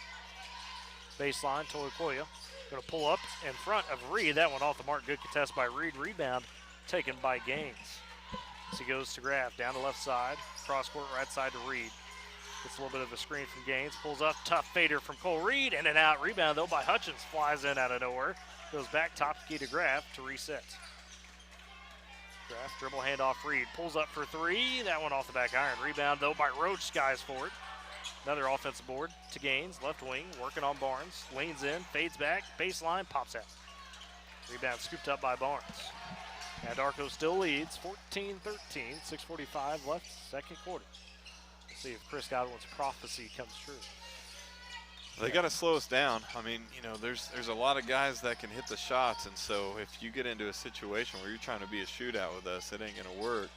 Baseline, Toyokoya. Going to pull up in front of Reed. That one off the mark. Good contest by Reed. Rebound taken by Gaines. As he goes to Graff, down to left side. Cross court right side to Reed. Gets a little bit of a screen from Gaines. Pulls up, tough fader from Cole Reed. In and out. Rebound, though, by Hutchins. Flies in out of nowhere. Goes back top key to Graff to reset. Graff dribble handoff Reed. Pulls up for 3. That one off the back iron. Rebound, though, by Roach. Skies for it. Another offensive board to Gaines. Left wing, working on Barnes. Leans in, fades back. Baseline, pops out. Rebound scooped up by Barnes. Anadarko still leads. 14-13. 6:45 left, second quarter. See if Chris Godwin's prophecy comes true. They got to slow us down. I mean, you know, there's a lot of guys that can hit the shots, and so if you get into a situation where you're trying to be a shootout with us, it ain't going to work.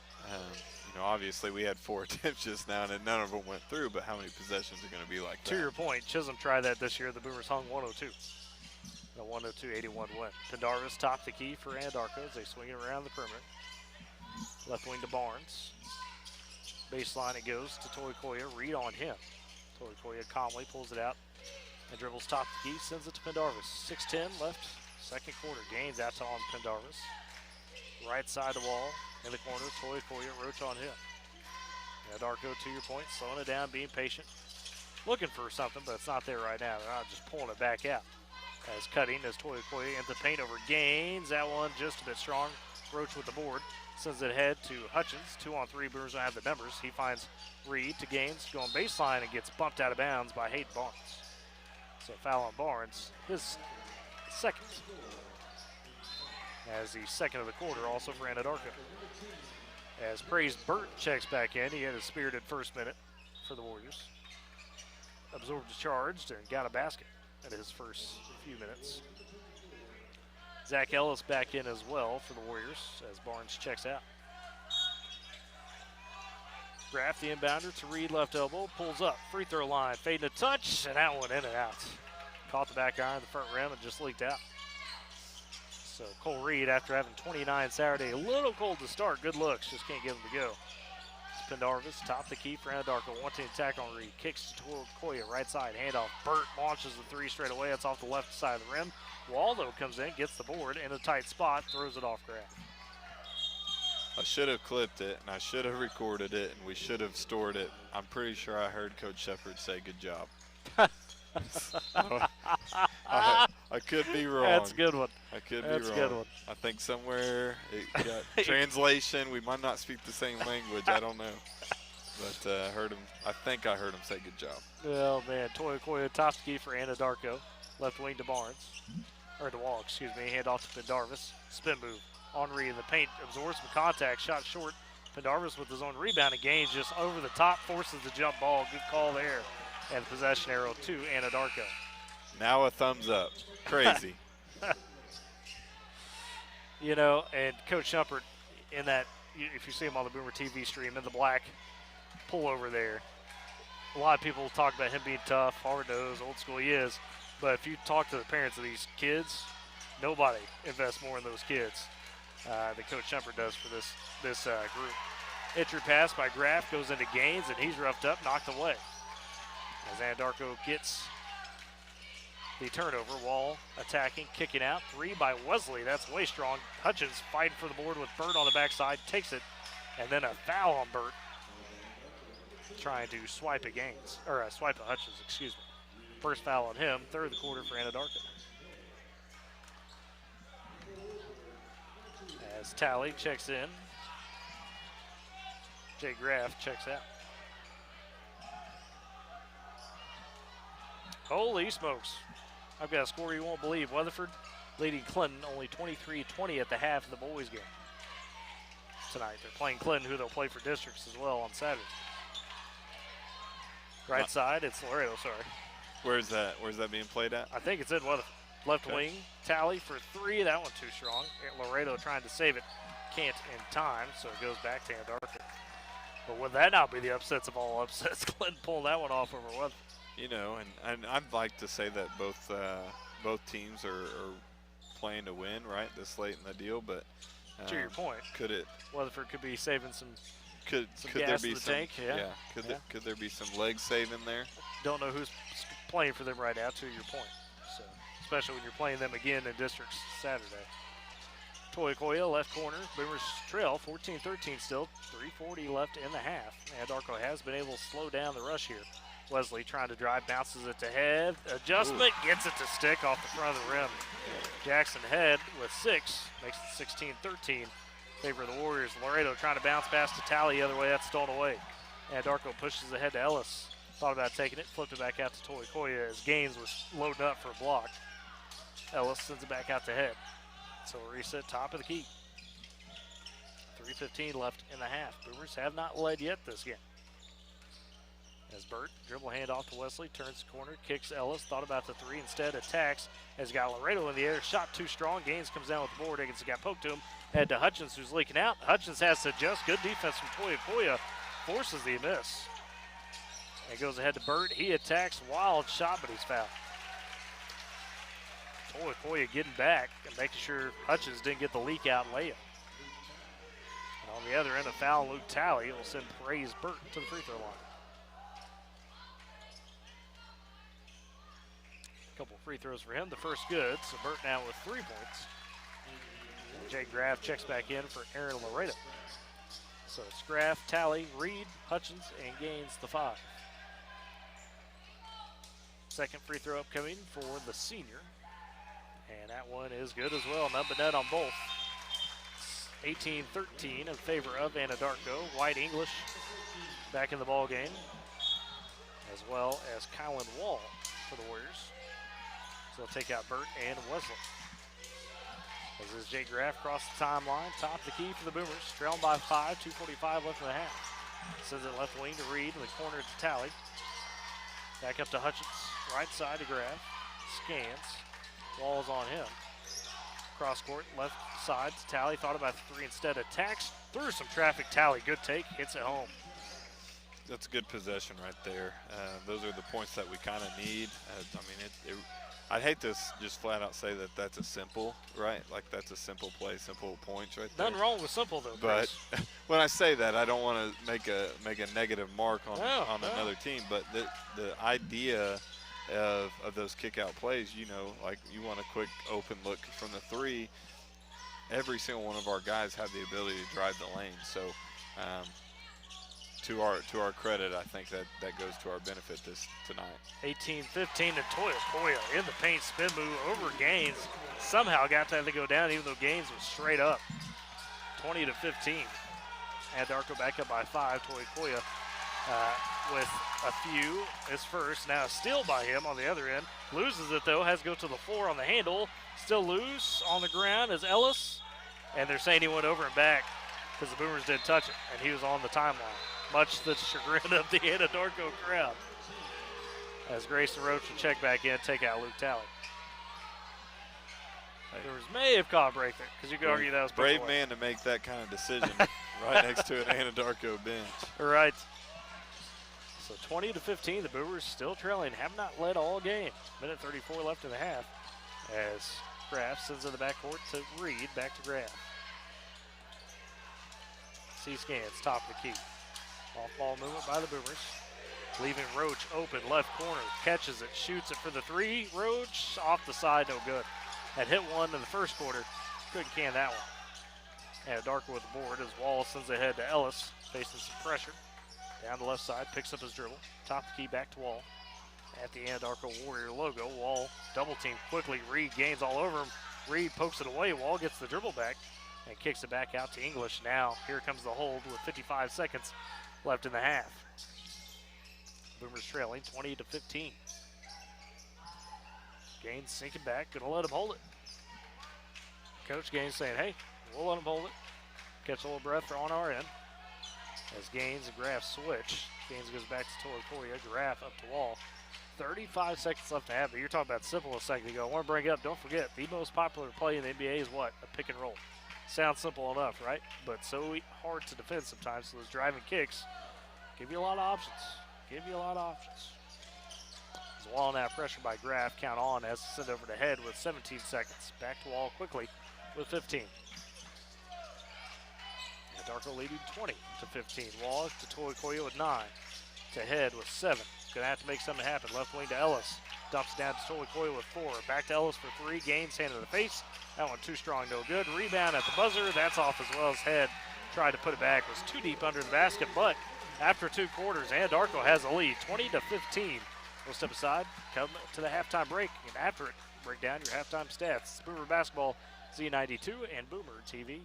You know, obviously we had 4 attempts just now, and none of them went through, but how many possessions are going to be like that? To your point, Chisholm tried that this year. The Boomers hung 102. A 102-81 win. Pendarvis topped the key for Anadarko as they swing it around the perimeter. Left wing to Barnes. Baseline it goes to Toyokoya. Reed on him. Toyokoya calmly pulls it out and dribbles top the key, sends it to Pendarvis. 6:10 left, second quarter. Gaines out to on Pendarvis. Right side of Wall in the corner. Toyokoya, Roach on him. Anadarko, to your point, slowing it down, being patient. Looking for something, but it's not there right now. They're not just pulling it back out. As cutting as Toyokoya into the paint over Gaines. That one just a bit strong. Roach with the board. Sends it ahead to Hutchins. 2-on-3. Boomers don't have the numbers. He finds Reed to Gaines. Going baseline and gets bumped out of bounds by Hayden Barnes. So foul on Barnes. His second. As the second of the quarter, also for Anadarko. As Praise Burt checks back in. He had a spirited first minute for the Warriors. Absorbed the charge and got a basket in his first few minutes. Zach Ellis back in as well for the Warriors as Barnes checks out. Graff, the inbounder to Reed, left elbow, pulls up, free throw line, fading a touch, and that one in and out. Caught the back iron, the front rim, and just leaked out. So Cole Reed, after having 29 Saturday, a little cold to start, good looks, just can't get him to go. Pendarvis, top the key for Anadarko, wanting to attack on Reed, kicks to Koya, right side, handoff. Burt launches the three straight away, it's off the left side of the rim. Waldo comes in, gets the board in a tight spot, throws it off Graff. I should have clipped it, and I should have recorded it, and we should have stored it. I'm pretty sure I heard Coach Shepard say good job. I could be wrong. That's a good one. I could be That's wrong. a good one. I think somewhere it got translation. We might not speak the same language. I don't know. But I think I heard him say good job. Oh, man. Toya Koya, top key for Anadarko. Left wing to Barnes. Or to Wall, excuse me. Hand off to Pendarvis. Spin move. Henry in the paint. Absorbs some contact. Shot short. Pendarvis with his own rebound. And Gaines just over the top. Forces the jump ball. Good call there. And possession arrow to Anadarko. Now a thumbs up. Crazy. You know, and Coach Shepard in that, if you see him on the Boomer TV stream, in the black pullover there, a lot of people talk about him being tough, hard-nosed, old school. He is. But if you talk to the parents of these kids, nobody invests more in those kids than Coach Shepard does for this group. Entry pass by Graff goes into Gaines, and he's roughed up, knocked away. As Anadarko gets the turnover, Wall attacking, kicking out. Three by Wesley, that's way strong. Hutchins fighting for the board with Burt on the backside, takes it, and then a foul on Burt. Trying to swipe at Gaines, or swipe at Hutchins, excuse me. First foul on him, third of the quarter for Anadarko. As Talley checks in, Jay Graff checks out. Holy smokes. I've got a score you won't believe. Weatherford leading Clinton only 23-20 at the half of the boys game tonight. They're playing Clinton, who they'll play for districts as well on Saturday. Right side, it's Laredo, sorry. Where's that? Where's that being played at? I think it's in Weatherford. Left wing, Talley for three. That one too strong. Laredo trying to save it. Can't in time, so it goes back to Anadarko. But would that not be the upsets of all upsets? Clinton pulling that one off over Weatherford. You know, and I'd like to say that both teams are playing to win, right, this late in the deal, but to your point, could it? Weatherford could be saving some Could gas there be in the some? tank? Yeah. Could there be some leg saving there? Don't know who's playing for them right now. To your point, so especially when you're playing them again in districts Saturday. Toya Koya, left corner. Boomers trail 14-13 still. 3:40 left in the half. Anadarko has been able to slow down the rush here. Wesley trying to drive, bounces it to Head. Adjustment, gets it to stick off the front of the rim. Jackson Head with 6, makes it 16-13. Favor of the Warriors. Laredo trying to bounce pass to Talley the other way, that's stolen away. Anadarko pushes ahead to Ellis. Thought about taking it, flipped it back out to Toya Koya as Gaines was loading up for a block. Ellis sends it back out to Head. So a reset, top of the key. 3:15 left in the half. Boomers have not led yet this game. As Burt, dribble handoff to Wesley, turns the corner, kicks Ellis, thought about the three, instead attacks, has got Laredo in the air, shot too strong, Gaines comes down with the board, Higgins got poked to him, head to Hutchins who's leaking out. Hutchins has to adjust, good defense from Toya Koya, forces the miss. And goes ahead to Burt, he attacks, wild shot, but he's fouled. Toya Koya getting back and making sure Hutchins didn't get the leak out layup. And on the other end, a foul, Luke Talley will send Praise Burt to the free throw line. Couple free throws for him. The first good. So Burt now with 3 points. And Jay Graff checks back in for Aaron Laredo. So it's Graff, Talley, Reed, Hutchins, and Gaines the 5. Second free throw upcoming for the senior. And that one is good as well. Nut but net on both. 18-13 in favor of Anadarko. White English back in the ball game, as well as Kylan Wall for the Warriors. So they'll take out Burt and Wesley. As is Jake Graff across the timeline, top of the key for the Boomers. Trailing by 5, 2:45 left in the half. Sends it left wing to Reed, in the corner to Talley. Back up to Hutchins, right side to Graff. Scans, Wall's on him. Cross court, left side to Talley. Thought about the three instead. Attacks through some traffic. Talley, good take, hits it home. That's good possession right there. Those are the points that we kind of need. I mean, I'd hate to just flat out say that that's a simple, right? Like that's a simple play, simple points right there. Nothing wrong with simple though, but Chris. When I say that, I don't want to make a negative mark on another team. But the idea of those kick out plays, you know, like you want a quick open look from the three. Every single one of our guys have the ability to drive the lane. So to our credit, I think that goes to our benefit tonight. 18-15 to Koya in the paint, spin move over Gaines. Somehow got that to go down, even though Gaines was straight up. 20-15. Anadarko back up by 5. Koya with a few. His first, now a steal by him on the other end. Loses it though, has to go to the floor on the handle. Still loose on the ground is Ellis. And they're saying he went over and back because the Boomers didn't touch it, and he was on the timeline. Much to the chagrin of the Anadarko crowd. As Grayson Roach will check back in, take out Luke Talley. Boomers may have caught a break there, because you could argue that was brave man to make that kind of decision right next to an Anadarko bench. Right. So 20-15, the Boomers still trailing, have not led all game. Minute 34 left in the half, as Graff sends in the backcourt to Reed, back to Graff. C-scans, top of the key. Off-ball movement by the Boomers. Leaving Roach open, left corner. Catches it, shoots it for the three. Roach off the side, no good. Had hit one in the first quarter. Couldn't can that one. Anadarko with the board as Wall sends ahead to Ellis. Facing some pressure. Down the left side, picks up his dribble. Top of the key, back to Wall. At the Anadarko Warrior logo. Wall double team quickly. Reed gains all over him. Reed pokes it away. Wall gets the dribble back and kicks it back out to English. Now, here comes the hold with 55 seconds left in the half. Boomers trailing 20-15. Gaines sinking back, gonna let him hold it. Coach Gaines saying, hey, we'll let him hold it. Catch a little breath on our end. As Gaines and Graff switch. Gaines goes back to Koya. Graff up to Wall. 35 seconds left to have, but you're talking about simple a second ago. I want to bring up, don't forget, the most popular play in the NBA is what? A pick and roll. Sounds simple enough, right? But so hard to defend sometimes, so those driving kicks give you a lot of options. As Wall now pressured by Graff, count on as sent over to Head with 17 seconds. Back to Wall quickly with 15. Anadarko leading 20-15. Wall to Koya with 9. To Head with 7. Gonna have to make something happen. Left wing to Ellis. Dumps down to Koya with 4. Back to Ellis for 3. Gaines hand in the face. That one too strong, no good. Rebound at the buzzer. That's off as well as Head tried to put it back. Was too deep under the basket, but after 2 quarters, Anadarko has a lead, 20-15. We'll step aside, come to the halftime break, and after it, break down your halftime stats. It's Boomer Basketball, Z92 and Boomer TV.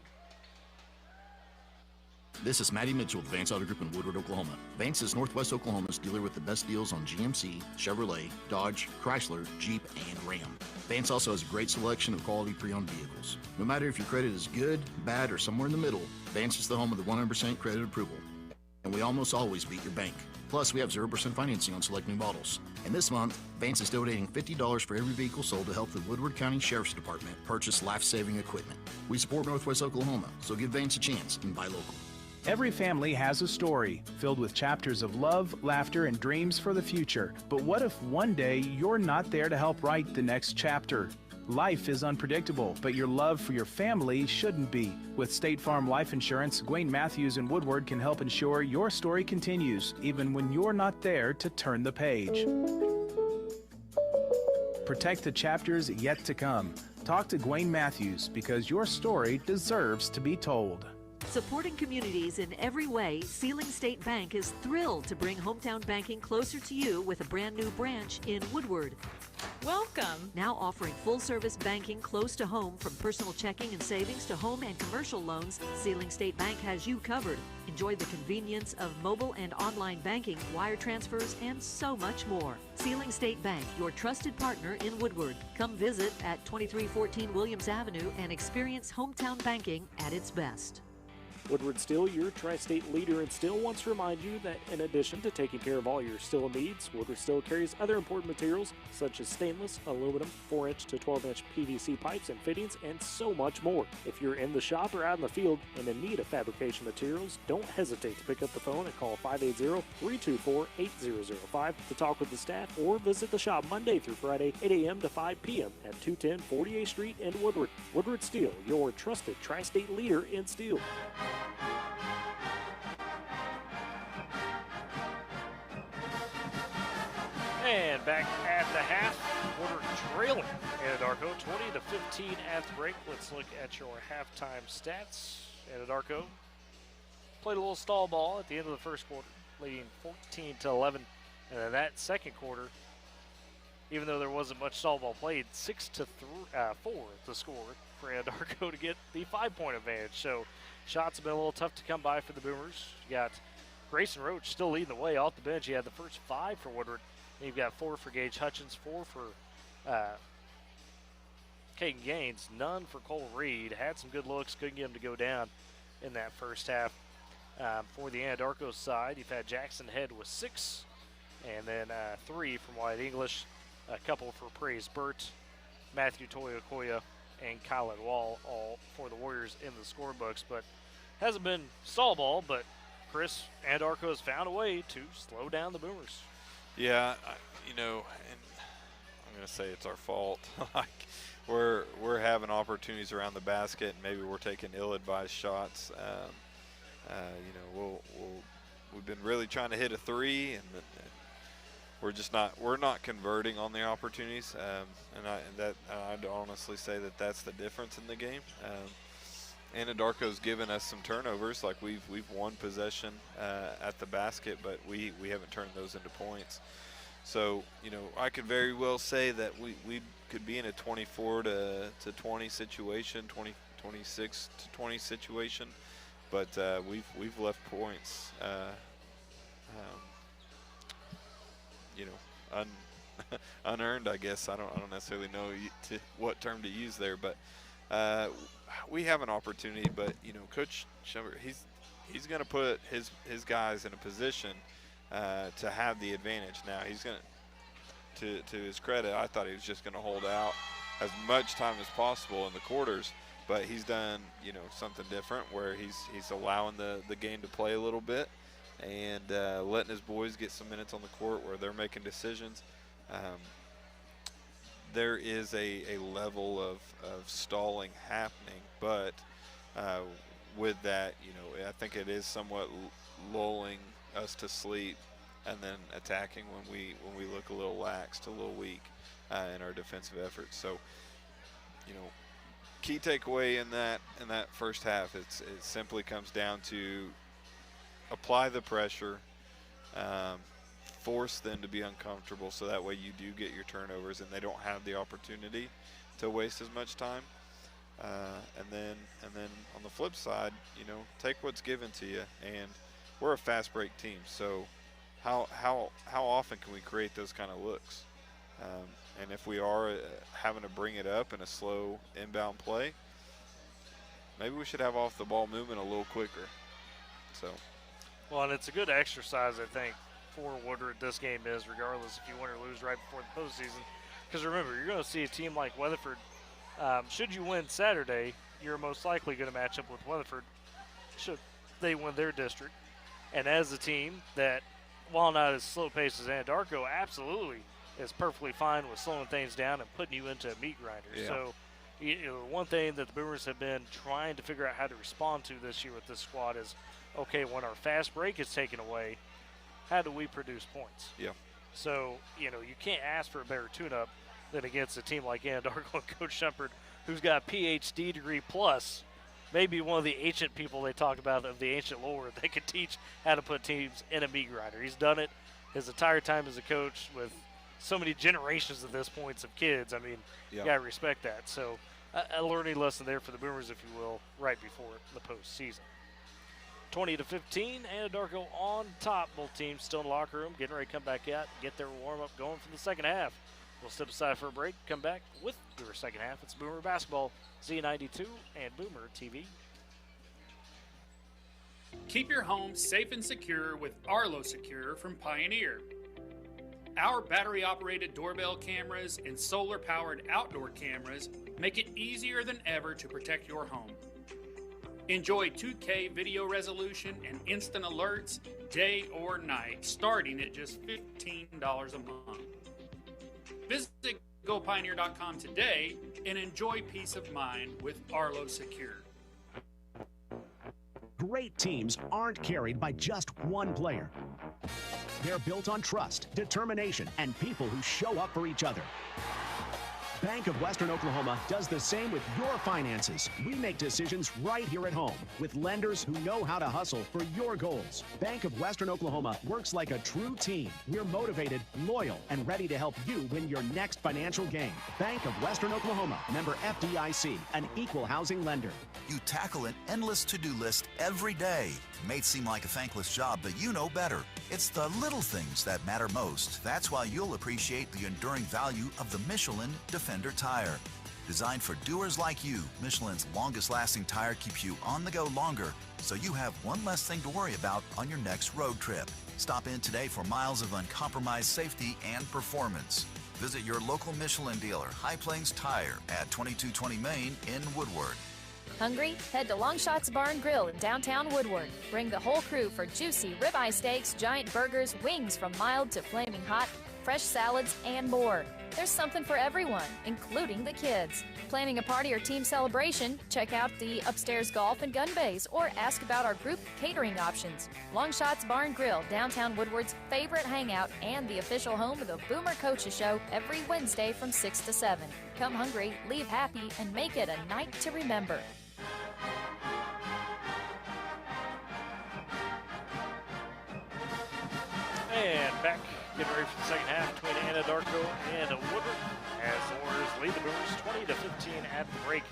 This is Matty Mitchell with Vance Auto Group in Woodward, Oklahoma. Vance is Northwest Oklahoma's dealer with the best deals on GMC, Chevrolet, Dodge, Chrysler, Jeep, and Ram. Vance also has a great selection of quality pre-owned vehicles. No matter if your credit is good, bad, or somewhere in the middle, Vance is the home of the 100% credit approval. And we almost always beat your bank. Plus, we have 0% financing on select new models. And this month, Vance is donating $50 for every vehicle sold to help the Woodward County Sheriff's Department purchase life-saving equipment. We support Northwest Oklahoma, so give Vance a chance and buy local. Every family has a story filled with chapters of love, laughter, and dreams for the future. But what if one day you're not there to help write the next chapter? Life is unpredictable, but your love for your family shouldn't be. With State Farm Life Insurance, Gwayne Matthews and Woodward can help ensure your story continues, even when you're not there to turn the page. Protect the chapters yet to come. Talk to Gwayne Matthews, because your story deserves to be told. Supporting communities in every way, Sealing State Bank is thrilled to bring hometown banking closer to you with a brand new branch in Woodward. Welcome. Now offering full-service banking close to home, from personal checking and savings to home and commercial loans, Sealing State Bank has you covered. Enjoy the convenience of mobile and online banking, wire transfers, and so much more. Sealing State Bank, your trusted partner in Woodward. Come visit at 2314 Williams Avenue and experience hometown banking at its best. Woodward Steel, your tri-state leader in steel, wants to remind you that in addition to taking care of all your steel needs, Woodward Steel carries other important materials such as stainless, aluminum, 4-inch to 12-inch PVC pipes and fittings, and so much more. If you're in the shop or out in the field and in need of fabrication materials, don't hesitate to pick up the phone and call 580-324-8005 to talk with the staff, or visit the shop Monday through Friday, 8 a.m. to 5 p.m. at 210 48th Street in Woodward. Woodward Steel, your trusted tri-state leader in steel. And back at the half, Woodward trailing Anadarko 20-15 at the break. Let's look at your halftime stats. Anadarko played a little stall ball at the end of the first quarter, leading 14-11. And in that second quarter, even though there wasn't much stall ball played, 6-4 the score for Anadarko to get the 5-point advantage. So shots have been a little tough to come by for the Boomers. You got Grayson Roach still leading the way off the bench. He had the first 5 for Woodward. And you've got 4 for Gage Hutchins, 4 for Caden Gaines, none for Cole Reed. Had some good looks, couldn't get him to go down in that first half. For the Anadarko side, you've had Jackson Head with 6, and then 3 from Wyatt English, a couple for Praise Burt, Matthew Toyokoya, and Kylan Wall, all for the Warriors in the scorebooks. But hasn't been stall ball, but Chris, Anadarko has found a way to slow down the Boomers. Yeah, and I'm going to say it's our fault. Like, we're having opportunities around the basket, and maybe we're taking ill-advised shots. We've been really trying to hit a 3, and we're not converting on the opportunities. I'd honestly say that's the difference in the game. Anadarko's given us some turnovers. Like, we've won possession at the basket, but we haven't turned those into points. So, I could very well say that we could be in a 24-20 situation, 26-20 situation, but we've left points, unearned, I guess. I don't necessarily know what term to use there, but we have an opportunity. But Coach Schumber, he's going to put his guys in a position to have the advantage. Now he's going to his credit, I thought he was just going to hold out as much time as possible in the quarters, but he's done something different where he's allowing the game to play a little bit and letting his boys get some minutes on the court where they're making decisions. There is a level of stalling happening, but with that, I think it is somewhat lulling us to sleep and then attacking when we look a little laxed, a little weak in our defensive efforts. So, key takeaway in that first half, it simply comes down to apply the pressure, force them to be uncomfortable, so that way you do get your turnovers and they don't have the opportunity to waste as much time. And then on the flip side, take what's given to you. And we're a fast break team, so how often can we create those kind of looks? And if we are having to bring it up in a slow inbound play, maybe we should have off the ball movement a little quicker. So, well, and it's a good exercise, I think, for Woodward this game is, regardless if you win or lose right before the postseason. Because remember, you're going to see a team like Weatherford. Should you win Saturday, you're most likely going to match up with Weatherford should they win their district. And as a team that, while not as slow paced as Anadarko, absolutely is perfectly fine with slowing things down and putting you into a meat grinder. Yeah. So, one thing that the Boomers have been trying to figure out how to respond to this year with this squad is, okay, when our fast break is taken away, how do we produce points? Yeah. So, you can't ask for a better tune-up than against a team like Anadarko and Coach Shumpert, who's got a PhD degree plus maybe one of the ancient people they talk about of the ancient lore that could teach how to put teams in a meat grinder. He's done it his entire time as a coach with so many generations at this point of kids. I mean, you got to respect that. So a learning lesson there for the Boomers, if you will, right before the postseason. 20-15, Anadarko on top. Both teams still in the locker room, getting ready to come back out, get their warm-up going for the second half. We'll step aside for a break, come back with your second half. It's Boomer Basketball, Z92 and Boomer TV. Keep your home safe and secure with Arlo Secure from Pioneer. Our battery-operated doorbell cameras and solar-powered outdoor cameras make it easier than ever to protect your home. Enjoy 2K video resolution and instant alerts day or night, starting at just $15 a month. Visit GoPioneer.com today and enjoy peace of mind with Arlo Secure. Great teams aren't carried by just one player. They're built on trust, determination, and people who show up for each other. Bank of Western Oklahoma does the same with your finances. We make decisions right here at home with lenders who know how to hustle for your goals. Bank of Western Oklahoma works like a true team. We're motivated, loyal, and ready to help you win your next financial game. Bank of Western Oklahoma, member FDIC, an equal housing lender. You tackle an endless to-do list every day. It may seem like a thankless job, but you know better. It's the little things that matter most. That's why you'll appreciate the enduring value of the Michelin Defender tire. Designed for doers like you, Michelin's longest-lasting tire keeps you on the go longer, so you have one less thing to worry about on your next road trip. Stop in today for miles of uncompromised safety and performance. Visit your local Michelin dealer, High Plains Tire, at 2220 Main in Woodward. Hungry? Head to Longshots Bar and Grill in downtown Woodward. Bring the whole crew for juicy ribeye steaks, giant burgers, wings from mild to flaming hot, fresh salads, and more. There's something for everyone, including the kids. Planning a party or team celebration? Check out the upstairs golf and gun bays or ask about our group catering options. Longshots Bar and Grill, downtown Woodward's favorite hangout and the official home of the Boomer Coaches Show every Wednesday from 6 to 7. Come hungry, leave happy, and make it a night to remember. And back, getting ready for the second half between Anadarko and Woodward as the Warriors lead the Boomers 20-15 at the break.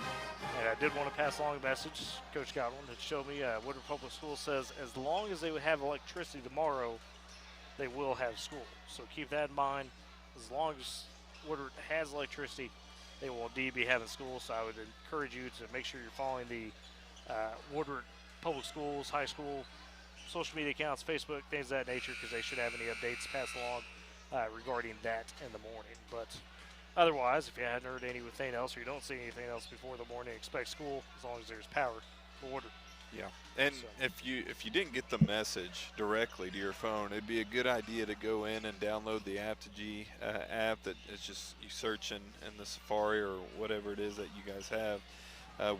And I did want to pass along a message. Coach Godwin had showed me Woodward Public Schools says as long as they would have electricity tomorrow, they will have school. So keep that in mind. As long as Woodward has electricity, they will indeed be having school. So I would encourage you to make sure you're following the Woodward Public Schools, high school, social media accounts, Facebook, things of that nature, because they should have any updates passed along regarding that in the morning. But otherwise, if you hadn't heard anything else or you don't see anything else before the morning, expect school as long as there's power for Woodward. Yeah, and so, if you didn't get the message directly to your phone, it'd be a good idea to go in and download the Apogee app. That it's just you search in the Safari or whatever it is that you guys have.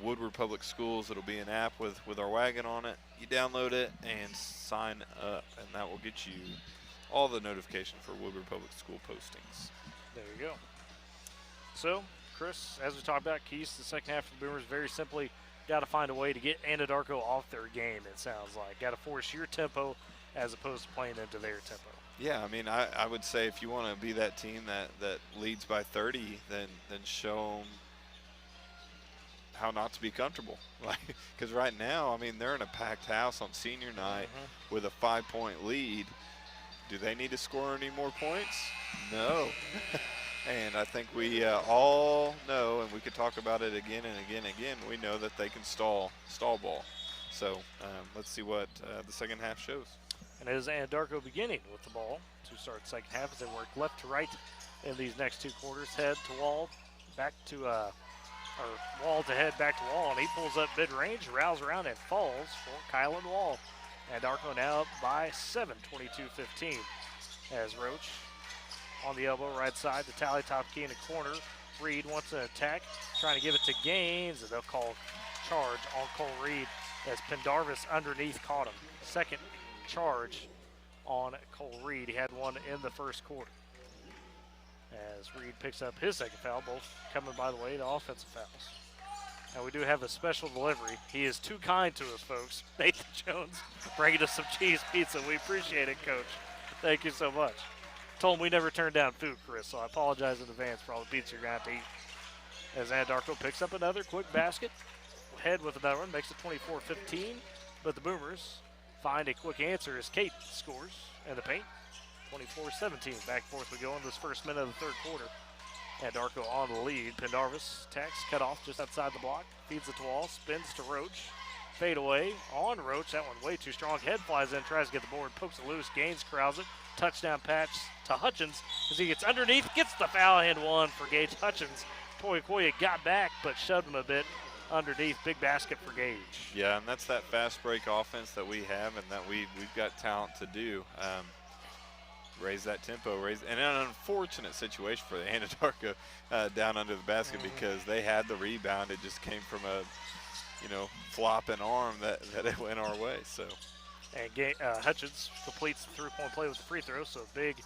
Woodward Public Schools, it'll be an app with our wagon on it. You download it and sign up, and that will get you all the notification for Woodward Public School postings. There you go. So, Chris, as we talked about, keys to the second half of the Boomers, very simply, got to find a way to get Anadarko off their game, it sounds like. Got to force your tempo as opposed to playing into their tempo. Yeah, I mean, I would say if you want to be that team that leads by 30, then show them how not to be comfortable. Because right now, I mean, they're in a packed house on senior night with a 5-point lead. Do they need to score any more points? No. And I think we all know, and we could talk about it again and again and again, we know that they can stall ball. So let's see what the second half shows. And it is Anadarko beginning with the ball to start the second half as they work left to right in these next two quarters. Head to wall, back to or wall to head, back to wall, and he pulls up mid-range, rails around, and falls for Kylan Wall. Anadarko now up by 7, 22-15. As Roach on the elbow, right side, the tally top key in the corner. Reed wants an attack, trying to give it to Gaines, and they'll call charge on Cole Reed as Pendarvis underneath caught him. Second charge on Cole Reed. He had one in the first quarter. As Reed picks up his second foul, both coming, by the way, to offensive fouls. And we do have a special delivery. He is too kind to us, folks. Nathan Jones bringing us some cheese pizza. We appreciate it, Coach. Thank you so much. Told him we never turn down food, Chris, so I apologize in advance for all the pizza you're going to have to eat. As Anadarko picks up another quick basket. Head with another one, makes it 24-15. But the Boomers find a quick answer as Kate scores in the paint. 24-17. Back and forth we go in this first minute of the third quarter. Anadarko on the lead. Pendarvis attacks, cut off just outside the block. Feeds it to Wall, spins to Roach. Fade away on Roach. That one way too strong. Head flies in, tries to get the board, pokes it loose. Gaines corrals it. Touchdown patch to Hutchins as he gets underneath, gets the foul, and one for Gage Hutchins. Koya got back, but shoved him a bit underneath. Big basket for Gage. Yeah, and that's that fast break offense that we have and that we've got talent to do. Raise that tempo, and an unfortunate situation for the Anadarko down under the basket because they had the rebound. It just came from a, flopping arm that it went our way. So, and Hutchins completes the three-point play with the free throw. So big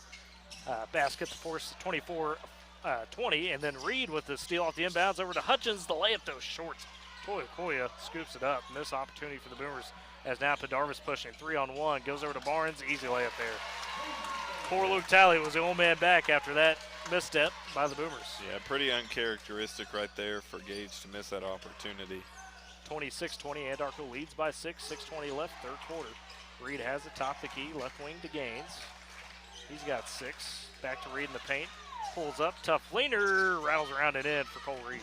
basket to force 24-20, and then Reed with the steal off the inbounds over to Hutchins. The layup though short. Koya scoops it up. Missed opportunity for the Boomers as now Pendarvis pushing 3-on-1. Goes over to Barnes. Easy layup there. Poor Luke Talley was the old man back after that misstep by the Boomers. Yeah, pretty uncharacteristic right there for Gage to miss that opportunity. 26-20, Anadarko leads by 6, 6:20 left, third quarter. Reed has it, top the key, left wing to Gaines. He's got 6. Back to Reed in the paint. Pulls up, tough leaner, rattles around it in for Cole Reed.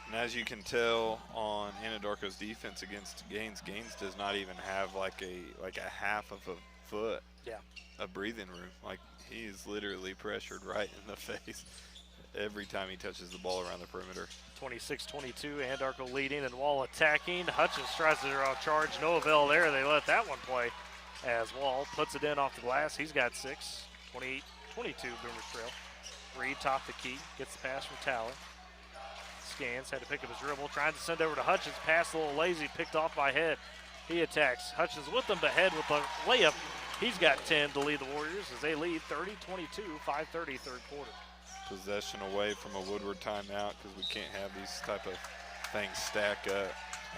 And as you can tell on Anadarko's defense against Gaines, Gaines does not even have like a half of a foot. Yeah. A breathing room. Like, he is literally pressured right in the face every time he touches the ball around the perimeter. 26-22, Anadarko leading and Wall attacking. Hutchins tries to draw a charge. No avail there. They let that one play as Wall puts it in off the glass. He's got 6. 28-22, Boomers trail. Reed top the key. Gets the pass from Talley. Scans, had to pick up his dribble. Trying to send over to Hutchins. Pass a little lazy. Picked off by Head. He attacks. Hutchins with him, but Head with the layup. He's got 10 to lead the Warriors as they lead 30-22, 5:30 third quarter. Possession away from a Woodward timeout because we can't have these type of things stack up.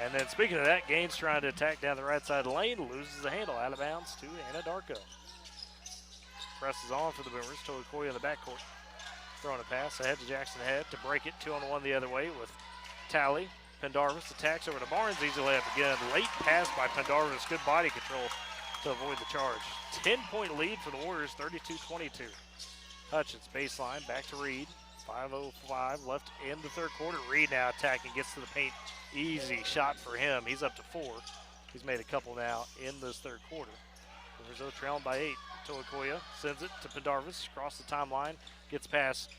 And then speaking of that, Gaines trying to attack down the right side of the lane, loses the handle out of bounds to Anadarko. Presses on for the Boomers. Koya in the backcourt. Throwing a pass ahead to Jackson Head to break it 2-on-1 the other way with Talley. Pendarvis attacks over to Barnes. Easy layup again. Late pass by Pendarvis. Good body control to avoid the charge. 10-point lead for the Warriors, 32-22. Hutchins baseline, back to Reed. 5:05 left in the third quarter. Reed now attacking, gets to the paint. Easy shot for him. He's up to 4. He's made a couple now in this third quarter. Rizzo trailing by 8. Koya sends it to Pendarvis, across the timeline, gets past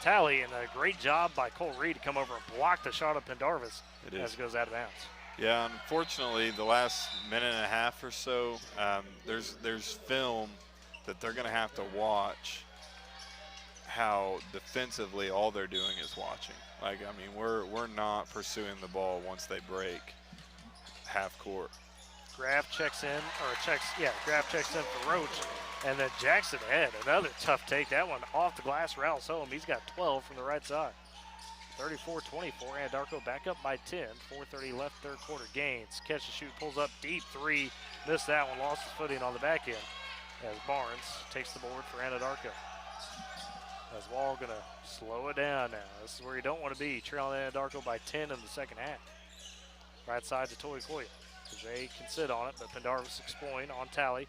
Talley, and a great job by Cole Reed to come over and block the shot of Pendarvis as it goes out of bounds. Yeah, unfortunately, the last minute and a half or so, there's film that they're going to have to watch how defensively all they're doing is watching. Like, I mean, we're not pursuing the ball once they break half court. Graf checks in for Roach, and then Jackson Head, another tough take. That one off the glass, rattles home. He's got 12 from the right side. 34-24, Anadarko back up by 10. 4:30 left, third quarter. Gaines, catch and shoot, pulls up deep 3. Missed that one, lost his footing on the back end as Barnes takes the board for Anadarko. As Wall gonna slow it down now. This is where you don't want to be, trailing Anadarko by 10 in the second half. Right side to Koya. They can sit on it, but Pendarvis exploring on Talley.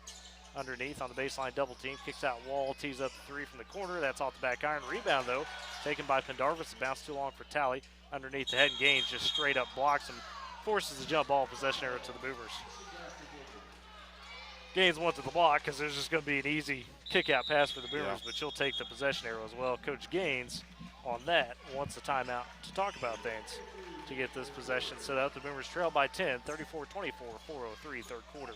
Underneath on the baseline double team, kicks out Wall, tees up the 3 from the corner. That's off the back iron. Rebound though, taken by Pendarvis. It bounced too long for Talley. Underneath the head, and Gaines just straight up blocks him, forces the jump ball possession error to the Boomers. Gaines went to the block because there's just going to be an easy kick out pass for the Boomers, but she'll take the possession arrow as well. Coach Gaines on that wants a timeout to talk about things to get this possession set up. The Boomers trail by 10, 34-24, 4:03 third quarter.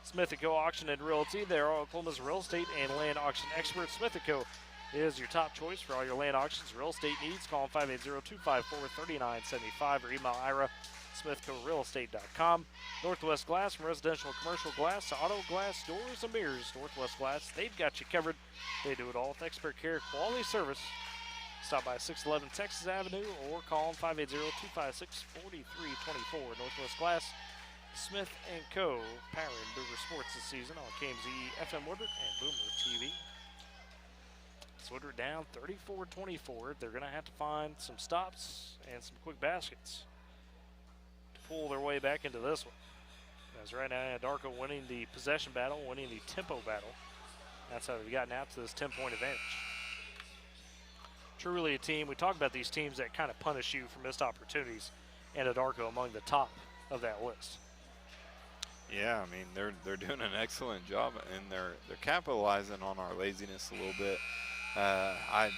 Smith & Co. Auction and Realty. They are Oklahoma's real estate and land auction experts. Smith & Co. is your top choice for all your land auctions, real estate needs. Call them 580-254-3975 or email Ira, smithcorealestate.com. Northwest Glass, from residential and commercial glass to auto glass, doors, and mirrors. Northwest Glass, they've got you covered. They do it all with expert care, quality service. Stop by 611 Texas Avenue or call 580-256-4324. Northwest Glass, Smith & Co. powering Boomer Sports this season on KMZ FM Woodward and Boomer TV. It's Woodward down 34-24. They're going to have to find some stops and some quick baskets to pull their way back into this one. As right now, Anadarko winning the possession battle, winning the tempo battle. That's how they've gotten out to this 10-point advantage. Truly a team. We talk about these teams that kind of punish you for missed opportunities. Anadarko among the top of that list. Yeah, I mean they're doing an excellent job, and they're capitalizing on our laziness a little bit. I'm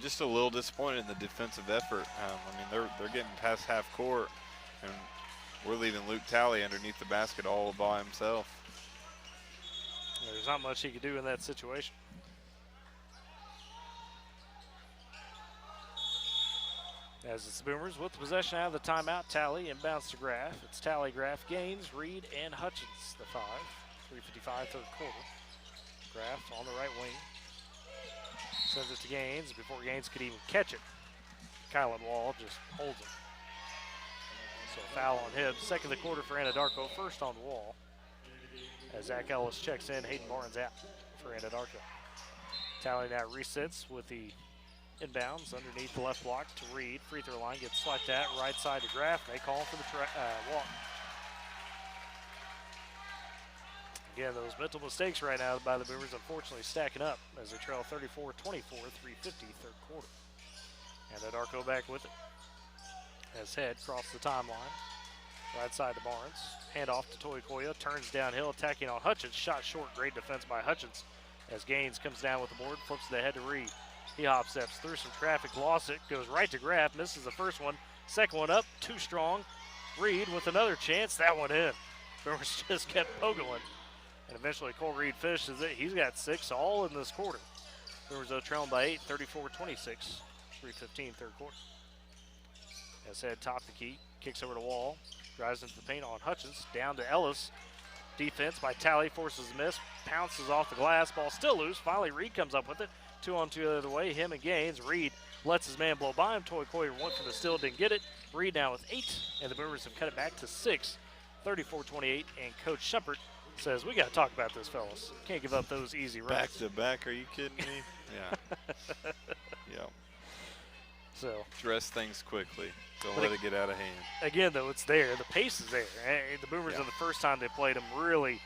just a little disappointed in the defensive effort. I mean they're getting past half court, and we're leaving Luke Talley underneath the basket all by himself. There's not much he could do in that situation. As it's the Boomers with the possession out of the timeout, Talley inbounds to Graff. It's Talley, Graff, Gaines, Reed, and Hutchins, the 5. 3:55 third quarter. Graff on the right wing. Sends it to Gaines before Gaines could even catch it. Kylan Wall just holds it. So foul on him. Second of the quarter for Anadarko, first on Wall. As Zach Ellis checks in, Hayden Barnes out for Anadarko. Talley now resits with the inbounds underneath the left block to Reed. Free throw line gets swiped at, right side to Graff. They call for the walk. Again, those mental mistakes right now by the Boomers unfortunately stacking up as they trail 34-24, 3:50 third quarter. Anadarko back with it. As Head crossed the timeline. Right side to Barnes. Handoff to Toikoya. Turns downhill, attacking on Hutchins. Shot short. Great defense by Hutchins. As Gaines comes down with the board, flips the head to Reed. He hop steps through some traffic, lost it, goes right to Graff, misses the first one. Second one up, too strong. Reed with another chance, that one in. Boomers just kept poking. And eventually Cole Reed finishes it. He's got 6 all in this quarter. Boomers though trailing by 8, 34-26, 3:15 third quarter. As Head top the key, kicks over to Wall, drives into the paint on Hutchins, down to Ellis. Defense by Talley, forces a miss, pounces off the glass, ball still loose. Finally Reed comes up with it. 2-on-2 the other way, him and Gaines. Reed lets his man blow by him. Toikoya went for the steal, didn't get it. Reed now with 8, and the Boomers have cut it back to 6, 34-28, and Coach Shepard says, we got to talk about this, fellas. Can't give up those easy runs. Back to back, are you kidding me? Yeah. Yep. So dress things quickly. Don't let it get out of hand. Again, though, it's there. The pace is there. The Boomers, on the first time they played them, really,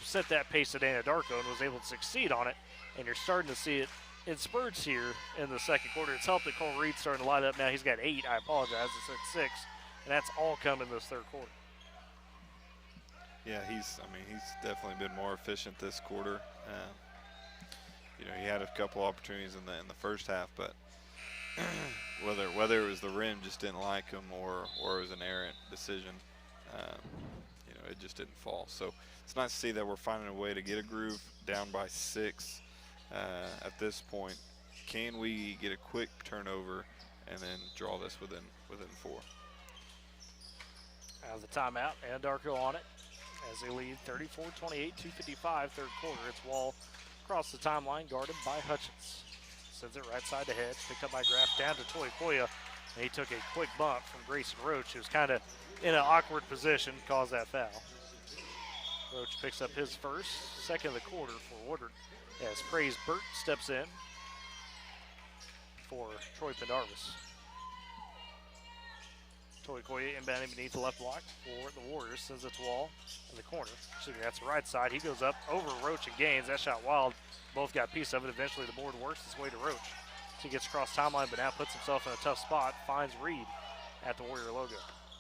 set that pace at Anadarko and was able to succeed on it. And you're starting to see it in spurts here in the second quarter. It's helped that Cole Reed's starting to light up now. He's got 8. I apologize. It's at 6. And that's all coming this third quarter. Yeah, he's definitely been more efficient this quarter. He had a couple opportunities in the first half, but whether it was the rim just didn't like him or it was an errant decision, it just didn't fall. So it's nice to see that we're finding a way to get a groove down by 6 at this point. Can we get a quick turnover and then draw this within 4? Out of the timeout, Anadarko on it as they lead 34-28, 2:55 third quarter. It's Wall across the timeline, guarded by Hutchins. Sends it right side to Head, picked up by Graff, down to Toikoya, and he took a quick bump from Grayson Roach, who's kind of in an awkward position, caused that foul. Roach picks up his first, second of the quarter for Woodward, as Praise Burt steps in for Troy Pendarvis. Toikoya inbounding beneath the left block for the Warriors, sends it to Wall in the corner. Excuse me, that's the right side. He goes up over Roach and Gaines. That shot wild. Both got a piece of it. Eventually the board works its way to Roach. So he gets across timeline, but now puts himself in a tough spot. Finds Reed at the Warrior logo.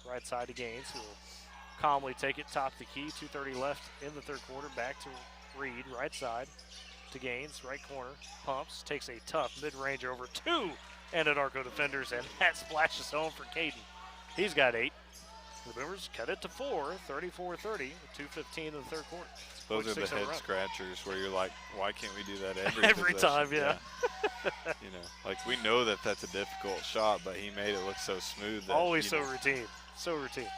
Right side to Gaines, who will calmly take it top the key. 2:30 left in the third quarter. Back to Reed, right side to Gaines, right corner. Pumps, takes a tough mid-range over 2 Anadarko defenders, and that splashes home for Caden. He's got 8. The Boomers cut it to 4, 34-30, 2:15 in the third quarter. Those are the head scratchers where you're like, why can't we do that every time? Yeah. Like we know that that's a difficult shot, but he made it look so smooth. That, always so routine. So routine.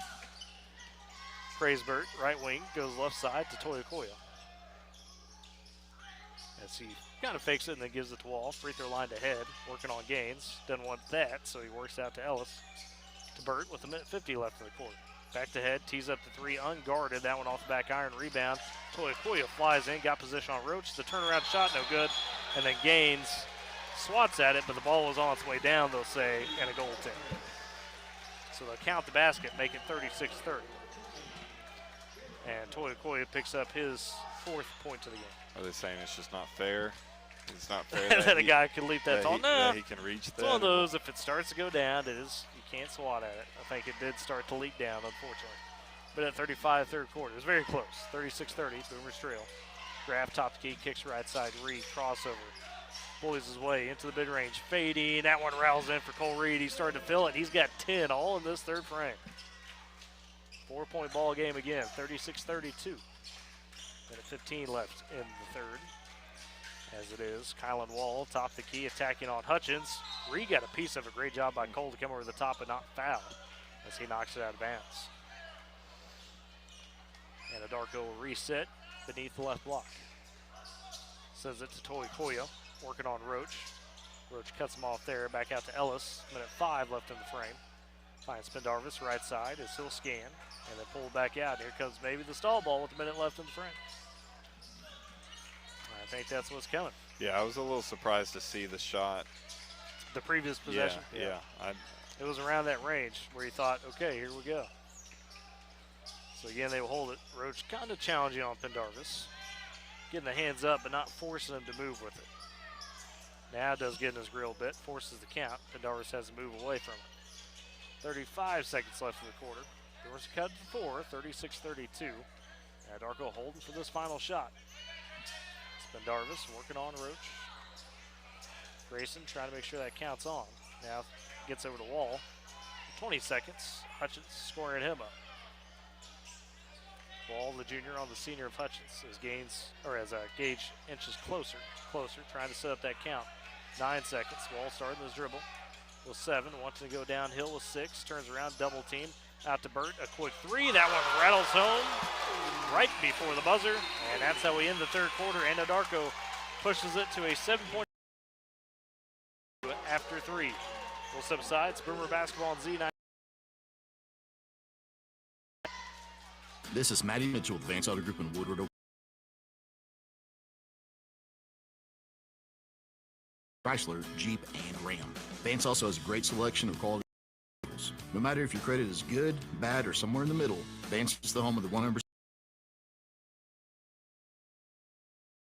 Praisebert, right wing, goes left side to Toikoya. As he kind of fakes it and then gives it to Wall. Free throw line to Head, working on Gaines. Doesn't want that, so he works out to Ellis. To Burt with a minute 50 left in the quarter. Back to Head, tees up the three, unguarded. That one off the back iron, rebound. Toyokoya flies in, got position on Roach. The turnaround shot, no good. And then Gaines swats at it, but the ball was on its way down, they'll say, and a goaltender. So they'll count the basket, make it 36-30. And Toyokoya picks up his 4th point to the game. Are they saying it's just not fair? It's not fair that a guy can leap that tall. No, he can reach that. It's one of those. If it starts to go down, you can't swat at it. I think it did start to leak down, unfortunately. But at 35, third quarter, it was very close. 36-30, Boomers trail. Grab top the key, kicks right side. Reed crossover, bullies his way into the mid range, fading. That one rattles in for Cole Reed. He's starting to fill it. He's got 10 all in this third frame. 4-point ball game again, 36-32. Minute 15 left in the third. As it is, Kylan Wall, top the key, attacking on Hutchins. Reed got a piece of it. Great job by Cole to come over the top and not foul as he knocks it out of bounds. Anadarko will reset beneath the left block. Sends it to Toyokoya, working on Roach. Roach cuts him off there, back out to Ellis. Minute 5 left in the frame. Finds Pendarvis right side as he'll scan and then pull back out. Here comes maybe the stall ball with a minute left in the frame. I think that's what's coming. Yeah, I was a little surprised to see the shot. The previous possession? Yeah. It was around that range where you thought, okay, here we go. So again, they will hold it. Roach kind of challenging on Pendarvis. Getting the hands up, but not forcing him to move with it. Now does get in his grill a bit, forces the count. Pendarvis has to move away from it. 35 seconds left in the quarter. Doors cut to 4, 36-32. Anadarko holding for this final shot. Pendarvis working on Roach. Grayson trying to make sure that counts on. Now gets over to Wall. 20 seconds. Hutchins scoring him up. Wall, the junior, on the senior of Hutchins as Gage inches closer, trying to set up that count. 9 seconds. Wall starting his dribble with 7, wanting to go downhill with 6. Turns around, double team. Out to Burt, a quick 3. That one rattles home right before the buzzer, and that's how we end the third quarter. Anadarko pushes it to a 7-point after 3. We'll step aside. It's Boomer basketball on Z9. This is Matty Mitchell with Vance Auto Group in Woodward. Chrysler, Jeep, and Ram. Vance also has a great selection of quality vehicles. No matter if your credit is good, bad, or somewhere in the middle, Vance is the home of the 100%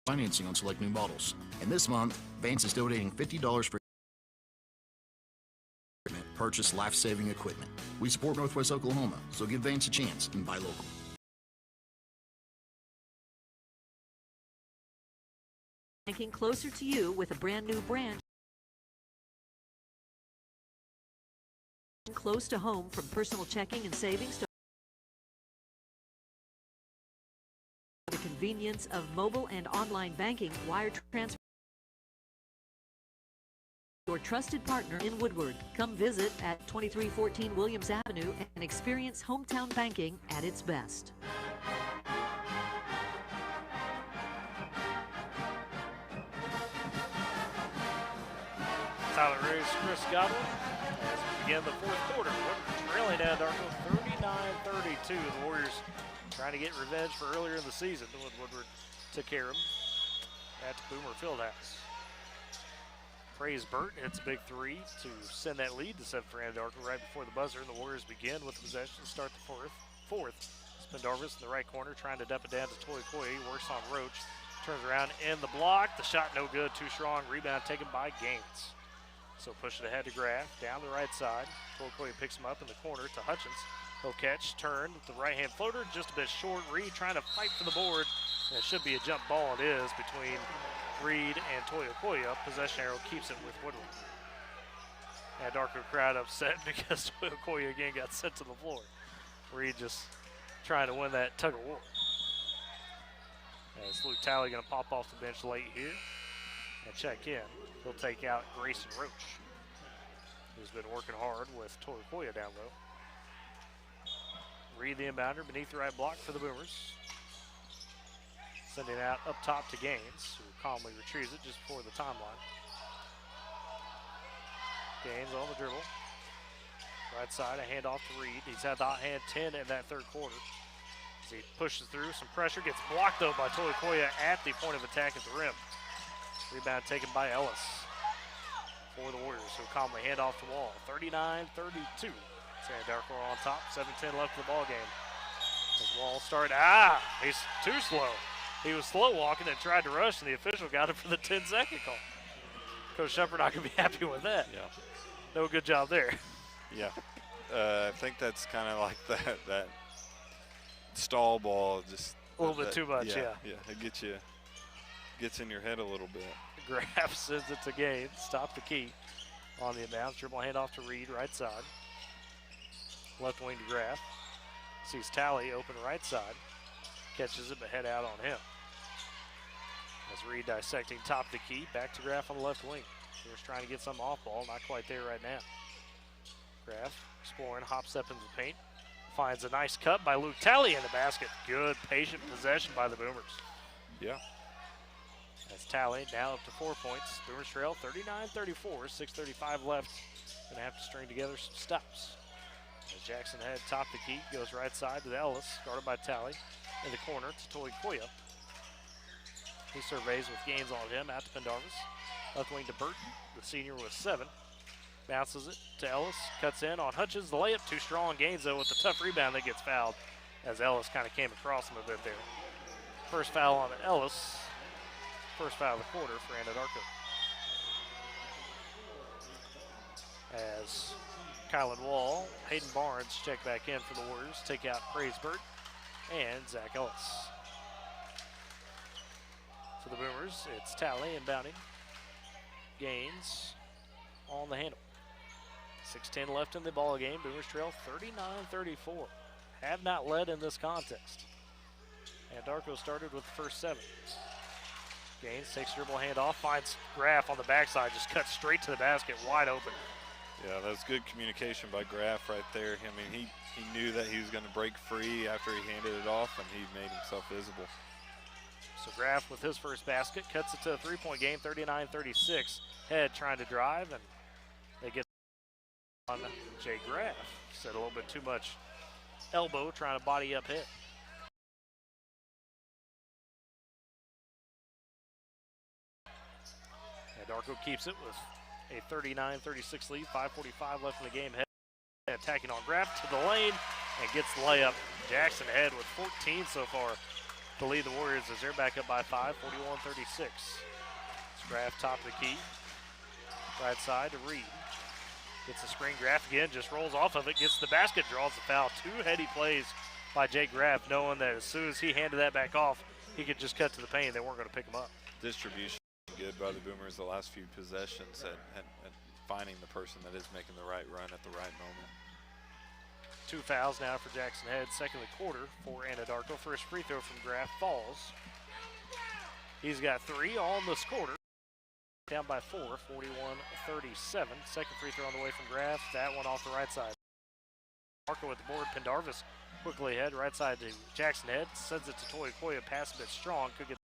financing on select new models. And this month, Vance is donating $50 for purchase life-saving equipment. We support Northwest Oklahoma, so give Vance a chance and buy local. Banking closer to you with a brand new branch. Close to home, from personal checking and savings to the convenience of mobile and online banking, wire transfer. Your trusted partner in Woodward. Come visit at 2314 Williams Avenue and experience hometown banking at its best. Tyler Ray's Chris Godwin as we begin the fourth quarter. Trailing Anadarko 39-32. The Warriors trying to get revenge for earlier in the season when Woodward took care of them at Boomer Fieldhouse. Praise Burt hits a big 3 to send that lead to 7 for Anadarko right before the buzzer, and the Warriors begin with the possession to start the fourth. Pendarvis in the right corner trying to dump it down to Toyokoya. He works on Roach. Turns around in the block. The shot no good, too strong. Rebound taken by Gaines. So push it ahead to Graff, down the right side. Toyokoya picks him up in the corner to Hutchins. He'll catch, turn, with the right-hand floater, just a bit short. Reed trying to fight for the board. And it should be a jump ball. It is between Reed and Toyokoya. Possession arrow keeps it with Woodward. Anadarko crowd upset because Toyokoya again got sent to the floor. Reed just trying to win that tug of war. As Luke Talley going to pop off the bench late here and check in. He'll take out Grayson Roach, who's been working hard with Toyokoya down low. Reed the inbounder beneath the right block for the Boomers. Sending out up top to Gaines, who calmly retrieves it just before the timeline. Gaines on the dribble. Right side, a handoff to Reed. He's had the hot hand 10 in that third quarter. As he pushes through, some pressure, gets blocked though by Tolikoya at the point of attack at the rim. Rebound taken by Ellis for the Warriors, who calmly hand off the wall. 39-32. Anadarko on top, 7:10 left in the ball game. As Wall started, he's too slow. He was slow walking and tried to rush, and the official got him for the 10-second call. Coach Shepard not going to be happy with that. Yeah. No good job there. Yeah. I think that's kind of like that stall ball. Just a little bit too much, yeah. Yeah, it gets in your head a little bit. Graff sends it to Gaines. Stop the key on the inbounds. Dribble handoff to Reed, right side. Left wing to Graff. Sees Talley open right side. Catches it, but head out on him. As Reed dissecting top of the key, back to Graff on the left wing. Here's trying to get some off ball, not quite there right now. Graff exploring, hop step into the paint. Finds a nice cut by Luke Talley in the basket. Good, patient possession by the Boomers. Yeah. As Talley now up to 4 points. Boomers trail 39-34, 6:35 left. Gonna have to string together some stops. As Jackson Head top the key, goes right side to Ellis, guarded by Talley. In the corner to Tolikoya. He surveys with Gaines on him, out to Pendarvis. Left wing to Burton, the senior with 7. Bounces it to Ellis, cuts in on Hutchins. The layup too strong. Gaines though with the tough rebound that gets fouled as Ellis kind of came across him a bit there. First foul on Ellis. First foul of the quarter for Anadarko. As Kylan Wall, Hayden Barnes check back in for the Warriors. Take out Praise Burt and Zach Ellis. For the Boomers, it's Talley inbounding. Gaines on the handle. 6:10 left in the ball game. Boomers trail 39-34. Have not led in this contest. Anadarko started with the first 7. Gaines takes dribble handoff, finds Graff on the backside, just cuts straight to the basket, wide open. Yeah, that was good communication by Graff right there. I mean, he knew that he was going to break free after he handed it off, and he made himself visible. So Graff with his first basket, cuts it to a three-point game, 39-36. Head trying to drive, and they get on Jay Graff. Said a little bit too much elbow, trying to body up Head. Darko keeps it with a 39-36 lead, 5:45 left in the game. Head attacking on Graff to the lane and gets the layup. Jackson Head with 14 so far to lead the Warriors as they're back up by 5, 41-36. Graff top of the key, right side to Reed. Gets the screen, Graff again, just rolls off of it, gets the basket, draws the foul. 2 heady plays by Jay Graff, knowing that as soon as he handed that back off, he could just cut to the paint. They weren't going to pick him up. Distribution good by the Boomers the last few possessions at finding the person that is making the right run at the right moment. 2 fouls now for Jackson Head, second of the quarter for Anadarko. First free throw from Graff falls. He's got 3 on this quarter. Down by 4, 41-37. Second free throw on the way from Graff. That one off the right side. Marco with the board. Pendarvis quickly ahead. Right side to Jackson Head. Sends it to Tolikoya. Pass a bit strong. Could get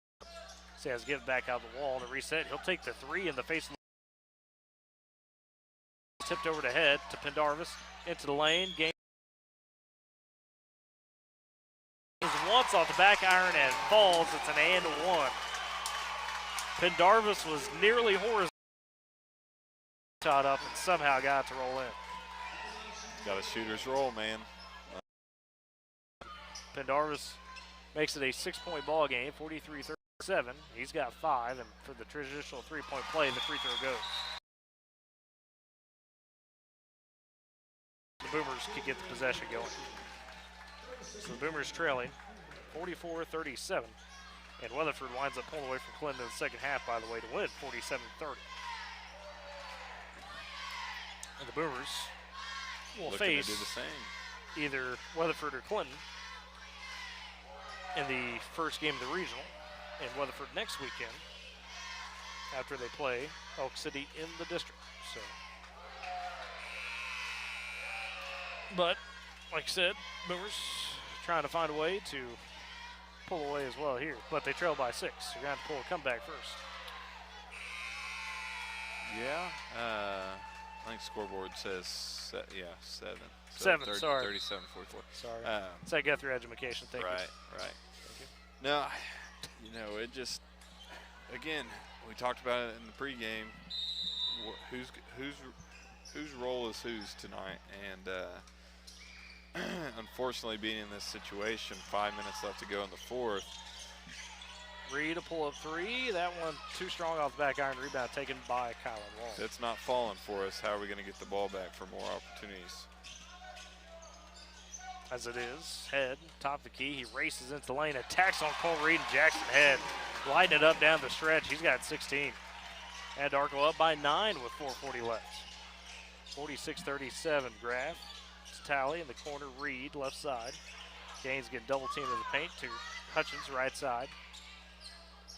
has to get it back out of the wall to reset. He'll take the 3 in the face. Tipped over to Head to Pendarvis. Into the lane. Gaines once off the back iron and falls. It's an and 1. Pendarvis was nearly horizontal. Shot up and somehow got it to roll in. Got a shooter's roll, man. Pendarvis makes it a 6-point ball game, 43-37. He's got 5, and for the traditional 3-point play, the free throw goes. The Boomers could get the possession going. So the Boomers trailing 44-37. And Weatherford winds up pulling away from Clinton in the second half, by the way, to win 47-30. And the Boomers will face to do the same. Either Weatherford or Clinton in the first game of the regional, and Weatherford next weekend after they play Elk City in the district. So, but like I said, Boomers trying to find a way to pull away as well here, but they trail by 6. You're going to have to pull a comeback first. Yeah, I think scoreboard says, 7. So 7, sorry. 37-44. Sorry. It's that Guthrie education. Thank you. Right. Thank you. No, it just, again, we talked about it in the pregame. Whose role is whose tonight? And unfortunately, being in this situation, 5 minutes left to go in the fourth. Reed a pull up 3. That one too strong off the back iron. Rebound taken by Kylan Wall. It's not falling for us. How are we going to get the ball back for more opportunities? As it is, Head, top of the key. He races into the lane, attacks on Cole Reed and Jackson Head. Lighting it up down the stretch. He's got 16. Anadarko up by 9 with 4:40 left. 46-37, Graf. It's Talley in the corner, Reed, left side. Gaines getting double teamed in the paint to Hutchins, right side.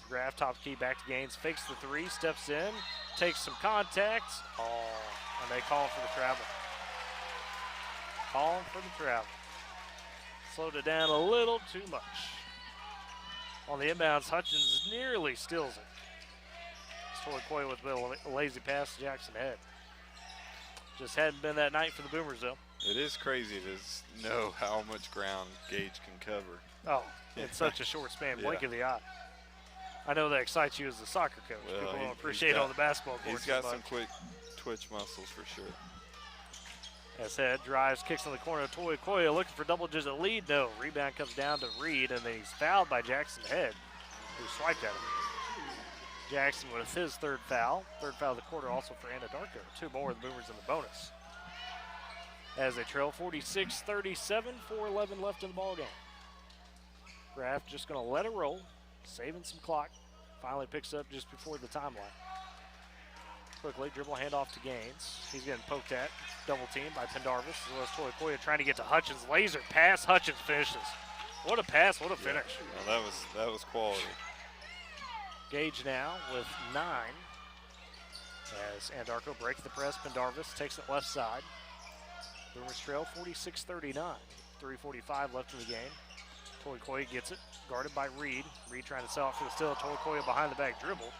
Graf, top key, back to Gaines, fakes the 3, steps in, takes some contacts. And they call for the travel. Calling for the travel. Slowed it down a little too much. On the inbounds, Hutchins nearly steals it. Toy with a lazy pass to Jackson Head. Just hadn't been that night for the Boomers, though. It is crazy to know how much ground Gage can cover. Oh, in such a short span, blink of the eye. I know that excites you as a soccer coach. Well, People don't appreciate on the basketball court. He's got some quick twitch muscles for sure. As Head drives, kicks in the corner of Toy Koya, looking for double-digit lead. No, rebound comes down to Reed, and then he's fouled by Jackson Head, who swiped at him. Jackson with his 3rd foul. 3rd foul of the quarter also for Anadarko. 2 more of the Boomers in the bonus. As they trail 46-37, 4:11 left in the ballgame. Graf just going to let it roll, saving some clock. Finally picks up just before the timeline. Quickly, dribble handoff to Gaines. He's getting poked at, double teamed by Pendarvis, as well as Toy Koya trying to get to Hutchins. Laser pass, Hutchins finishes. What a pass, what a finish. Well, that was quality. Gage now with 9. As Anadarko breaks the press, Pendarvis takes it left side. Boomers trail 46-39. 3:45 left in the game. Toy Koya gets it, guarded by Reed. Reed trying to sell it for the steal. Toy Koya behind the back dribble.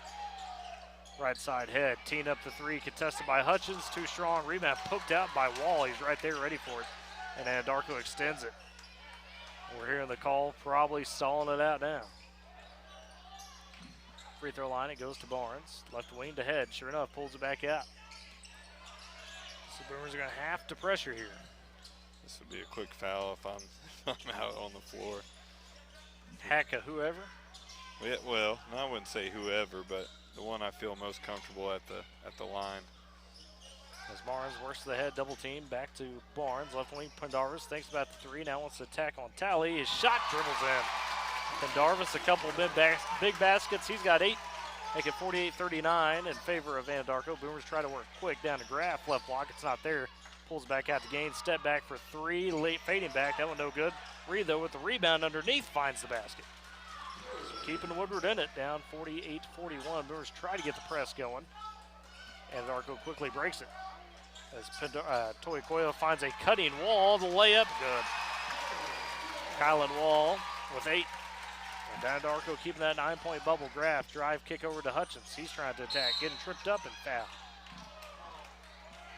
Right side Head, teeing up the 3, contested by Hutchins. Too strong, rebound poked out by Wall. He's right there ready for it. And Anadarko extends it. We're hearing the call, probably stalling it out now. Free throw line, it goes to Barnes. Left wing to Head, sure enough, pulls it back out. So Boomers are going to have to pressure here. This would be a quick foul if I'm out on the floor. Hacka whoever? Yeah, well, I wouldn't say whoever, but the one I feel most comfortable at the line. As Barnes works to the head, double team, back to Barnes. Left wing, Pendarvis thinks about the 3, now wants to attack on Talley. His shot dribbles in. Pendarvis, a couple of big baskets. He's got 8, make it 48-39 in favor of Anadarko. Boomers try to work quick down to Graf. Left block, it's not there. Pulls back out to Gaines, step back for 3, late fading back. That one no good. Reed, though, with the rebound underneath, finds the basket. So keeping Woodward in it, down 48-41. Boomers try to get the press going. Anadarko quickly breaks it. As Toy Koya finds a cutting Wall, the layup, good. Kylan Wall with 8. And Anadarko keeping that 9-point bubble. Graf, drive, kick over to Hutchins. He's trying to attack, getting tripped up and fouled.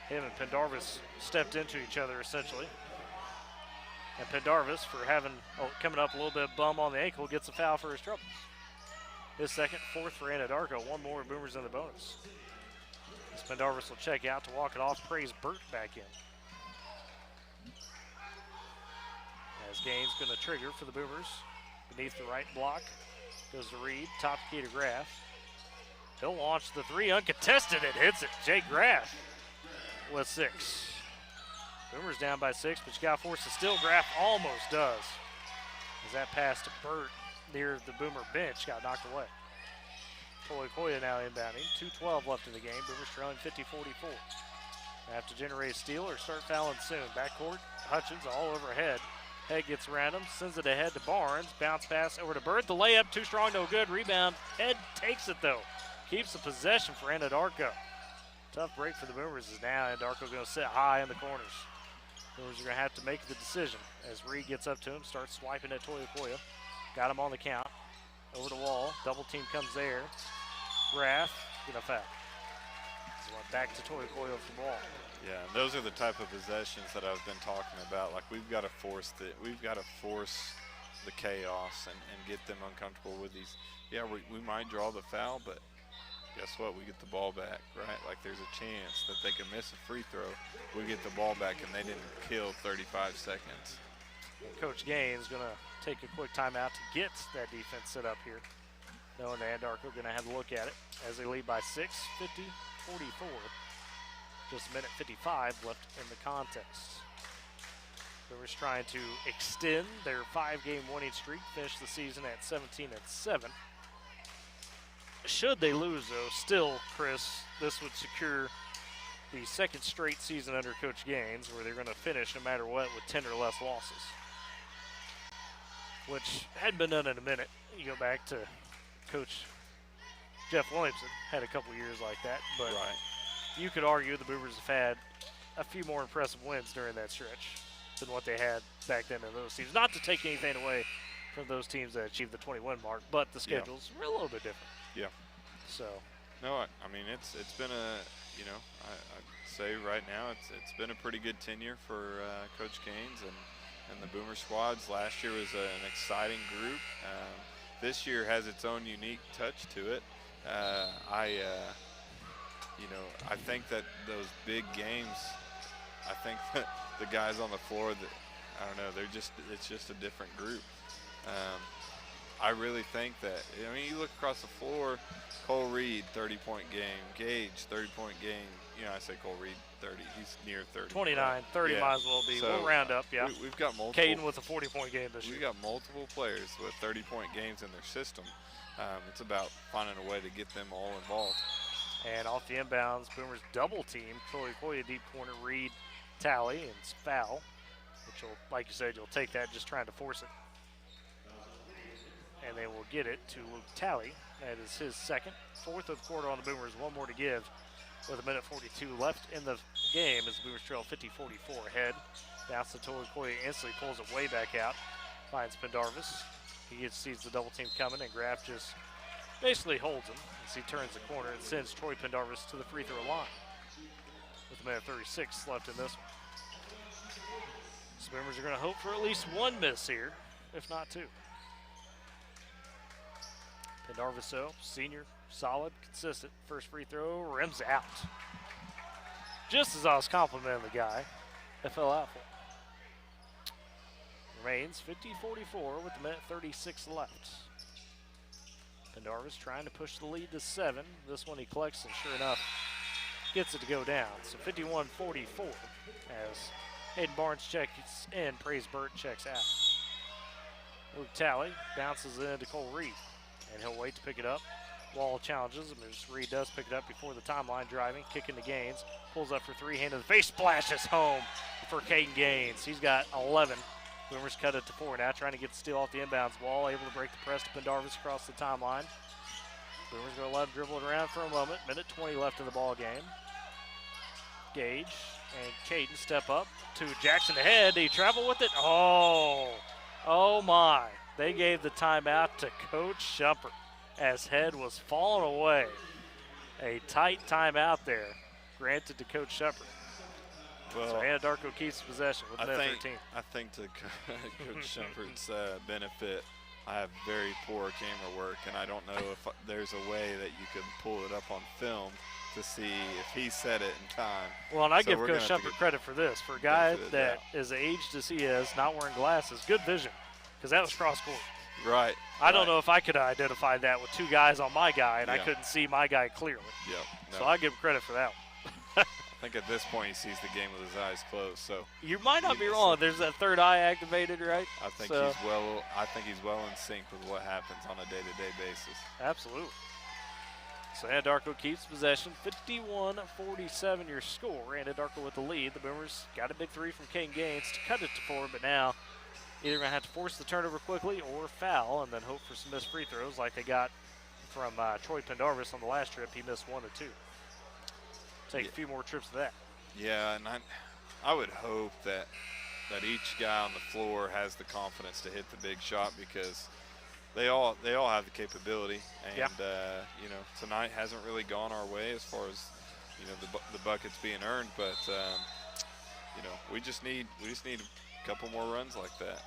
Him and Pendarvis stepped into each other essentially. And Pendarvis, for coming up a little bit bum on the ankle, gets a foul for his trouble. His second, 4th for Anadarko. One more, Boomers in the bonus. As Pendarvis will check out to walk it off, praise Burt back in. As Gaines going to trigger for the Boomers. Beneath the right block, goes to Reed, top key to Graf. He'll launch the 3, uncontested, it hits it. Jake Graf with 6. Boomers down by 6, but you got to force the steal. Graf almost does. As that pass to Burt near the Boomer bench got knocked away. Toy Koya now inbounding. 2:12 left in the game. Boomers trailing 50-44. Have to generate a steal or start fouling soon. Backcourt, Hutchins all over Head. Head gets around him, sends it ahead to Barnes. Bounce pass over to Burt. The layup, too strong, no good. Rebound. Head takes it though. Keeps the possession for Anadarko. Tough break for the Boomers is now Anadarko going to sit high in the corners. Boomers are going to have to make the decision as Reed gets up to him, starts swiping at Toy Koya. Got him on the count. Over the wall. Double team comes there. Graff, get a foul. So back to Toy Coyle from Wall. Yeah, and those are the type of possessions that I've been talking about. Like we've got to force the chaos and get them uncomfortable with these. Yeah, we might draw the foul, but guess what? We get the ball back, right? Like there's a chance that they can miss a free throw. We get the ball back, and they didn't kill 35 seconds. And Coach Gaines going to take a quick timeout to get that defense set up here. Knowing that Anadarko going to have a look at it as they lead by 6, 50-44. Just a minute 55 left in the contest. Brewers trying to extend their 5-game winning streak, finish the season at 17-7. Should they lose, though, still, Chris, this would secure the second straight season under Coach Gaines, where they're going to finish no matter what with 10 or less losses, which hadn't been done in a minute. You go back to Coach Jeff Williamson, had a couple years like that, but you could argue the Boomers have had a few more impressive wins during that stretch than what they had back then in those teams. Not to take anything away from those teams that achieved the 21 mark, but the schedules were a little bit different. Yeah. So. No, I mean it's been a, you know, I'd say right now it's been a pretty good tenure for Coach Gaines and the Boomer squads. Last year was an exciting group. This year has its own unique touch to it. I think that those big games, I think that the guys on the floor that, I don't know, it's just a different group. I really think that, I mean, you look across the floor, Cole Reed, 30-point game, Gage, 30-point game. You know, I say Cole Reed, 30, he's near 30. 29, 30 yeah. might as well be. So we'll round up, yeah. We've got multiple. Caden with a 40-point game this year. We've got multiple players with 30-point games in their system. It's about finding a way to get them all involved. And off the inbounds, Boomers double team. Troy Koya deep corner, Reed, Tally, and it's foul. Which will, like you said, you'll take that just trying to force it. And they will get it to Luke Tally. That is his second. Fourth of the quarter on the Boomers. One more to give with a minute 42 left in the game as the Boomers trail 50-44 ahead. Bounce to Troy Koya, instantly pulls it way back out. Finds Pendarvis. He sees the double team coming, and Graff just basically holds him as he turns the corner and sends Troy Pendarvis to the free throw line with a minute 36 left in this one. So Boomers are going to hope for at least one miss here, if not two. Pendarvis, though, senior, solid, consistent. First free throw, rims out. Just as I was complimenting the guy, that fell out for him. Remains 50-44 with a minute 36 left. Pendarvis trying to push the lead to 7. This one he collects and sure enough gets it to go down. So 51-44 as Hayden Barnes checks in, Praise Burt checks out. Luke Tally bounces it into Cole Reed, and he'll wait to pick it up. Wall challenges him as Reed does pick it up before the timeline, driving, kicking to Gaines. Pulls up for three, hand to the face, splashes home for Caden Gaines. He's got 11. Boomers cut it to 4 now, trying to get the steal off the inbounds wall, able to break the press to Pendarvis across the timeline. Boomers going to let him dribble it around for a moment. Minute 20 left in the ball game. Gage and Caden step up to Jackson ahead. Did he travel with it? Oh my. They gave the timeout to Coach Shumpert as Head was falling away. A tight timeout there granted to Coach Shumpert. Well, so Anadarko keeps possession with minute 13. I think to Coach Shumpert's benefit, I have very poor camera work, and I don't know if there's a way that you could pull it up on film to see if he said it in time. Well, and I give Coach Shumpert credit for this. For a guy that is aged as he is, not wearing glasses, good vision, because that was cross court. Right. I don't know if I could identify that with two guys on my guy, and I couldn't see my guy clearly. Yep. No. So I give him credit for that one. I think at this point he sees the game with his eyes closed. So you might not be wrong. There's that third eye activated, right? I think he's well in sync with what happens on a day-to-day basis. Absolutely. So Anadarko keeps possession. 51-47 your score. Anadarko with the lead. The Boomers got a big three from Caden Gaines to cut it to 4, but now either going to have to force the turnover quickly or foul and then hope for some missed free throws like they got from Troy Pendarvis on the last trip. He missed 1 or 2. Take a few more trips to that. Yeah, and I would hope that each guy on the floor has the confidence to hit the big shot, because they all have the capability, and Yeah. you know, tonight hasn't really gone our way as far as, you know, the buckets being earned, but you know, we just need a couple more runs like that.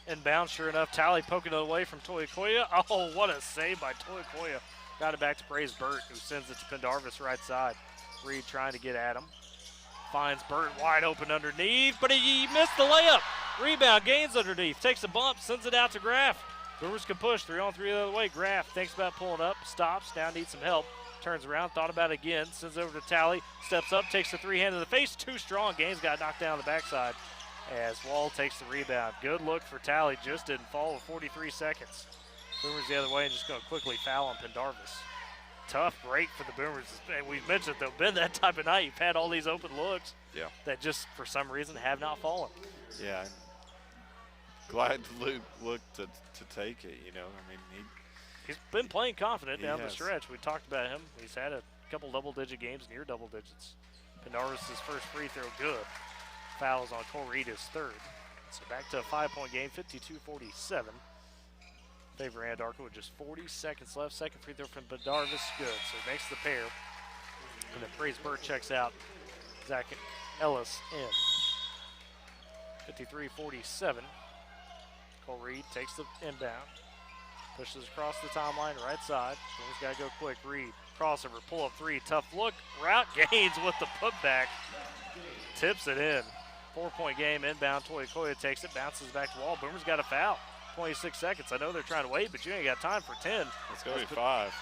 Inbound, sure enough, Tally poking it away from Toyokoya. Oh, what a save by Toyokoya. Got it back to Praise Burt, who sends it to Pendarvis right side. Reed trying to get at him. Finds Burt wide open underneath, but he missed the layup. Rebound, gains underneath, takes a bump, sends it out to Graff. Boomers can push 3-on-3 the other way. Graff thinks about pulling up, stops, now needs some help. Turns around, thought about it again, sends it over to Tally, steps up, takes the three-hand to the face, too strong. Gaines got knocked down on the backside as Wall takes the rebound. Good look for Tally, just didn't fall with 43 seconds. Boomers the other way and just going to quickly foul on Pendarvis. Tough break for the Boomers. And we've mentioned they've been that type of night. You've had all these open looks that just for some reason have not fallen. Yeah. Glad Luke looked to take it, you know. I mean, he's been playing confident down the has. stretch. We talked about him. He's had a couple double-digit games, near double digits. Pendarvis' first free throw, good. Fouls on Cole Reed, his third. So back to a 5-point game, 52-47. Favor Anadarko with just 40 seconds left. Second free throw from Pendarvis, good. So he makes the pair. And then Praise Burt checks out Zach Ellis in. 53-47. Cole Reed takes the inbound. Pushes across the timeline, right side. He's got to go quick. Reed, crossover, pull up three, tough look. Route Gaines with the putback. Tips it in. 4-point game, inbound. Toyokoya takes it, bounces back to Wall. Boomers got a foul. 26 seconds. I know they're trying to wait, but you ain't got time for 10. It's going to be 5.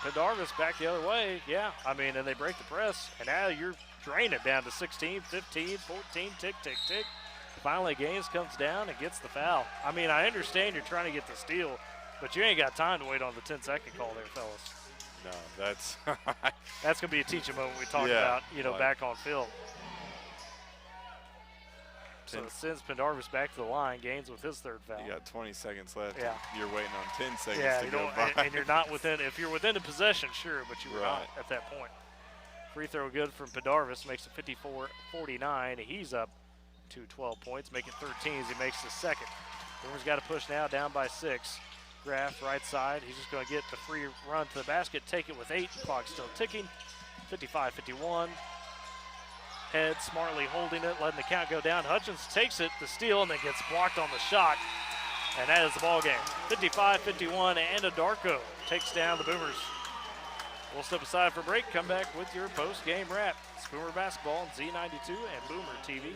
Pendarvis back the other way. Yeah, I mean, and they break the press, and now you're draining it down to 16, 15, 14, tick, tick, tick. Finally, Gaines comes down and gets the foul. I mean, I understand you're trying to get the steal, but you ain't got time to wait on the 10-second call there, fellas. No, that's that's going to be a teaching moment we talked about, you know, back on film. So it sends Pendarvis back to the line. Gaines with his third foul. You got 20 seconds left. Yeah. You're waiting on 10 seconds to go by. And you're not within, if you're within the possession, sure, but you were not at that point. Free throw good from Pendarvis, makes it 54-49. He's up to 12 points, making 13 as he makes the second. Boomers got to push now, down by 6. Graff right side. He's just going to get the free run to the basket, take it with 8. Clock still ticking. 55-51. Head smartly holding it, letting the count go down. Hutchins takes it, the steal, and then gets blocked on the shot. And that is the ball game. 55-51, Anadarko takes down the Boomers. We'll step aside for break, come back with your post-game wrap. It's Boomer Basketball on Z92 and Boomer TV.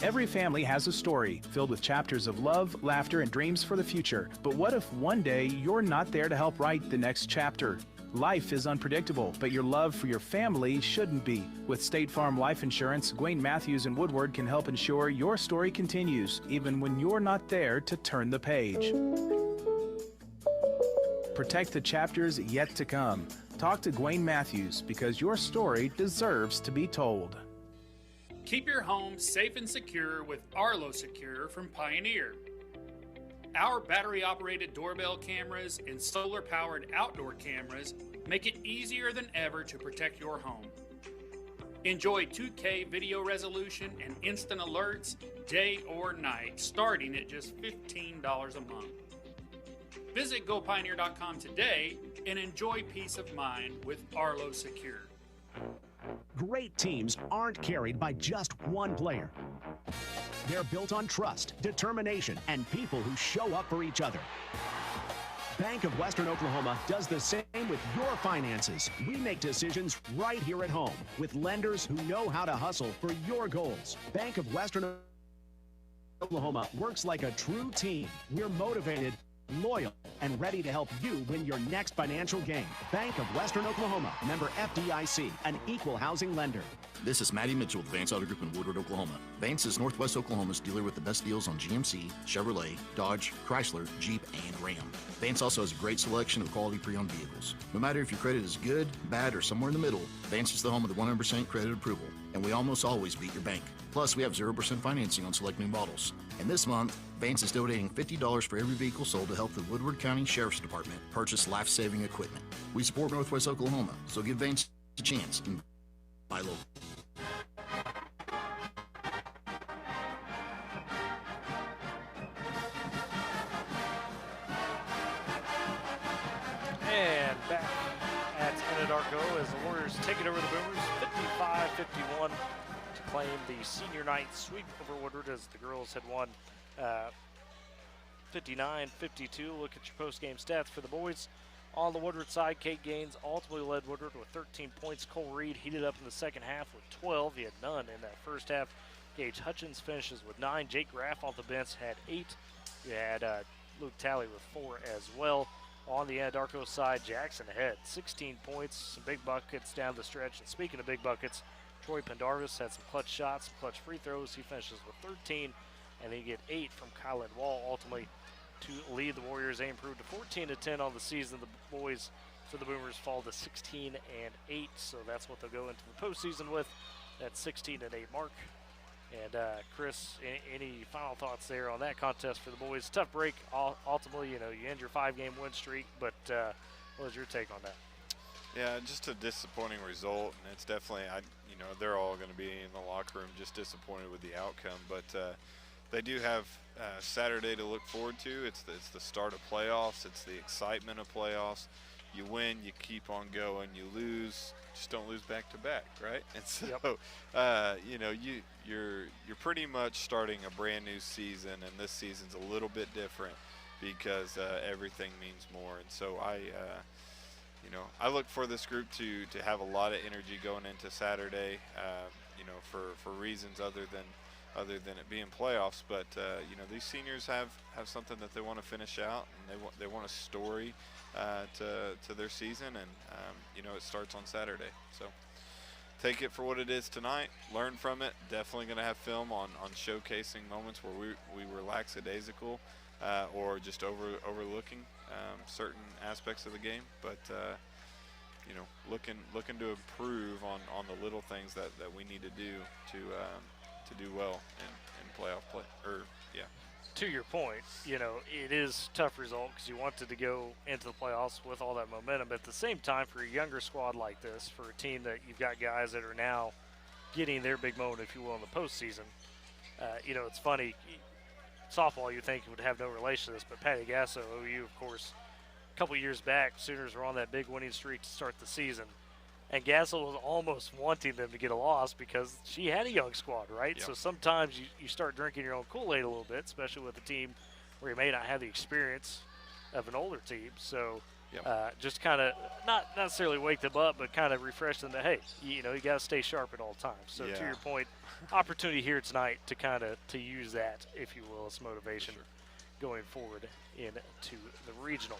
Every family has a story filled with chapters of love, laughter, and dreams for the future. But what if one day you're not there to help write the next chapter? Life is unpredictable, but your love for your family shouldn't be. With State Farm Life Insurance, Gwayne Matthews and Woodward can help ensure your story continues, even when you're not there to turn the page. Protect the chapters yet to come. Talk to Gwayne Matthews, because your story deserves to be told. Keep your home safe and secure with Arlo Secure from Pioneer. Our battery-operated doorbell cameras and solar-powered outdoor cameras make it easier than ever to protect your home. Enjoy 2K video resolution and instant alerts day or night, starting at just $15 a month. Visit GoPioneer.com today and enjoy peace of mind with Arlo Secure. Great teams aren't carried by just one player. They're built on trust, determination, and people who show up for each other. Bank of Western Oklahoma does the same with your finances. We make decisions right here at home with lenders who know how to hustle for your goals. Bank of Western Oklahoma works like a true team. We're motivated, loyal, and ready to help you win your next financial game. Bank of Western Oklahoma, member FDIC, an equal housing lender. This is Matty Mitchell with Vance Auto Group in Woodward, Oklahoma. Vance is Northwest Oklahoma's dealer with the best deals on GMC, Chevrolet, Dodge, Chrysler, Jeep, and Ram. Vance also has a great selection of quality pre-owned vehicles. No matter if your credit is good, bad, or somewhere in the middle, Vance is the home of the 100% credit approval, and we almost always beat your bank. Plus, we have 0% financing on select new models. And this month, Vance is donating $50 for every vehicle sold to help the Woodward County Sheriff's Department purchase life-saving equipment. We support Northwest Oklahoma, so give Vance a chance and buy local. back at Anadarko as the Warriors take it over the Boomers 55-51 to claim the senior night sweep over Woodward as the girls had won 59-52. Look at your post-game stats for the boys. On the Woodward side, Kate Gaines ultimately led Woodward with 13 points. Cole Reed heated up in the second half with 12. He had none in that first half. Gage Hutchins finishes with 9. Jake Graff off the bench had 8. You had Luke Talley with 4 as well. On the Anadarko side, Jackson had 16 points, some big buckets down the stretch. And speaking of big buckets, Troy Pendarvis had some clutch shots, some clutch free throws. He finishes with 13, and then you get 8 from Kylan Wall ultimately to lead the Warriors. They improved to 14-10 on the season. The boys for the Boomers fall to 16-8, so that's what they'll go into the postseason with, that 16-8 mark. And Chris, any final thoughts there on that contest for the boys? Tough break. Ultimately, you end your 5-game win streak, but what was your take on that? Yeah, just a disappointing result, and it's definitely, they're all going to be in the locker room just disappointed with the outcome, but they do have Saturday to look forward to. It's the start of playoffs. It's the excitement of playoffs. You win, you keep on going. You lose, just don't lose back to back, right? And so, you're pretty much starting a brand new season, and this season's a little bit different because everything means more. And so I look for this group to have a lot of energy going into Saturday. For reasons other than it being playoffs, but these seniors have something that they want to finish out, and they want a story to their season, and it starts on Saturday. So take it for what it is tonight, learn from it. Definitely going to have film on showcasing moments where we were lackadaisical or just overlooking certain aspects of the game, but looking to improve on the little things that we need to do to do well in playoff play. To your point, it is a tough result because you wanted to go into the playoffs with all that momentum. But at the same time, for a younger squad like this, for a team that you've got guys that are now getting their big moment, if you will, in the postseason, it's funny. Softball, you think would have no relation to this, but Patty Gasso, OU, of course, a couple years back, Sooners were on that big winning streak to start the season. And Gassel was almost wanting them to get a loss because she had a young squad, right? Yep. So sometimes you start drinking your own Kool-Aid a little bit, especially with a team where you may not have the experience of an older team. So just kind of not necessarily wake them up, but kind of refresh them that, hey, you got to stay sharp at all times. So to your point, opportunity here tonight to kind of to use that, if you will, as motivation going forward into the regional.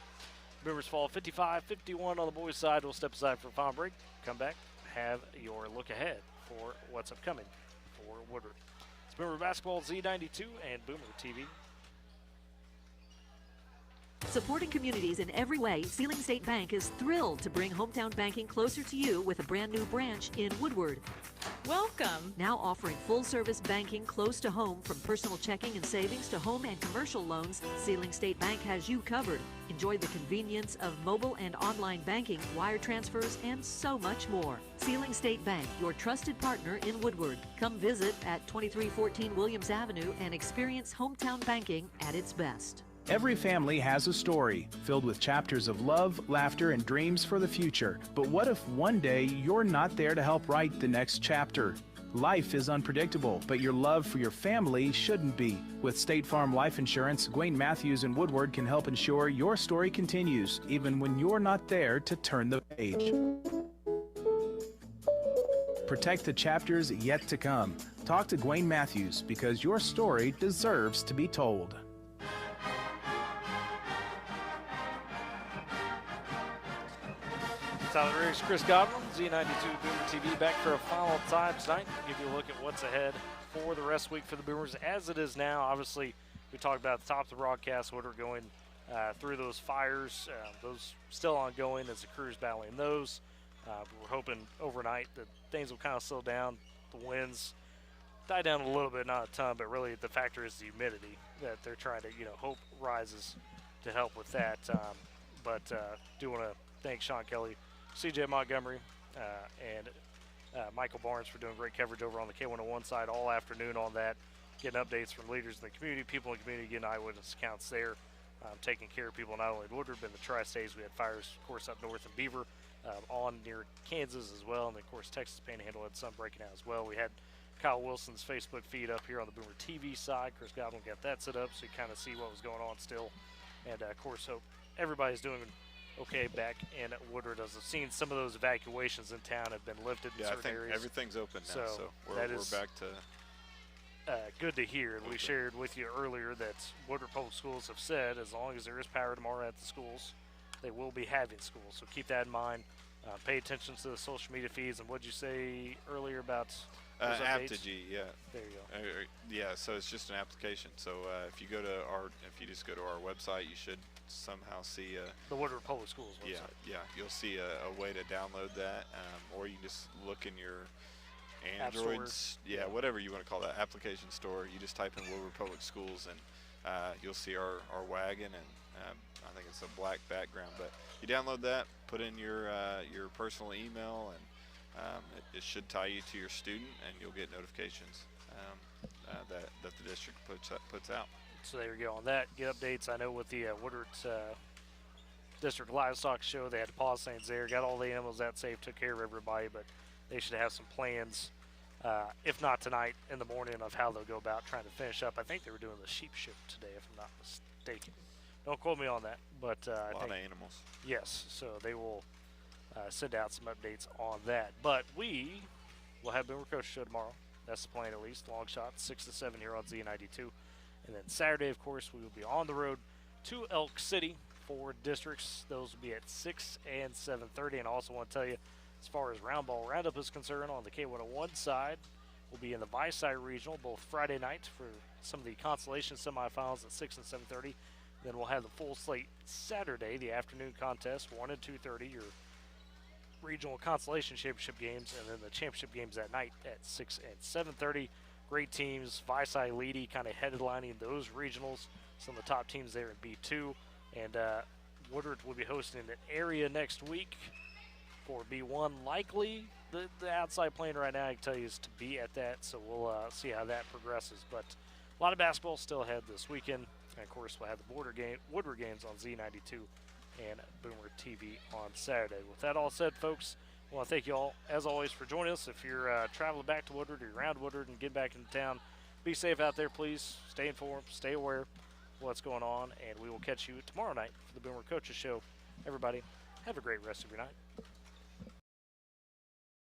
Boomers fall 55-51 on the boys' side. We'll step aside for a final break. Come back, have your look ahead for what's upcoming for Woodward. It's Boomer Basketball, Z92, and Boomer TV. Supporting communities in every way, Sealing State Bank is thrilled to bring hometown banking closer to you with a brand new branch in Woodward. Welcome. Now offering full-service banking close to home, from personal checking and savings to home and commercial loans, Sealing State Bank has you covered. Enjoy the convenience of mobile and online banking, wire transfers, and so much more. Sealing State Bank, your trusted partner in Woodward. Come visit at 2314 Williams Avenue and experience hometown banking at its best. Every family has a story filled with chapters of love, laughter, and dreams for the future. But what if one day you're not there to help write the next chapter? Life is unpredictable, but your love for your family shouldn't be. With State Farm Life Insurance, Gwayne Matthews and Woodward can help ensure your story continues, even when you're not there to turn the page. Protect the chapters yet to come. Talk to Gwayne Matthews, because your story deserves to be told. Tyler Riggs, Chris Godwin, Z92 Boomer TV, back for a final time tonight. Give you a look at what's ahead for the rest of the week for the Boomers. As it is now, obviously, we talked about at the top of the broadcast, what we're going through those fires. Those still ongoing as the crew's battling those. But we're hoping overnight that things will kind of slow down. The winds die down a little bit, not a ton, but really the factor is the humidity that they're trying to, hope rises to help with that. But do want to thank Sean Kelly, CJ Montgomery, and Michael Barnes for doing great coverage over on the K101 side all afternoon on that, getting updates from leaders in the community, people in the community, getting eyewitness accounts there taking care of people not only in Woodward but in the Tri-States. We had fires, of course, up north in Beaver, on near Kansas as well, and of course Texas Panhandle had some breaking out as well. We had Kyle Wilson's Facebook feed up here on the Boomer TV side. Chris Godwin got that set up so you kind of see what was going on still. And of course, hope everybody's doing okay back in Woodward. As I've seen, some of those evacuations in town have been lifted in certain areas. Everything's open now, so we're back to good to hear. And we shared with you earlier that Woodward Public Schools have said as long as there is power tomorrow at the schools, they will be having schools. So keep that in mind. Pay attention to the social media feeds. And what did you say earlier about Aptigi? Yeah. There you go. Yeah, so it's just an application. So if you just go to our website, you should somehow see the Woodward Public Schools website. Yeah, you'll see a way to download that, or you can just look in your Androids, whatever you want to call that, application store. You just type in Woodward Public Schools, and you'll see our wagon, and I think it's a black background. But you download that, put in your personal email, and it should tie you to your student, and you'll get notifications that the district puts out. So there you go on that. Get updates. I know with the Woodward District Livestock Show, they had to pause things there. Got all the animals out safe, took care of everybody, but they should have some plans, if not tonight, in the morning, of how they'll go about trying to finish up. I think they were doing the sheep shift today, if I'm not mistaken. Don't quote me on that, but I think a lot of animals. Yes, so they will send out some updates on that. But we will have Boomer Coach Show tomorrow. That's the plan, at least. Long shot, 6 to 7 here on Z92. And then Saturday, of course, we will be on the road to Elk City for districts. Those will be at 6 and 7:30. And I also want to tell you, as far as Round Ball Roundup is concerned, on the K101 side, we'll be in the Visai Regional both Friday nights for some of the consolation semifinals at 6 and 7:30. Then we'll have the full slate Saturday, the afternoon contest, 1 and 2:30, your regional consolation championship games, and then the championship games that night at 6 and 7:30. Great teams, Visai Leedy kind of headlining those regionals, some of the top teams there in B2. And Woodward will be hosting an area next week for B1. Likely, the outside plan right now, I can tell you, is to be at that, so we'll see how that progresses. But a lot of basketball still ahead this weekend. And, of course, we'll have the Woodward games on Z92 and Boomer TV on Saturday. With that all said, folks, I want to thank you all, as always, for joining us. If you're traveling back to Woodward or you're around Woodward and get back into town, be safe out there, please. Stay informed, stay aware of what's going on, and we will catch you tomorrow night for the Boomer Coaches Show. Everybody, have a great rest of your night.